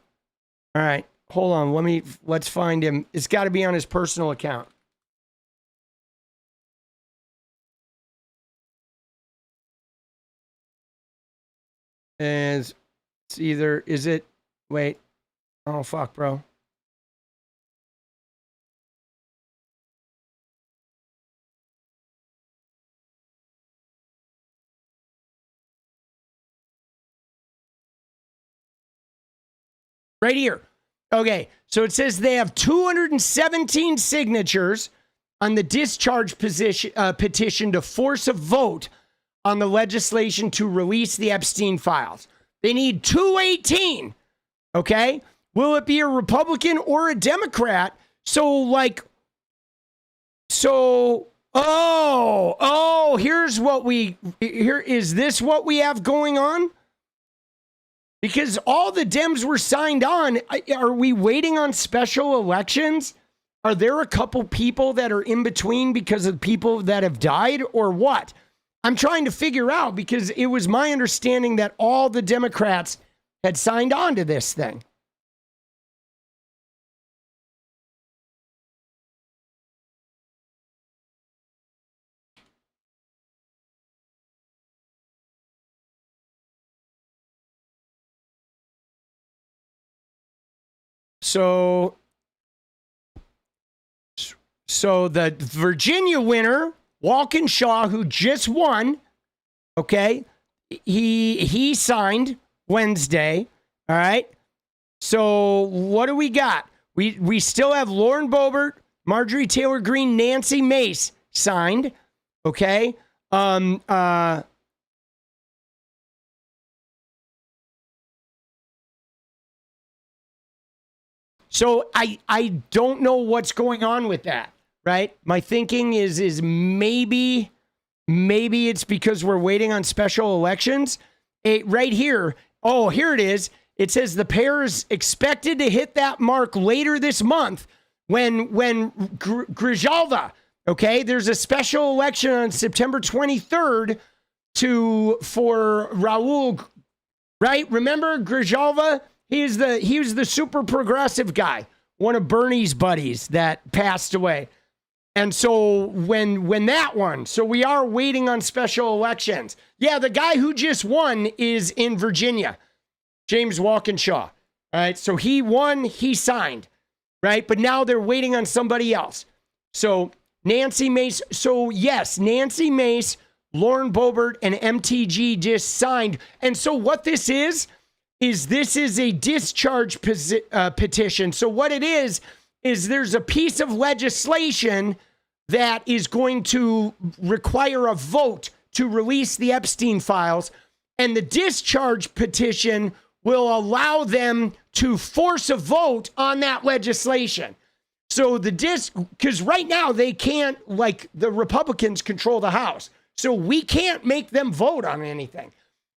All right, hold on. Let's find him. It's got to be on his personal account. And it's either, wait, oh, fuck, bro. Right here. Okay, so it says they have 217 signatures on the discharge petition to force a vote on the legislation to release the Epstein files. They need 218, okay? Will it be a Republican or a Democrat? Is this what we have going on? Because all the Dems were signed on. Are we waiting on special elections? Are there a couple people that are in between because of people that have died or what? I'm trying to figure out because it was my understanding that all the Democrats had signed on to this thing. So the Virginia winner, Walkinshaw, who just won, okay, he signed Wednesday. All right. So what do we got? We still have Lauren Boebert, Marjorie Taylor Greene, Nancy Mace signed. Okay. So I don't know what's going on with that, right? My thinking is maybe it's because we're waiting on special elections. Right here. Oh, here it is. It says the pair is expected to hit that mark later this month when 𝗙់𝗵𝗋, okay? There's a special election on September 23rd for Raul, right? Remember 𝗙്𝗵𝗋? He was the super progressive guy, one of Bernie's buddies that passed away. And so when that one, so we are waiting on special elections. Yeah, the guy who just won is in Virginia, James Walkinshaw. All right, so he won, he signed, right? But now they're waiting on somebody else. So Nancy Mace, so yes, Nancy Mace, Lauren Boebert, and MTG just signed. And so what this is this is a discharge petition. So what it is there's a piece of legislation that is going to require a vote to release the Epstein files, and the discharge petition will allow them to force a vote on that legislation. So because right now they can't, like, the Republicans control the House, so we can't make them vote on anything.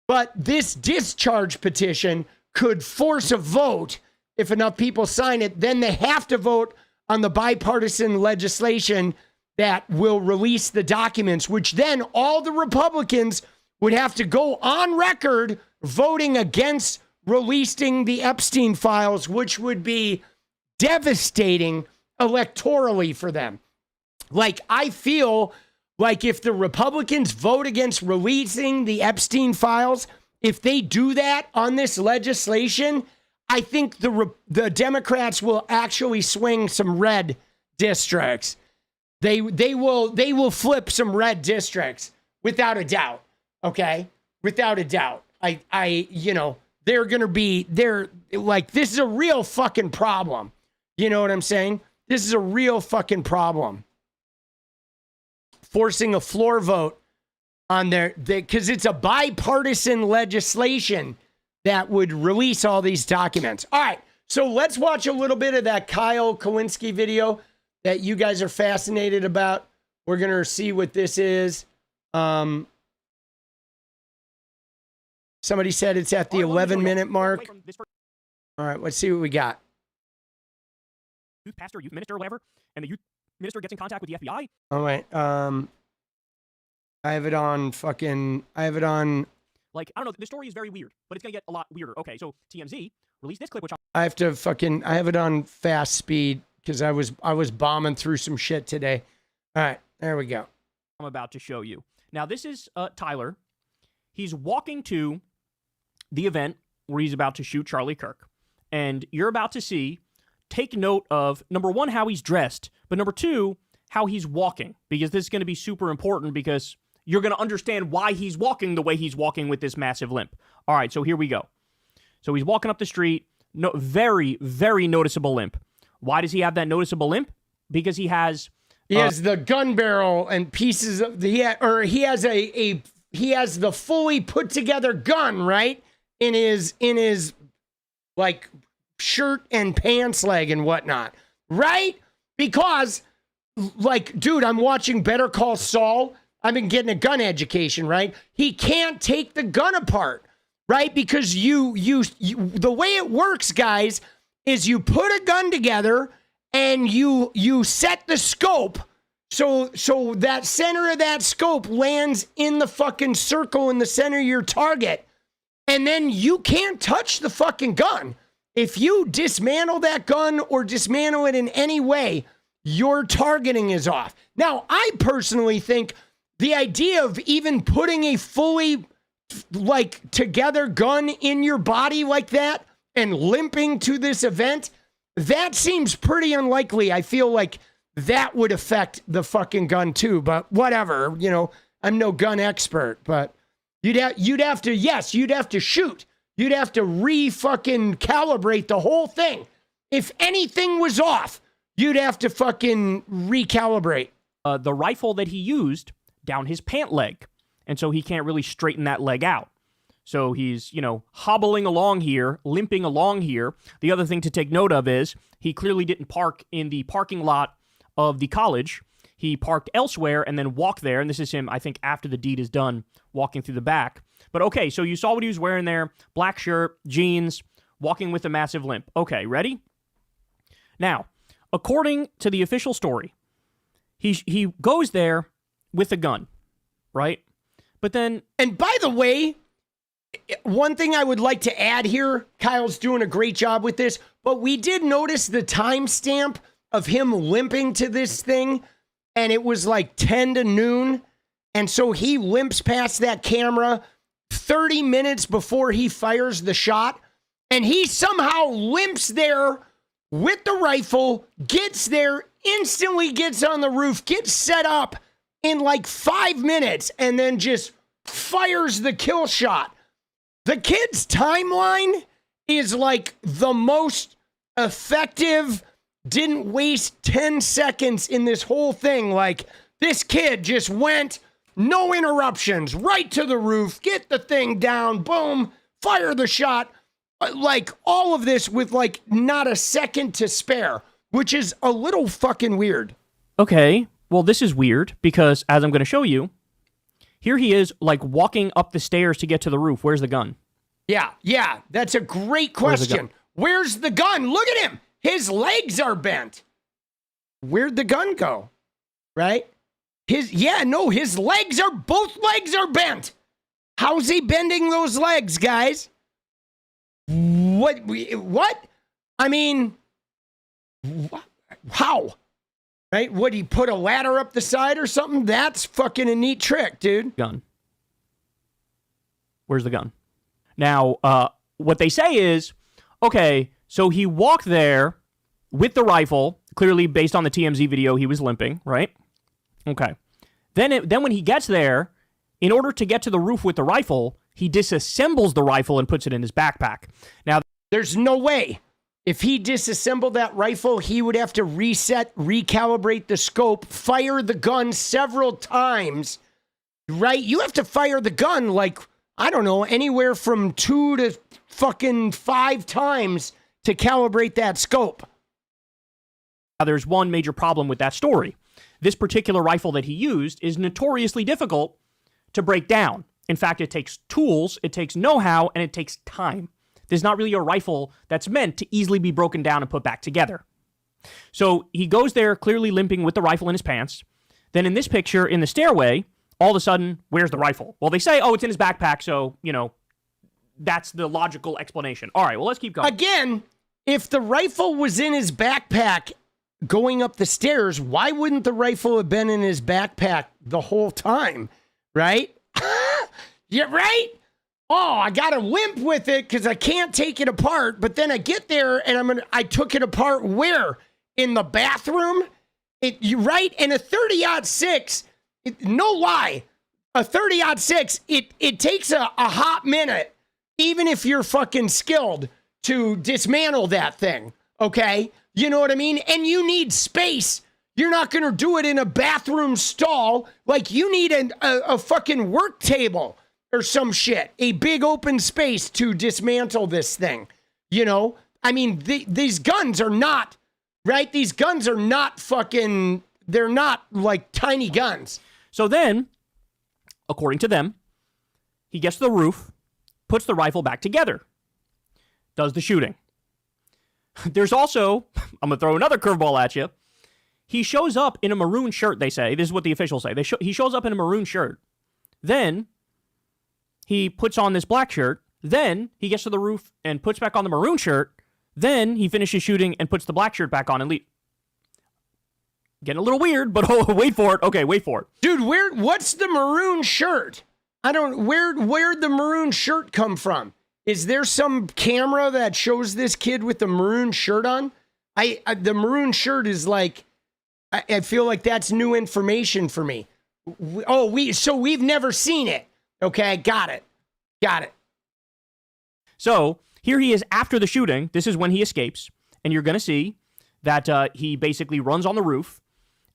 But this discharge petition could force a vote. If enough people sign it, then they have to vote on the bipartisan legislation that will release the documents, which then all the Republicans would have to go on record voting against releasing the Epstein files, which would be devastating electorally for them. Like, I feel like if the Republicans vote against releasing the Epstein files, if they do that on this legislation, I think the Democrats will actually swing some red districts. They will flip some red districts without a doubt. Okay, without a doubt. They're like, this is a real fucking problem. You know what I'm saying? This is a real fucking problem. Forcing a floor vote on because it's a bipartisan legislation that would release all these documents. All right, so let's watch a little bit of that 𝗙elle-𝗶𝗏𝗧 video that you guys are fascinated about. We're going to see what this is. Somebody said it's at the 11-minute mark. All right, let's see what we got. Youth pastor, youth minister, or whatever, and the youth minister gets in contact with the FBI. All right. I have it on. Like, I don't know. The story is very weird, but it's going to get a lot weirder. Okay, so TMZ released this clip, which I have it on fast speed because I was bombing through some shit today. All right, there we go. I'm about to show you. Now, this is Tyler. He's walking to the event where he's about to shoot Charlie Kirk. And you're about to see, take note of, number one, how he's dressed, but number two, how he's walking, because this is going to be super important because you're going to understand why he's walking the way he's walking with this massive limp. All right, so here we go. So he's walking up the street, very, very noticeable limp. Why does he have that noticeable limp? Because he has the gun barrel and pieces of he has the fully put together gun, right? In his like shirt and pants leg and whatnot, right? Because, like, dude, I'm watching Better Call Saul. I've been getting a gun education, right? He can't take the gun apart, right? Because you the way it works, guys, is you put a gun together and you set the scope so that center of that scope lands in the fucking circle in the center of your target. And then you can't touch the fucking gun. If you dismantle that gun or dismantle it in any way, your targeting is off. Now, I personally think the idea of even putting a fully, like, together gun in your body like that and limping to this event, that seems pretty unlikely. I feel like that would affect the fucking gun too, but whatever, you know, I'm no gun expert, but you'd have to shoot. You'd have to fucking calibrate the whole thing. If anything was off, you'd have to fucking recalibrate. The rifle that he used down his pant leg. And so he can't really straighten that leg out. So he's, you know, hobbling along here, limping along here. The other thing to take note of is he clearly didn't park in the parking lot of the college. He parked elsewhere and then walked there. And this is him, I think, after the deed is done, walking through the back. But okay, so you saw what he was wearing there. Black shirt, jeans, walking with a massive limp. Okay, ready? Now, according to the official story, he goes there with a gun, right? But then... And by the way, one thing I would like to add here, Kyle's doing a great job with this, but we did notice the timestamp of him limping to this thing, and it was like 10 to noon, and so he limps past that camera 30 minutes before he fires the shot, and he somehow limps there with the rifle, gets there, instantly gets on the roof, gets set up in like 5 minutes, and then just fires the kill shot. The kid's timeline is like the most effective, didn't waste 10 seconds in this whole thing. Like, this kid just went, no interruptions, right to the roof, get the thing down, boom, fire the shot. Like, all of this with like not a second to spare, which is a little fucking weird. Okay, well, this is weird because, as I'm going to show you, here he is, like, walking up the stairs to get to the roof. Where's the gun? Yeah, that's a great question. Where's the gun? Look at him. His legs are bent. Where'd the gun go? Right? Both legs are bent. How's he bending those legs, guys? What? I mean, how? Right? Would he put a ladder up the side or something? That's fucking a neat trick, dude. Gun. Where's the gun? Now, what they say is, okay, so he walked there with the rifle. Clearly, based on the TMZ video, he was limping, right? Okay. Then when he gets there, in order to get to the roof with the rifle, he disassembles the rifle and puts it in his backpack. Now, there's no way. If he disassembled that rifle, he would have to recalibrate the scope, fire the gun several times, right? You have to fire the gun like, I don't know, anywhere from 2 to fucking 5 times to calibrate that scope. Now, there's one major problem with that story. This particular rifle that he used is notoriously difficult to break down. In fact, it takes tools, it takes know-how, and it takes time. There's not really a rifle that's meant to easily be broken down and put back together. So he goes there clearly limping with the rifle in his pants. Then in this picture in the stairway, all of a sudden, where's the rifle? Well, they say, oh, it's in his backpack, so, you know, that's the logical explanation. All right, well, let's keep going. Again, if the rifle was in his backpack going up the stairs, why wouldn't the rifle have been in his backpack the whole time, right? Yeah, right? Oh, I got to limp with it because I can't take it apart. But then I get there and I took it apart where? In the bathroom? Right? And a 30-06, no lie, a 30-06, it takes a hot minute, even if you're fucking skilled, to dismantle that thing, okay? You know what I mean? And you need space. You're not going to do it in a bathroom stall. Like, you need a fucking work table or some shit, a big open space to dismantle this thing. You know, I mean, these guns are not, right? These guns are not fucking, they're not like tiny guns. So then, according to them, he gets to the roof, puts the rifle back together, does the shooting. There's also, I'm going to throw another curveball at you. He shows up in a maroon shirt, they say. This is what the officials say. He shows up in a maroon shirt. Then he puts on this black shirt. Then he gets to the roof and puts back on the maroon shirt. Then he finishes shooting and puts the black shirt back on and leaves. Getting a little weird, but wait for it. Okay, wait for it. Dude, what's the maroon shirt? Where'd the maroon shirt come from? Is there some camera that shows this kid with the maroon shirt on? The maroon shirt is like, I feel like that's new information for me. So we've never seen it. Okay, got it. So here he is after the shooting. This is when he escapes. And you're going to see that he basically runs on the roof.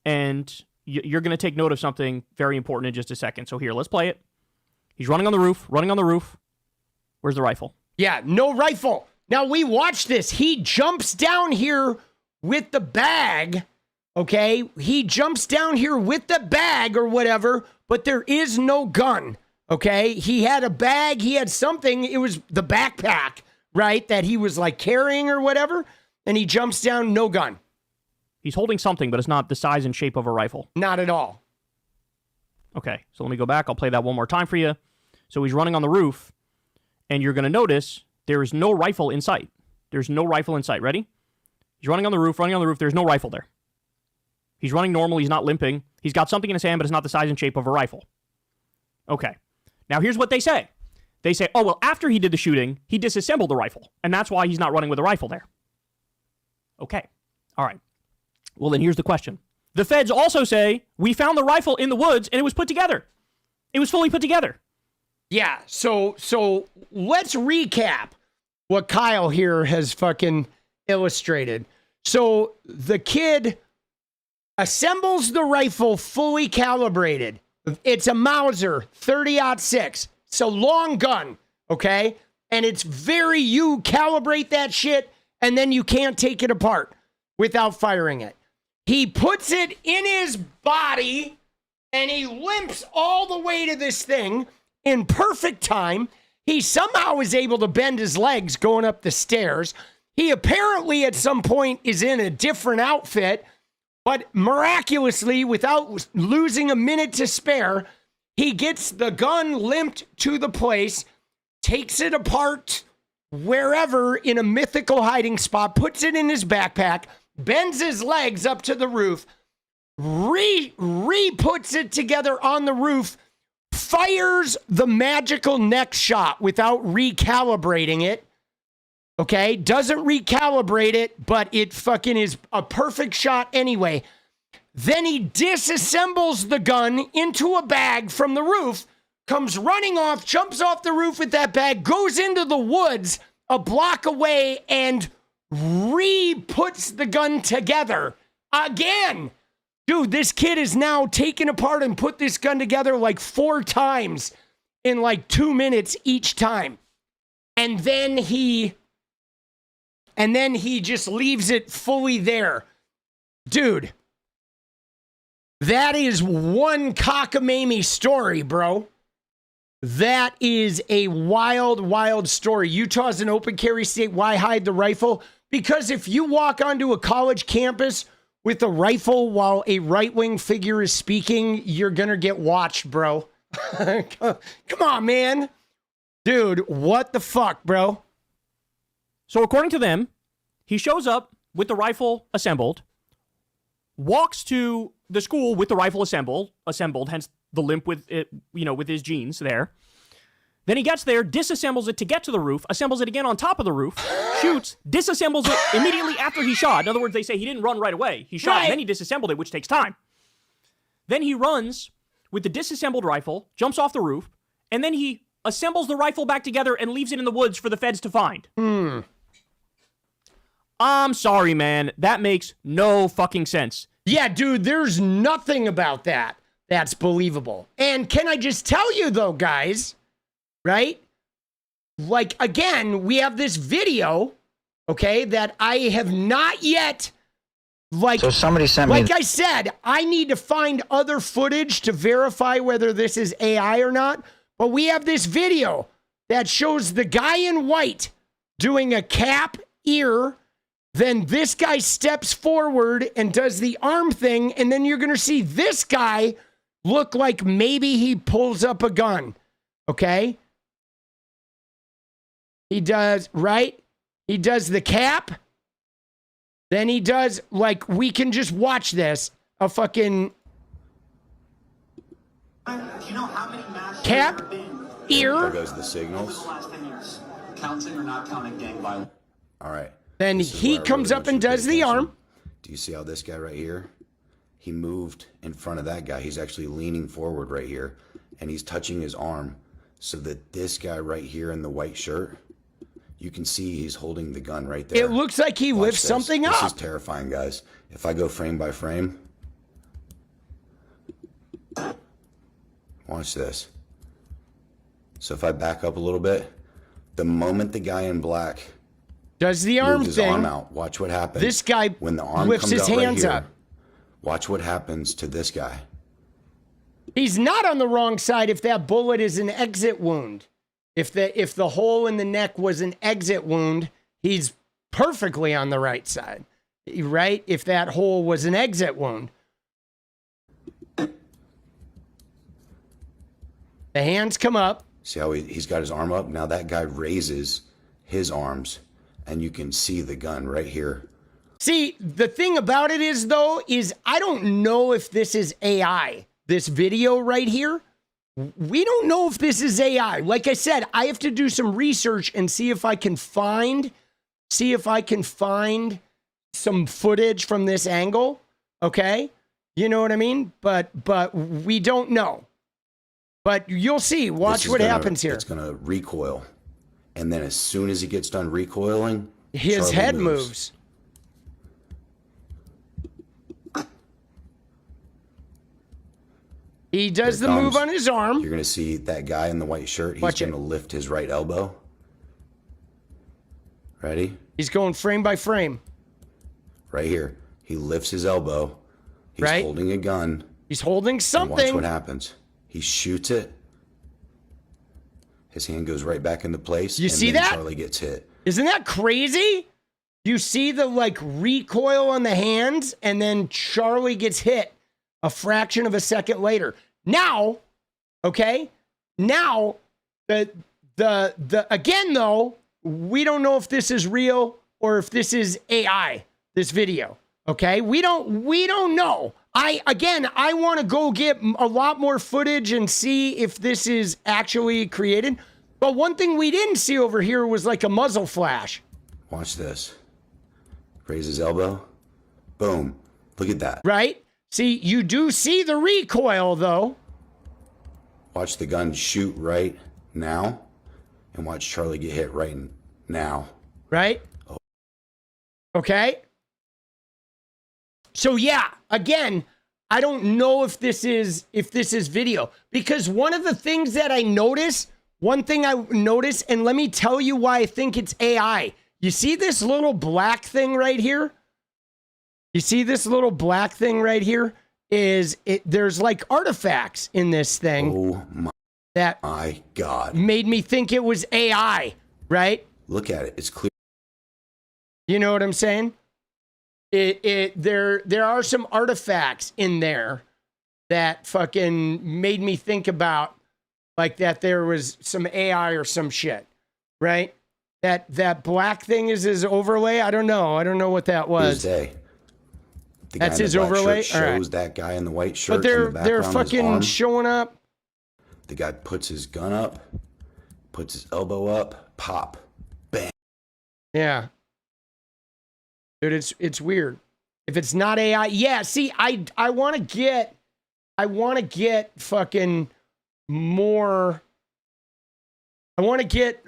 And you're going to take note of something very important in just a second. So here, let's play it. He's running on the roof. Where's the rifle? Yeah, no rifle. Now, we watch this. He jumps down here with the bag. Okay? He jumps down here with the bag or whatever, but there is no gun. Okay? He had a bag. He had something. It was the backpack, right? That he was like carrying or whatever. And he jumps down, no gun. He's holding something, but it's not the size and shape of a rifle. Not at all. Okay, so let me go back. I'll play that one more time for you. So he's running on the roof, and you're going to notice there is no rifle in sight. There's no rifle in sight. Ready? He's running on the roof. There's no rifle there. He's running normal. He's not limping. He's got something in his hand, but it's not the size and shape of a rifle. Okay. Now, here's what they say. They say, oh, well, after he did the shooting, he disassembled the rifle, and that's why he's not running with a rifle there. Okay. All right. Well, then here's the question. The feds also say, we found the rifle in the woods, and it was put together. It was fully put together. Yeah, so let's recap what Kyle here has fucking illustrated. So the kid assembles the rifle fully calibrated. It's a Mauser 30-06. It's a long gun, okay? And it's you calibrate that shit, and then you can't take it apart without firing it. He puts it in his body, and he limps all the way to this thing in perfect time. He somehow is able to bend his legs going up the stairs. He apparently at some point is in a different outfit, but miraculously, without losing a minute to spare, he gets the gun limped to the place, takes it apart wherever in a mythical hiding spot, puts it in his backpack, bends his legs up to the roof, re-puts it together on the roof, fires the magical next shot without recalibrating it. Okay, doesn't recalibrate it, but it fucking is a perfect shot anyway. Then he disassembles the gun into a bag from the roof, comes running off, jumps off the roof with that bag, goes into the woods a block away, and re-puts the gun together again. Dude, this kid is now taken apart and put this gun together like 4 times in like 2 minutes each time. And then he just leaves it fully there. Dude, that is one cockamamie story, bro. That is a wild, wild story. Utah's an open carry state. Why hide the rifle? Because if you walk onto a college campus with a rifle while a right-wing figure is speaking, you're going to get watched, bro. Come on, man. Dude, what the fuck, bro? So according to them, he shows up with the rifle assembled, walks to the school with the rifle assembled, hence the limp with it, with his jeans there. Then he gets there, disassembles it to get to the roof, assembles it again on top of the roof, shoots, disassembles it immediately after he shot. In other words, they say he didn't run right away. He shot, and then he disassembled it, which takes time. Then he runs with the disassembled rifle, jumps off the roof, and then he assembles the rifle back together and leaves it in the woods for the feds to find. I'm sorry, man. That makes no fucking sense. Yeah, dude, there's nothing about that that's believable. And can I just tell you, though, guys, right? Like, again, we have this video, okay, that I have not yet, So somebody sent me... Like I said, I need to find other footage to verify whether this is AI or not. But we have this video that shows the guy in white doing a cap ear. Then this guy steps forward and does the arm thing. And then you're going to see this guy look like maybe he pulls up a gun. Okay? He does, right? He does the cap. Then he does, like, we can just watch this. A fucking... Do you know how many mass cap, ear. There goes the signals. The last 10 years. Counting or not counting gang violence. All right. Then he comes up and does the arm. Do you see how this guy right here, he moved in front of that guy. He's actually leaning forward right here, and he's touching his arm so that this guy right here in the white shirt, you can see he's holding the gun right there. It looks like he lifts something up. This is terrifying, guys. If I go frame by frame, watch this. So if I back up a little bit, the moment the guy in black does the arm his thing, arm out, watch what happens. This guy when the arm lifts comes his out right hands here, up. Watch what happens to this guy. He's not on the wrong side if that bullet is an exit wound. If the hole in the neck was an exit wound, he's perfectly on the right side, right? If that hole was an exit wound. The hands come up. See how he's got his arm up? Now that guy raises his arms, and you can see the gun right here. See, the thing about it is, though, is I don't know if this is AI. This video right here, we don't know if this is AI. Like I said, I have to do some research and see if I can find some footage from this angle. Okay, you know what I mean? But we don't know. But you'll see. Watch what happens here. It's gonna recoil, and then as soon as he gets done recoiling, his Charlie head moves. He does the move on his arm. You're gonna see that guy in the white shirt. He's gonna lift his right elbow. Ready? He's going frame by frame. Right here. He lifts his elbow. He's holding a gun. He's holding something. And watch what happens. He shoots it. His hand goes right back into place. You see that? Charlie gets hit. Isn't that crazy? You see the recoil on the hands, and then Charlie gets hit a fraction of a second later. Now, okay, now the again though, we don't know if this is real or if this is AI, this video. Okay, we don't know. I want to go get a lot more footage and see if this is actually created. But one thing we didn't see over here was like a muzzle flash. Watch this. Raise his elbow. Boom. Look at that. Right? See, you do see the recoil though. Watch the gun shoot right now, and watch Charlie get hit right now. Right? Oh. Okay. So yeah, again, I don't know if this is video, because one of the things that I notice, and let me tell you why I think it's AI. You see this little black thing right here? You see this little black thing right here? There's like artifacts in this thing. Oh my God. Made me think it was AI, right? Look at it. It's clear. You know what I'm saying? There are some artifacts in there that fucking made me think about like that there was some AI or some shit, right? That black thing is his overlay. I don't know what that was. That's his overlay. Shows that guy in the white shirt. But they're fucking showing up. The guy puts his gun up, puts his elbow up, pop, bang. Yeah. Dude, it's weird. If it's not AI, yeah. See, I want to get fucking more. I want to get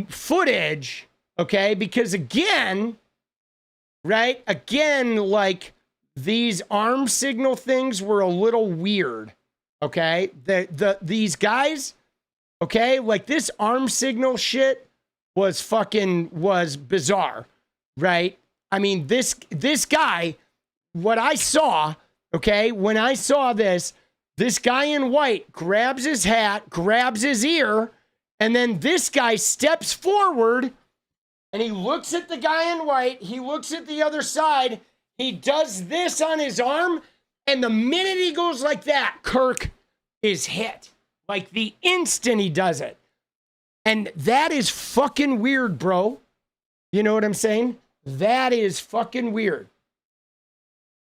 footage, okay? Because again, right? Again, like these arm signal things were a little weird, okay? These guys, okay, like this arm signal shit was bizarre, right? I mean, this guy, what I saw, okay, when I saw this guy in white grabs his hat, grabs his ear, and then this guy steps forward and he looks at the guy in white. He looks at the other side. He does this on his arm. And the minute he goes like that, Kirk is hit. Like the instant he does it. And that is fucking weird, bro. You know what I'm saying? That is fucking weird.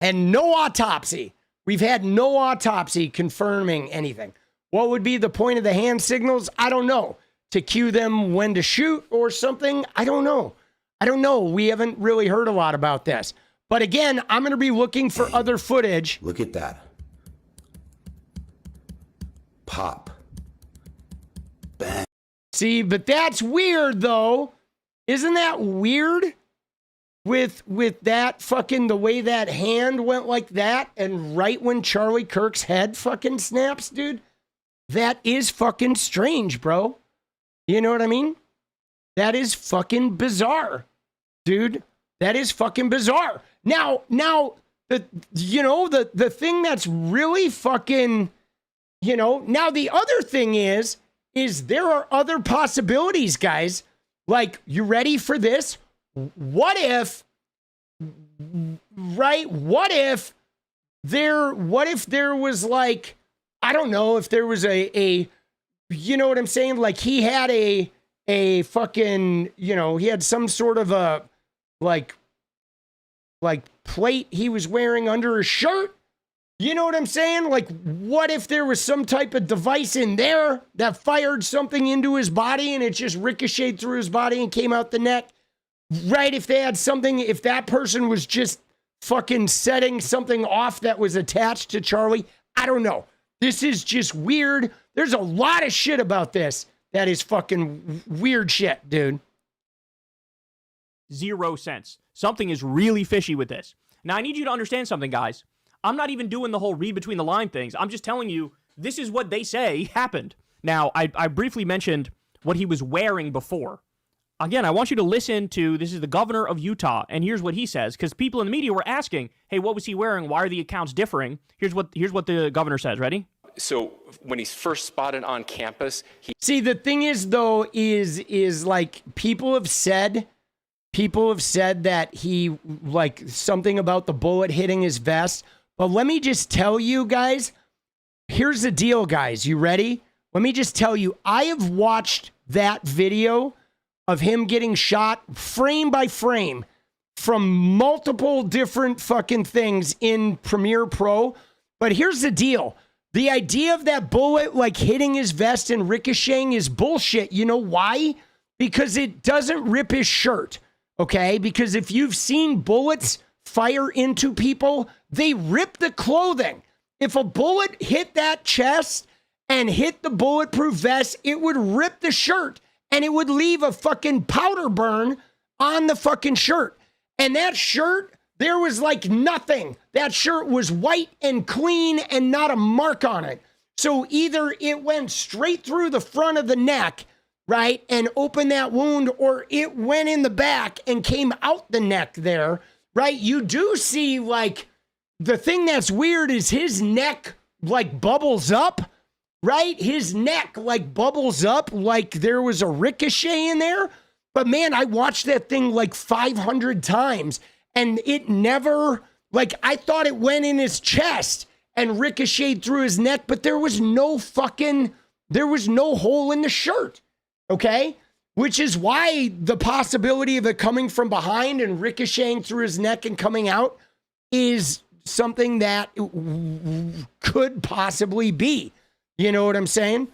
And no autopsy. We've had no autopsy confirming anything. What would be the point of the hand signals? I don't know. To cue them when to shoot or something? I don't know. I don't know. We haven't really heard a lot about this. But again, I'm going to be looking for other footage. Look at that. Pop. Bang. See, but that's weird though. Isn't that weird? With that fucking, the way that hand went like that, and right when Charlie Kirk's head fucking snaps, dude. That is fucking strange, bro. You know what I mean? That is fucking bizarre, dude. That is fucking bizarre. Now, the thing that's really fucking, now the other thing is there are other possibilities, guys. Like, you ready for this? What if there was like, I don't know, if there was a you know what I'm saying? Like, he had a fucking, he had some sort of a like plate he was wearing under his shirt. You know what I'm saying? Like, what if there was some type of device in there that fired something into his body and it just ricocheted through his body and came out the neck? Right? If they had something, if that person was just fucking setting something off that was attached to Charlie, I don't know. This is just weird. There's a lot of shit about this that is fucking weird shit, dude. 0 sense. Something is really fishy with this. Now, I need you to understand something, guys. I'm not even doing the whole read between the line things. I'm just telling you, this is what they say happened. Now, I briefly mentioned what he was wearing before. Again, I want you to listen to, this is the governor of Utah, and here's what he says, because people in the media were asking, hey, what was he wearing? Why are the accounts differing? Here's what the governor says. Ready? So when he's first spotted on campus, See, the thing is, though, is like, people have said that he, like, something about the bullet hitting his vest. But let me just tell you guys, here's the deal, guys. You ready? Let me just tell you, I have watched that video of him getting shot frame by frame from multiple different fucking things in Premiere Pro. But here's the deal. The idea of that bullet like hitting his vest and ricocheting is bullshit. You know why? Because it doesn't rip his shirt. Okay? Because if you've seen bullets fire into people, they rip the clothing. If a bullet hit that chest and hit the bulletproof vest, it would rip the shirt and it would leave a fucking powder burn on the fucking shirt. And that shirt, there was like nothing. That shirt was white and clean and not a mark on it. So either it went straight through the front of the neck, right, and opened that wound, or it went in the back and came out the neck there, right? You do see, like, the thing that's weird is his neck, like, bubbles up, right? His neck, like, bubbles up like there was a ricochet in there. But, man, I watched that thing, like, 500 times, and it never, like, I thought it went in his chest and ricocheted through his neck, but there was no hole in the shirt, okay? Which is why the possibility of it coming from behind and ricocheting through his neck and coming out is something that could possibly be. You know what I'm saying?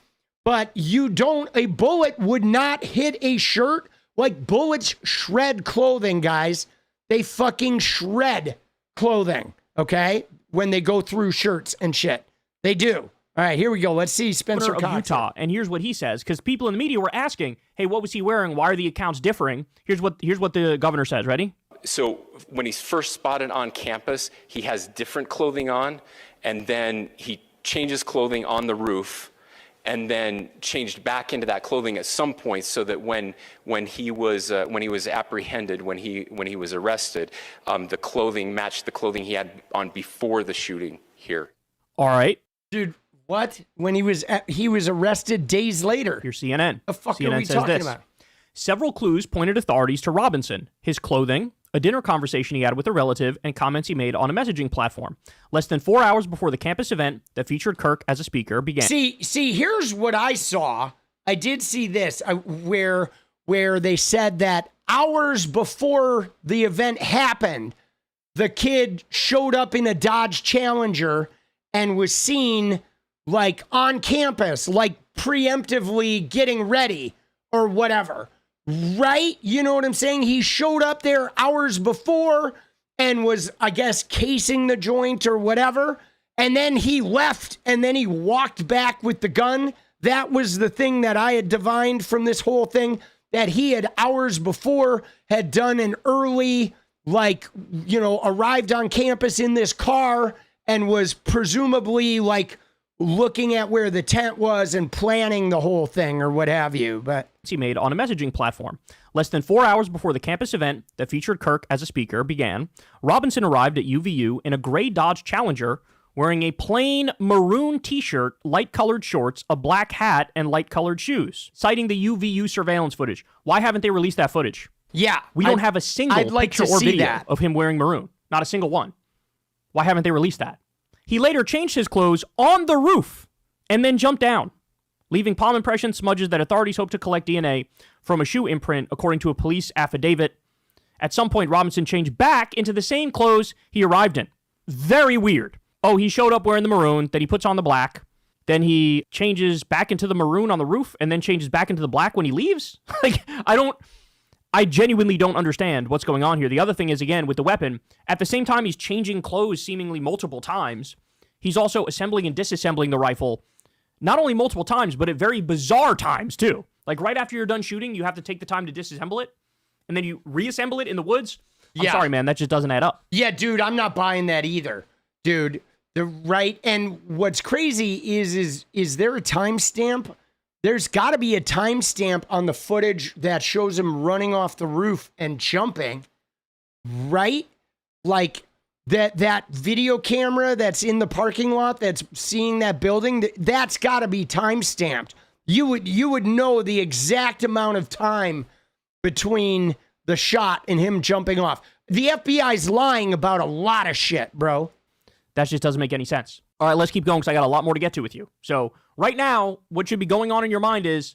But a bullet would not hit a shirt. Like, bullets shred clothing, guys. They fucking shred clothing, okay? When they go through shirts and shit. They do. All right, here we go. Let's see Spencer of Cox. Utah, and here's what he says, because people in the media were asking, hey, what was he wearing? Why are the accounts differing? Here's what the governor says. Ready? So when he's first spotted on campus, he has different clothing on, and then he changes clothing on the roof, and then changed back into that clothing at some point, so that when he was apprehended, when he was arrested, the clothing matched the clothing he had on before the shooting here. All right, dude. What? When he was arrested days later. Here's CNN. The fuck CNN are we says talking this. about? Several clues pointed authorities to Robinson, his clothing, a dinner conversation he had with a relative, and comments he made on a messaging platform. Less than 4 hours before the campus event that featured Kirk as a speaker began. See, here's what I saw. I did see this where they said that hours before the event happened, the kid showed up in a Dodge Challenger and was seen like on campus, like preemptively getting ready or whatever, right? You know what I'm saying? He showed up there hours before and was, I guess, casing the joint or whatever. And then he left and then he walked back with the gun. That was the thing that I had divined from this whole thing, that he had hours before had done an early, like, you know, arrived on campus in this car and was presumably like looking at where the tent was and planning the whole thing or what have you. But he made on a messaging platform. Less than 4 hours before the campus event that featured Kirk as a speaker began, Robinson arrived at UVU in a gray Dodge Challenger wearing a plain maroon t-shirt, light-colored shorts, a black hat, and light-colored shoes, citing the UVU surveillance footage. Why haven't they released that footage? Yeah. We don't have a single picture or video of him wearing maroon. Not a single one. Why haven't they released that? He later changed his clothes on the roof and then jumped down, leaving palm impression smudges that authorities hope to collect DNA from a shoe imprint, according to a police affidavit. At some point, Robinson changed back into the same clothes he arrived in. Very weird. Oh, he showed up wearing the maroon, then he puts on the black, then he changes back into the maroon on the roof, and then changes back into the black when he leaves? Like, I genuinely don't understand what's going on here. The other thing is, again, with the weapon, at the same time he's changing clothes seemingly multiple times, he's also assembling and disassembling the rifle, not only multiple times, but at very bizarre times, too. Like, right after you're done shooting, you have to take the time to disassemble it, and then you reassemble it in the woods? I'm sorry, man, that just doesn't add up. Yeah, dude, I'm not buying that either. Dude, and what's crazy is there a timestamp? There's got to be a timestamp on the footage that shows him running off the roof and jumping, right? Like that video camera that's in the parking lot that's seeing that building, that's got to be timestamped. You would know the exact amount of time between the shot and him jumping off. The FBI's lying about a lot of shit, bro. That just doesn't make any sense. All right, let's keep going because I got a lot more to get to with you. So right now, what should be going on in your mind is,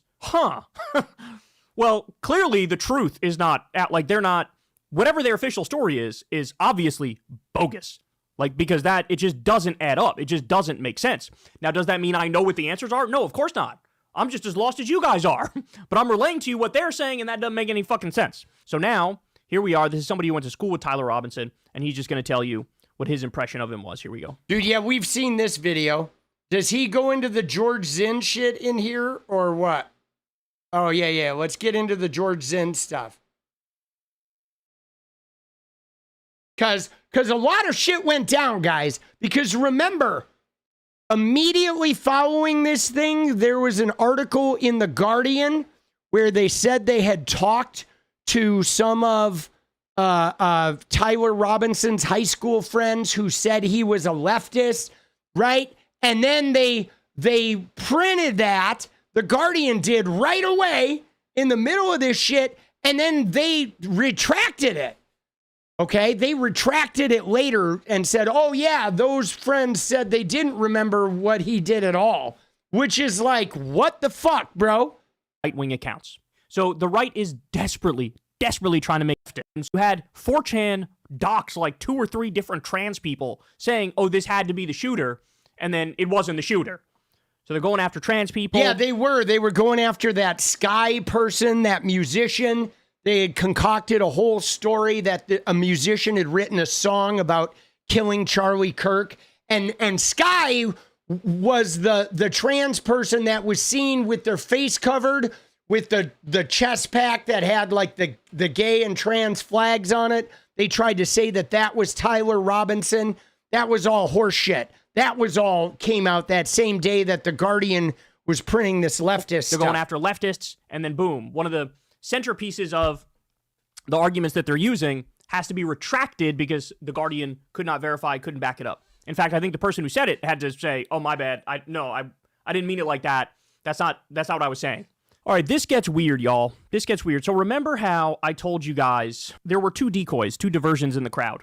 well, clearly the truth is not, they're not, whatever their official story is obviously bogus. Like, because it just doesn't add up. It just doesn't make sense. Now, does that mean I know what the answers are? No, of course not. I'm just as lost as you guys are. But I'm relaying to you what they're saying, and that doesn't make any fucking sense. So now, here we are. This is somebody who went to school with Tyler Robinson, and he's just going to tell you what his impression of him was. Here we go. Dude, yeah, we've seen this video. Does he go into the George Zinn shit in here or what? Oh, yeah. Let's get into the George Zinn stuff. Because a lot of shit went down, guys. Because remember, immediately following this thing, there was an article in The Guardian where they said they had talked to some of Tyler Robinson's high school friends who said he was a leftist, right? And then they printed that, The Guardian did right away in the middle of this shit, and then they retracted it. Okay? They retracted it later and said, oh yeah, those friends said they didn't remember what he did at all, which is like, what the fuck, bro? Right-wing accounts. So the right is desperately trying to make it. You had 4chan docs like 2 or 3 different trans people saying, oh, this had to be the shooter, and then it wasn't the shooter. So they're going after trans people. Yeah, they were. They were going after that Sky person, that musician. They had concocted a whole story that a musician had written a song about killing Charlie Kirk. And Sky was the trans person that was seen with their face covered, with the chest pack that had like the gay and trans flags on it. They tried to say that was Tyler Robinson. That was all horseshit. That was all came out that same day that The Guardian was printing this leftist They're going after leftists, and then boom, one of the centerpieces of the arguments that they're using has to be retracted because The Guardian could not verify, couldn't back it up. In fact, I think the person who said it had to say, oh, my bad. I didn't mean it like that. That's not what I was saying. All right, this gets weird, y'all. This gets weird. So remember how I told you guys there were 2 decoys, 2 diversions in the crowd.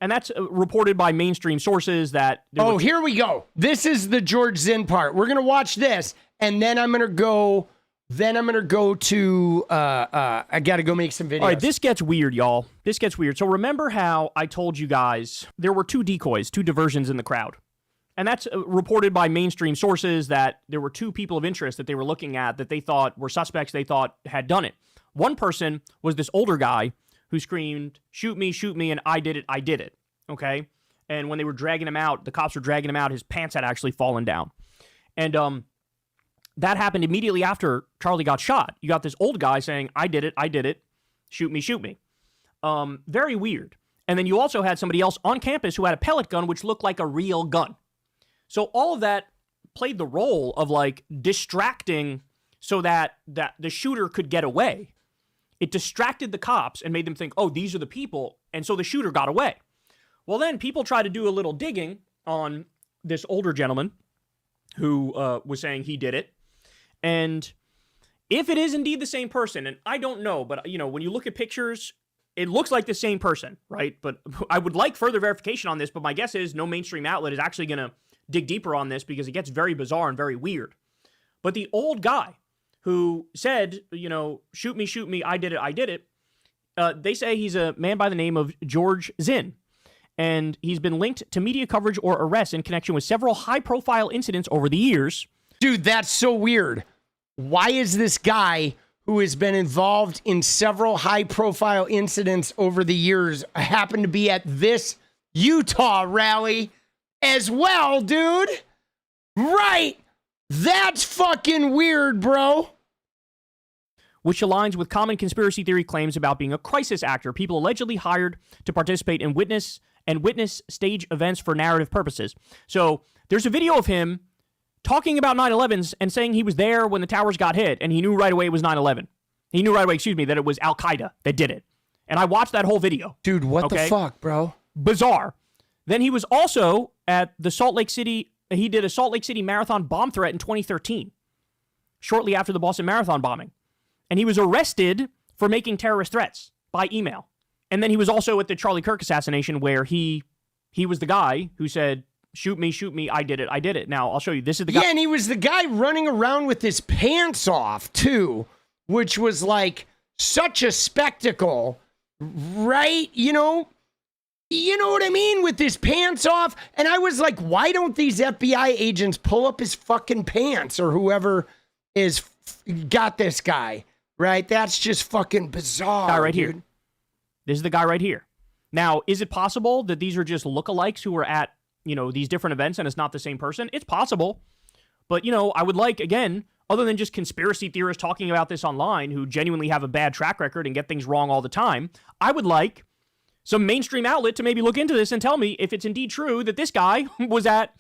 And that's reported by mainstream sources that... Here we go. This is the George Zinn part. We're going to watch this, and then I'm going to go... to... I got to go make some videos. All right, this gets weird, y'all. This gets weird. So remember how I told you guys there were 2 decoys, 2 diversions in the crowd. And that's reported by mainstream sources that there were 2 people of interest that they were looking at that they thought were suspects they thought had done it. One person was this older guy who screamed, shoot me, and I did it, okay? And when they were dragging him out, the cops were dragging him out, his pants had actually fallen down. And that happened immediately after Charlie got shot. You got this old guy saying, I did it, shoot me. Very weird. And then you also had somebody else on campus who had a pellet gun, which looked like a real gun. So all of that played the role of like distracting so that the shooter could get away. It distracted the cops and made them think, oh, these are the people. And so the shooter got away. Well, then people tried to do a little digging on this older gentleman who was saying he did it. And if it is indeed the same person, and I don't know, but you know, when you look at pictures, it looks like the same person, right? But I would like further verification on this, but my guess is no mainstream outlet is actually going to dig deeper on this because it gets very bizarre and very weird. But the old guy who said, you know, shoot me, I did it, they say he's a man by the name of George Zinn. And he's been linked to media coverage or arrests in connection with several high-profile incidents over the years. Dude, that's so weird. Why is this guy who has been involved in several high-profile incidents over the years happen to be at this Utah rally as well, dude? Right. That's fucking weird, bro. Which aligns with common conspiracy theory claims about being a crisis actor, people allegedly hired to participate in witness stage events for narrative purposes. So there's a video of him talking about 9/11s and saying he was there when the towers got hit, and he knew right away it was 9/11. He knew right away, that it was Al-Qaeda that did it. And I watched that whole video. Dude, what the fuck, bro? Bizarre. Then he was also at the Salt Lake City. He did a Salt Lake City marathon bomb threat in 2013, shortly after the Boston Marathon bombing. And he was arrested for making terrorist threats by email. And then he was also at the Charlie Kirk assassination where he was the guy who said, shoot me, I did it. Now, I'll show you. This is the guy. Yeah, and he was the guy running around with his pants off, too, which was like such a spectacle, right? You know what I mean? With his pants off. And I was like, why don't these FBI agents pull up his fucking pants or whoever is got this guy, right? That's just fucking bizarre. Guy right here. This is the guy right here. Now, is it possible that these are just lookalikes who are at, these different events and it's not the same person? It's possible. But, I would like, again, other than just conspiracy theorists talking about this online who genuinely have a bad track record and get things wrong all the time, I would like some mainstream outlet to maybe look into this and tell me if it's indeed true that this guy was at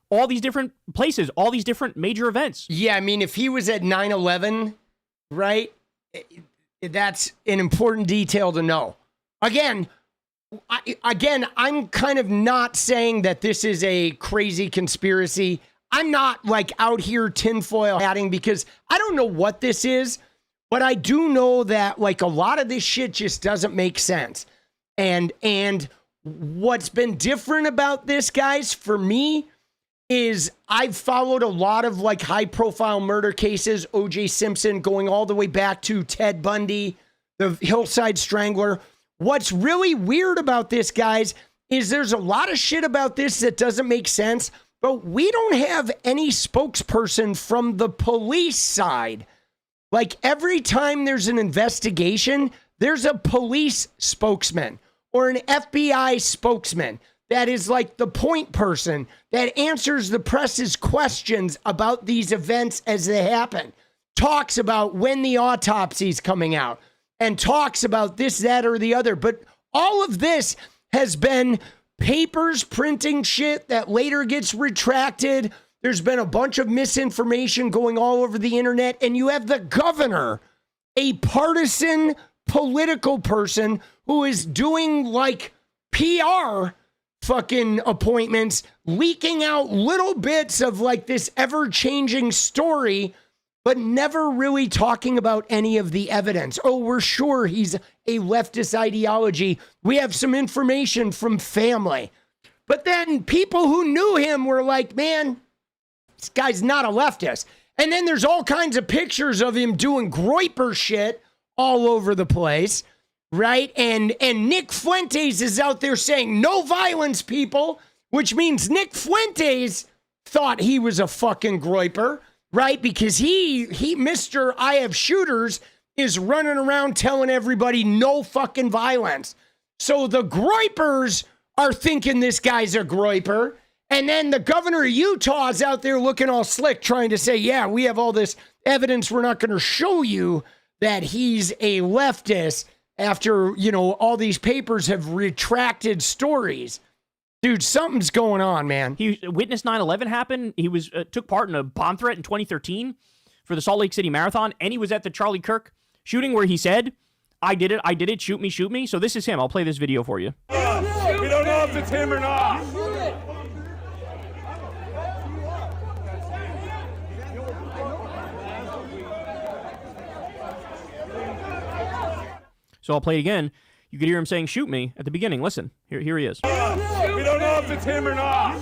all these different places, all these different major events. Yeah, I mean, if he was at 9/11, right, that's an important detail to know. Again, I'm kind of not saying that this is a crazy conspiracy. I'm not like out here tinfoil hatting because I don't know what this is, but I do know that like a lot of this shit just doesn't make sense. And what's been different about this, guys, for me, is I've followed a lot of like high profile murder cases, O.J. Simpson, going all the way back to Ted Bundy, the Hillside Strangler. What's really weird about this, guys, is there's a lot of shit about this that doesn't make sense, but we don't have any spokesperson from the police side. Like every time there's an investigation, there's a police spokesman or an FBI spokesman that is like the point person that answers the press's questions about these events as they happen, talks about when the autopsy is coming out, and talks about this, that, or the other. But all of this has been papers printing shit that later gets retracted. There's been a bunch of misinformation going all over the internet. And you have the governor, a partisan political person who is doing like PR fucking appointments, leaking out little bits of like this ever-changing story, but never really talking about any of the evidence. Oh, we're sure he's a leftist ideology. We have some information from family. But then people who knew him were like, man, this guy's not a leftist. And then there's all kinds of pictures of him doing Groyper shit all over the place, right? And Nick Fuentes is out there saying, no violence, people, which means Nick Fuentes thought he was a fucking Groyper, right? Because he Mr. I have shooters, is running around telling everybody no fucking violence. So the groypers are thinking this guy's a groyper. And then the governor of Utah is out there looking all slick, trying to say, yeah, we have all this evidence. We're not going to show you that he's a leftist after, you know, all these papers have retracted stories. Dude, something's going on, man. He witnessed 9/11 happen. He was took part in a bomb threat in 2013 for the Salt Lake City Marathon, and he was at the Charlie Kirk shooting where he said, I did it, shoot me. So this is him. I'll play this video for you. We don't know if it's him or not. So I'll play it again. You could hear him saying, shoot me, at the beginning. Listen, here he is. We don't know if it's him or not.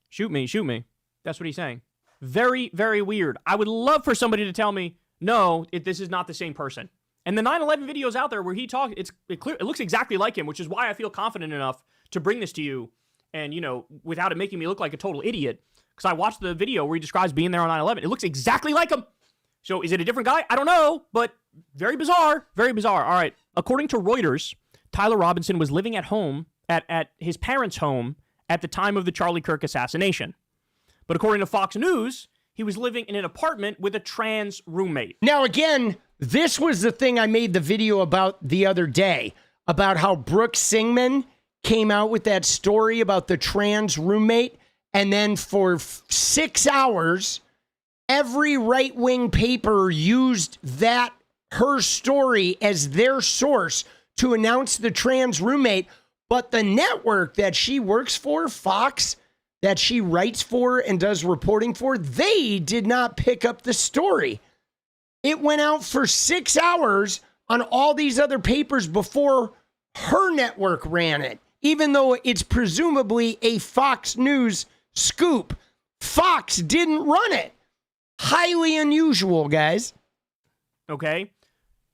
Shoot me. That's what he's saying. Very, very weird. I would love for somebody to tell me, no, this is not the same person. And the 9/11 videos out there where he talks, it looks exactly like him, which is why I feel confident enough to bring this to you and, you know, without it making me look like a total idiot. Because I watched the video where he describes being there on 9/11. It looks exactly like him. So is it a different guy? I don't know, but very bizarre. Very bizarre. All right. According to Reuters, Tyler Robinson was living at home, at his parents' home at the time of the Charlie Kirk assassination. But according to Fox News, he was living in an apartment with a trans roommate. Now, again, this was the thing I made the video about the other day, about how Brooke Singman came out with that story about the trans roommate. And then for 6 hours, every right-wing paper used her story as their source to announce the trans roommate. But the network that she works for, Fox, that she writes for and does reporting for, they did not pick up the story. It went out for 6 hours on all these other papers before her network ran it, even though it's presumably a Fox News scoop. Fox didn't run it. Highly unusual, guys. Okay.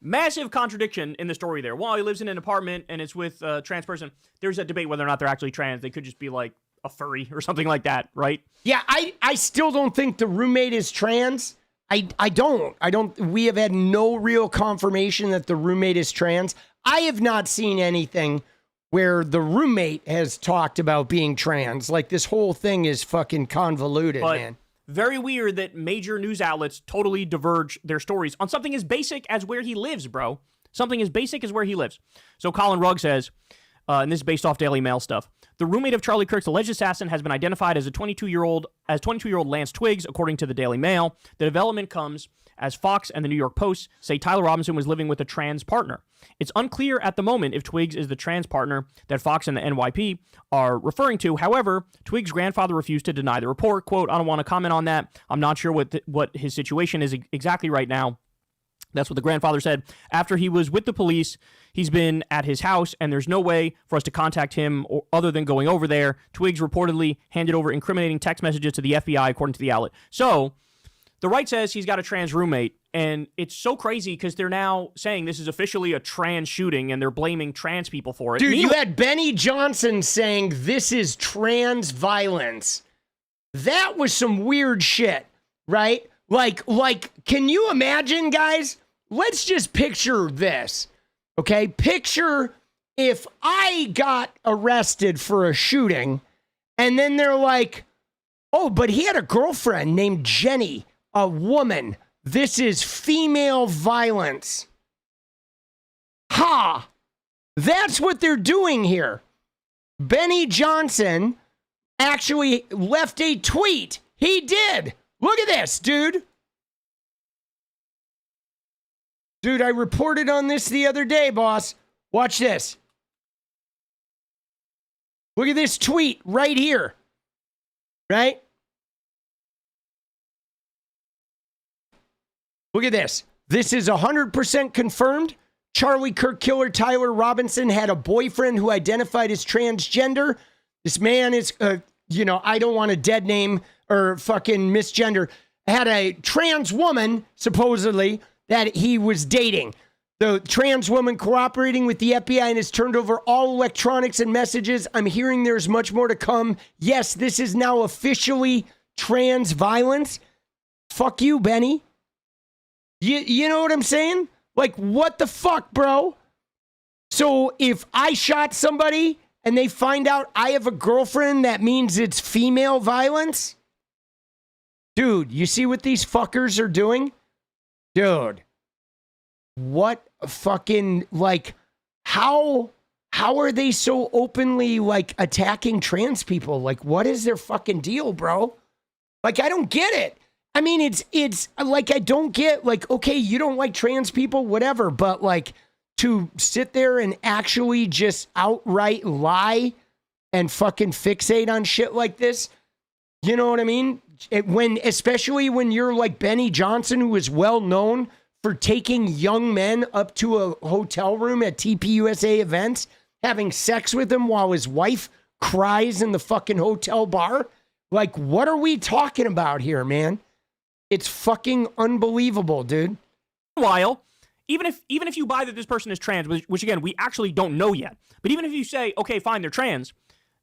Massive contradiction in the story there. While he lives in an apartment and it's with a trans person, there's a debate whether or not they're actually trans. They could just be like a furry or something like that, right? Yeah, I still don't think the roommate is trans. I don't. We have had no real confirmation that the roommate is trans. I have not seen anything where the roommate has talked about being trans. Like, this whole thing is fucking convoluted, man. Very weird that major news outlets totally diverge their stories on something as basic as where he lives, bro. Something as basic as where he lives. So Colin Rugg says, and this is based off Daily Mail stuff, the roommate of Charlie Kirk's alleged assassin has been identified as 22-year-old Lance Twiggs, according to the Daily Mail. The development comes as Fox and the New York Post say Tyler Robinson was living with a trans partner. It's unclear at the moment if Twiggs is the trans partner that Fox and the NYP are referring to. However, Twiggs' grandfather refused to deny the report. Quote, I don't want to comment on that. I'm not sure what his situation is exactly right now. That's what the grandfather said. After he was with the police, he's been at his house, and there's no way for us to contact him other than going over there. Twiggs reportedly handed over incriminating text messages to the FBI, according to the outlet. So the right says he's got a trans roommate, and it's so crazy because they're now saying this is officially a trans shooting, and they're blaming trans people for it. Dude, you had Benny Johnson saying this is trans violence. That was some weird shit, right? Like, can you imagine, guys? Let's just picture this, okay? Picture if I got arrested for a shooting, and then they're like, oh, but he had a girlfriend named Jenny, a woman. This is female violence. Ha! That's what they're doing here. Benny Johnson actually left a tweet. He did. Look at this, dude. Dude, I reported on this the other day, boss. Watch this. Look at this tweet right here. Right? Look at this. This is 100% confirmed. Charlie Kirk killer Tyler Robinson had a boyfriend who identified as transgender. This man is, I don't want a dead name or fucking misgender. Had a trans woman, supposedly, that he was dating. The trans woman cooperating with the FBI and has turned over all electronics and messages. I'm hearing there's much more to come. Yes, this is now officially trans violence. Fuck you, Benny. You know what I'm saying? Like, what the fuck, bro? So if I shot somebody and they find out I have a girlfriend, that means it's female violence? Dude, you see what these fuckers are doing? Dude, what fucking, like, how are they so openly, like, attacking trans people? Like, what is their fucking deal, bro? Like, I don't get it. I mean, it's like, I don't get, like, okay, you don't like trans people, whatever, but, like, to sit there and actually just outright lie and fucking fixate on shit like this, you know what I mean? Especially when you're like Benny Johnson, who is well known for taking young men up to a hotel room at TPUSA events, having sex with them while his wife cries in the fucking hotel bar. Like, what are we talking about here, man? It's fucking unbelievable, dude. While, even if you buy that this person is trans, which again, we actually don't know yet, but even if you say, okay, fine, they're trans,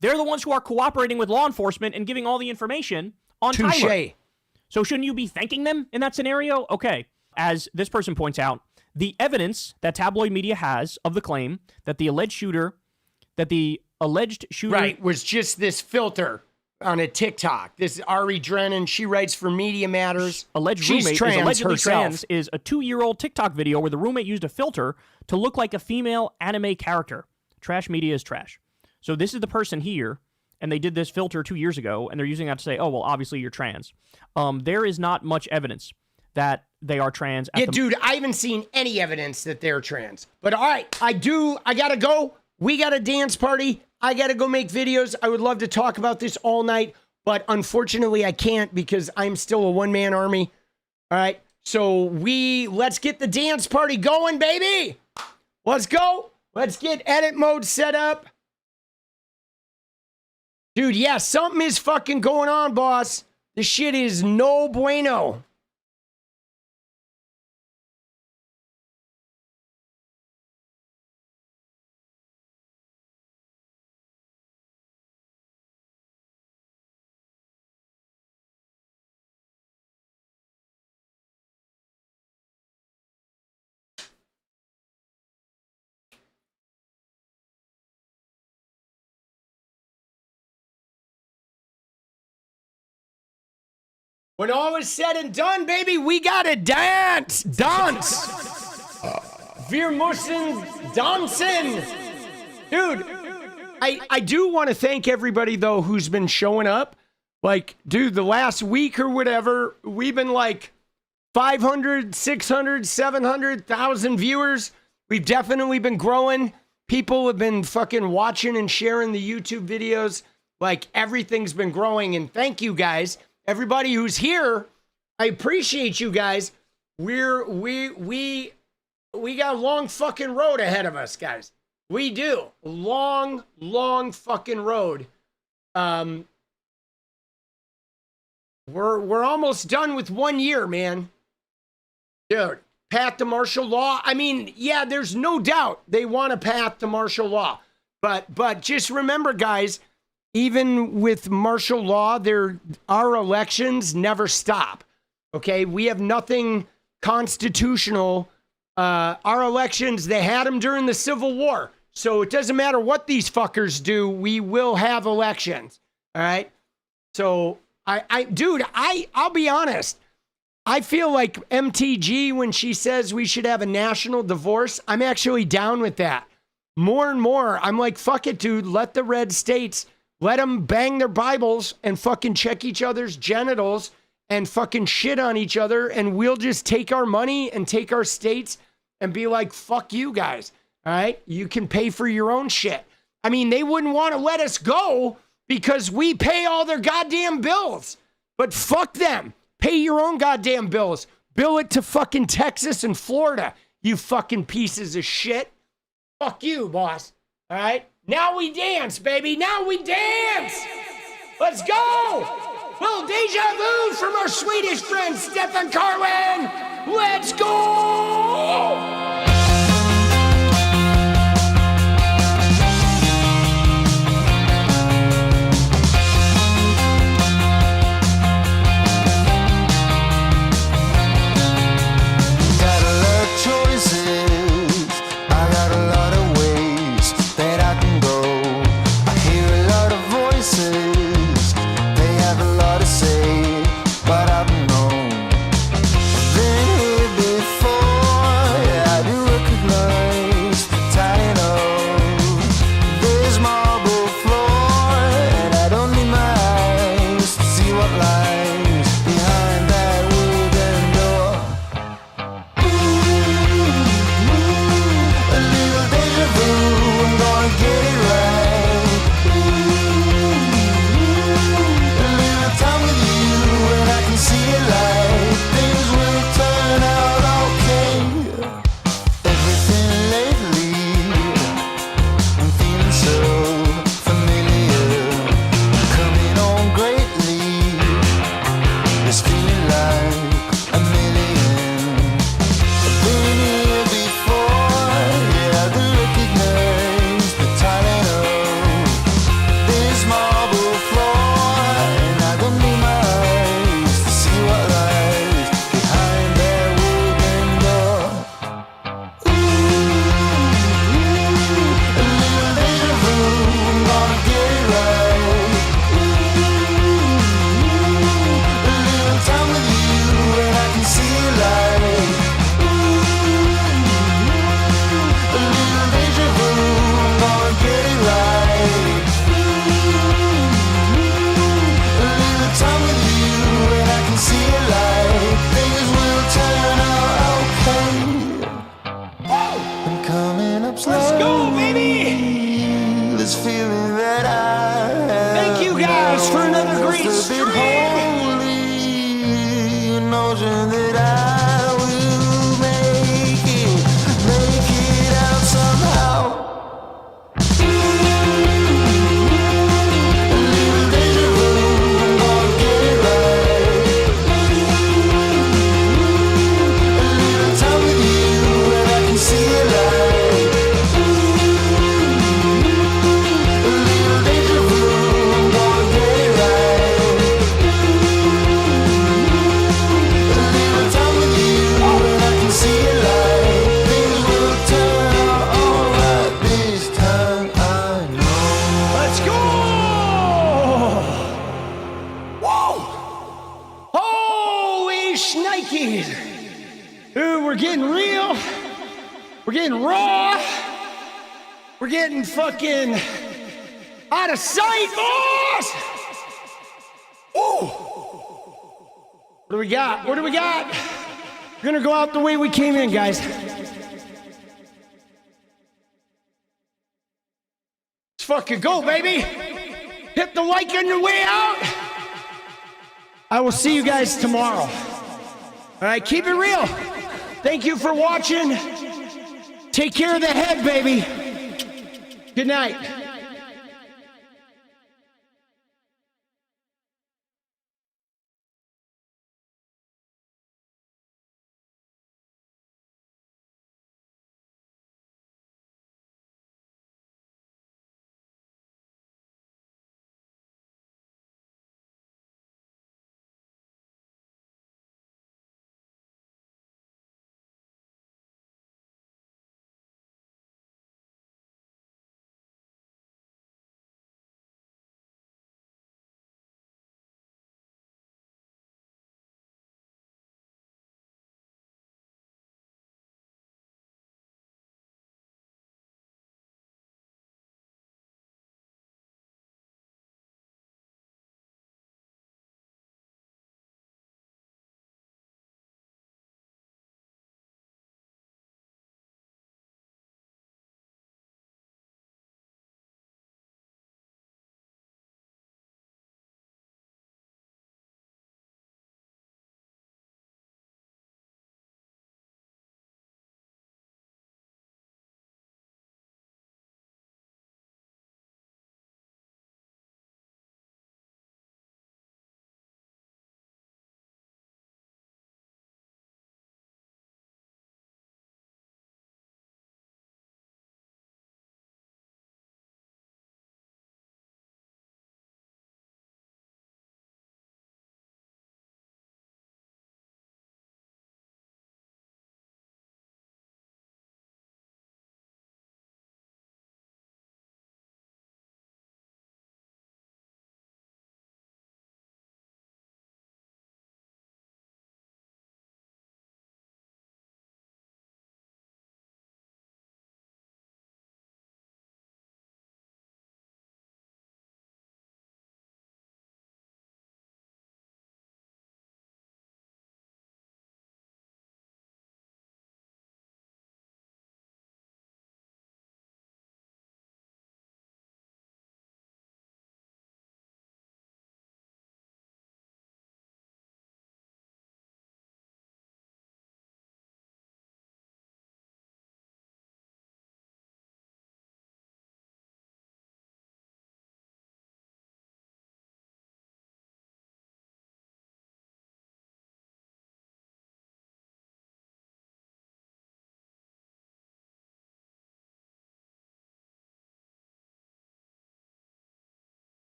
they're the ones who are cooperating with law enforcement and giving all the information on Tyler. So shouldn't you be thanking them in that scenario? Okay. As this person points out, the evidence that tabloid media has of the claim that the alleged shooter right, was just this filter on a TikTok. This Ari Drennan, she writes for Media Matters. Alleged She's roommate trans is allegedly herself. trans is a 2-year-old TikTok video where the roommate used a filter to look like a female anime character. Trash media is trash. So this is the person here, and they did this filter 2 years ago, and they're using that to say, oh, well, obviously you're trans. There is not much evidence that they are trans. Yeah, dude, I haven't seen any evidence that they're trans. But all right, I gotta go. We got a dance party. I gotta go make videos. I would love to talk about this all night, but unfortunately I can't because I'm still a one-man army. All right, so let's get the dance party going, baby. Let's go. Let's get edit mode set up. Dude, yeah, something is fucking going on, boss. This shit is no bueno. When all is said and done, baby, we gotta dance. Dance. Wir müssen dancen. Dude, I do want to thank everybody, though, who's been showing up. Like, dude, the last week or whatever, we've been like 500, 600, 700,000 viewers. We've definitely been growing. People have been fucking watching and sharing the YouTube videos. Like, everything's been growing. And thank you, guys. Everybody who's here, I appreciate you guys. We got a long fucking road ahead of us, guys. We do. Long fucking road. We're almost done with 1 year, man. Dude, path to martial law. I mean, yeah, there's no doubt they want a path to martial law. But just remember, guys, even with martial law, our elections never stop. Okay, we have nothing constitutional. Our elections, they had them during the Civil War. So it doesn't matter what these fuckers do, we will have elections. All right? So, I'll be honest. I feel like MTG, when she says we should have a national divorce, I'm actually down with that. More and more, I'm like, fuck it, dude. Let the red states... Let them bang their Bibles and fucking check each other's genitals and fucking shit on each other. And we'll just take our money and take our states and be like, fuck you guys. All right. You can pay for your own shit. I mean, they wouldn't want to let us go because we pay all their goddamn bills. But fuck them. Pay your own goddamn bills. Bill it to fucking Texas and Florida, you fucking pieces of shit. Fuck you, boss. All right. Now we dance, baby. Now we dance. Let's go. Little deja vu from our Swedish friend, Stefan Carwin. Let's go. lost for another great stream. Notion that I will make it out somehow. We're getting real. We're getting raw. We're getting fucking out of sight, boss. Ooh. What do we got? What do we got? We're gonna go out the way we came in, guys. Let's fucking go, baby. Hit the like on your way out. I will see you guys tomorrow. All right, keep it real. Thank you for watching. Take care of the head, baby. Good night.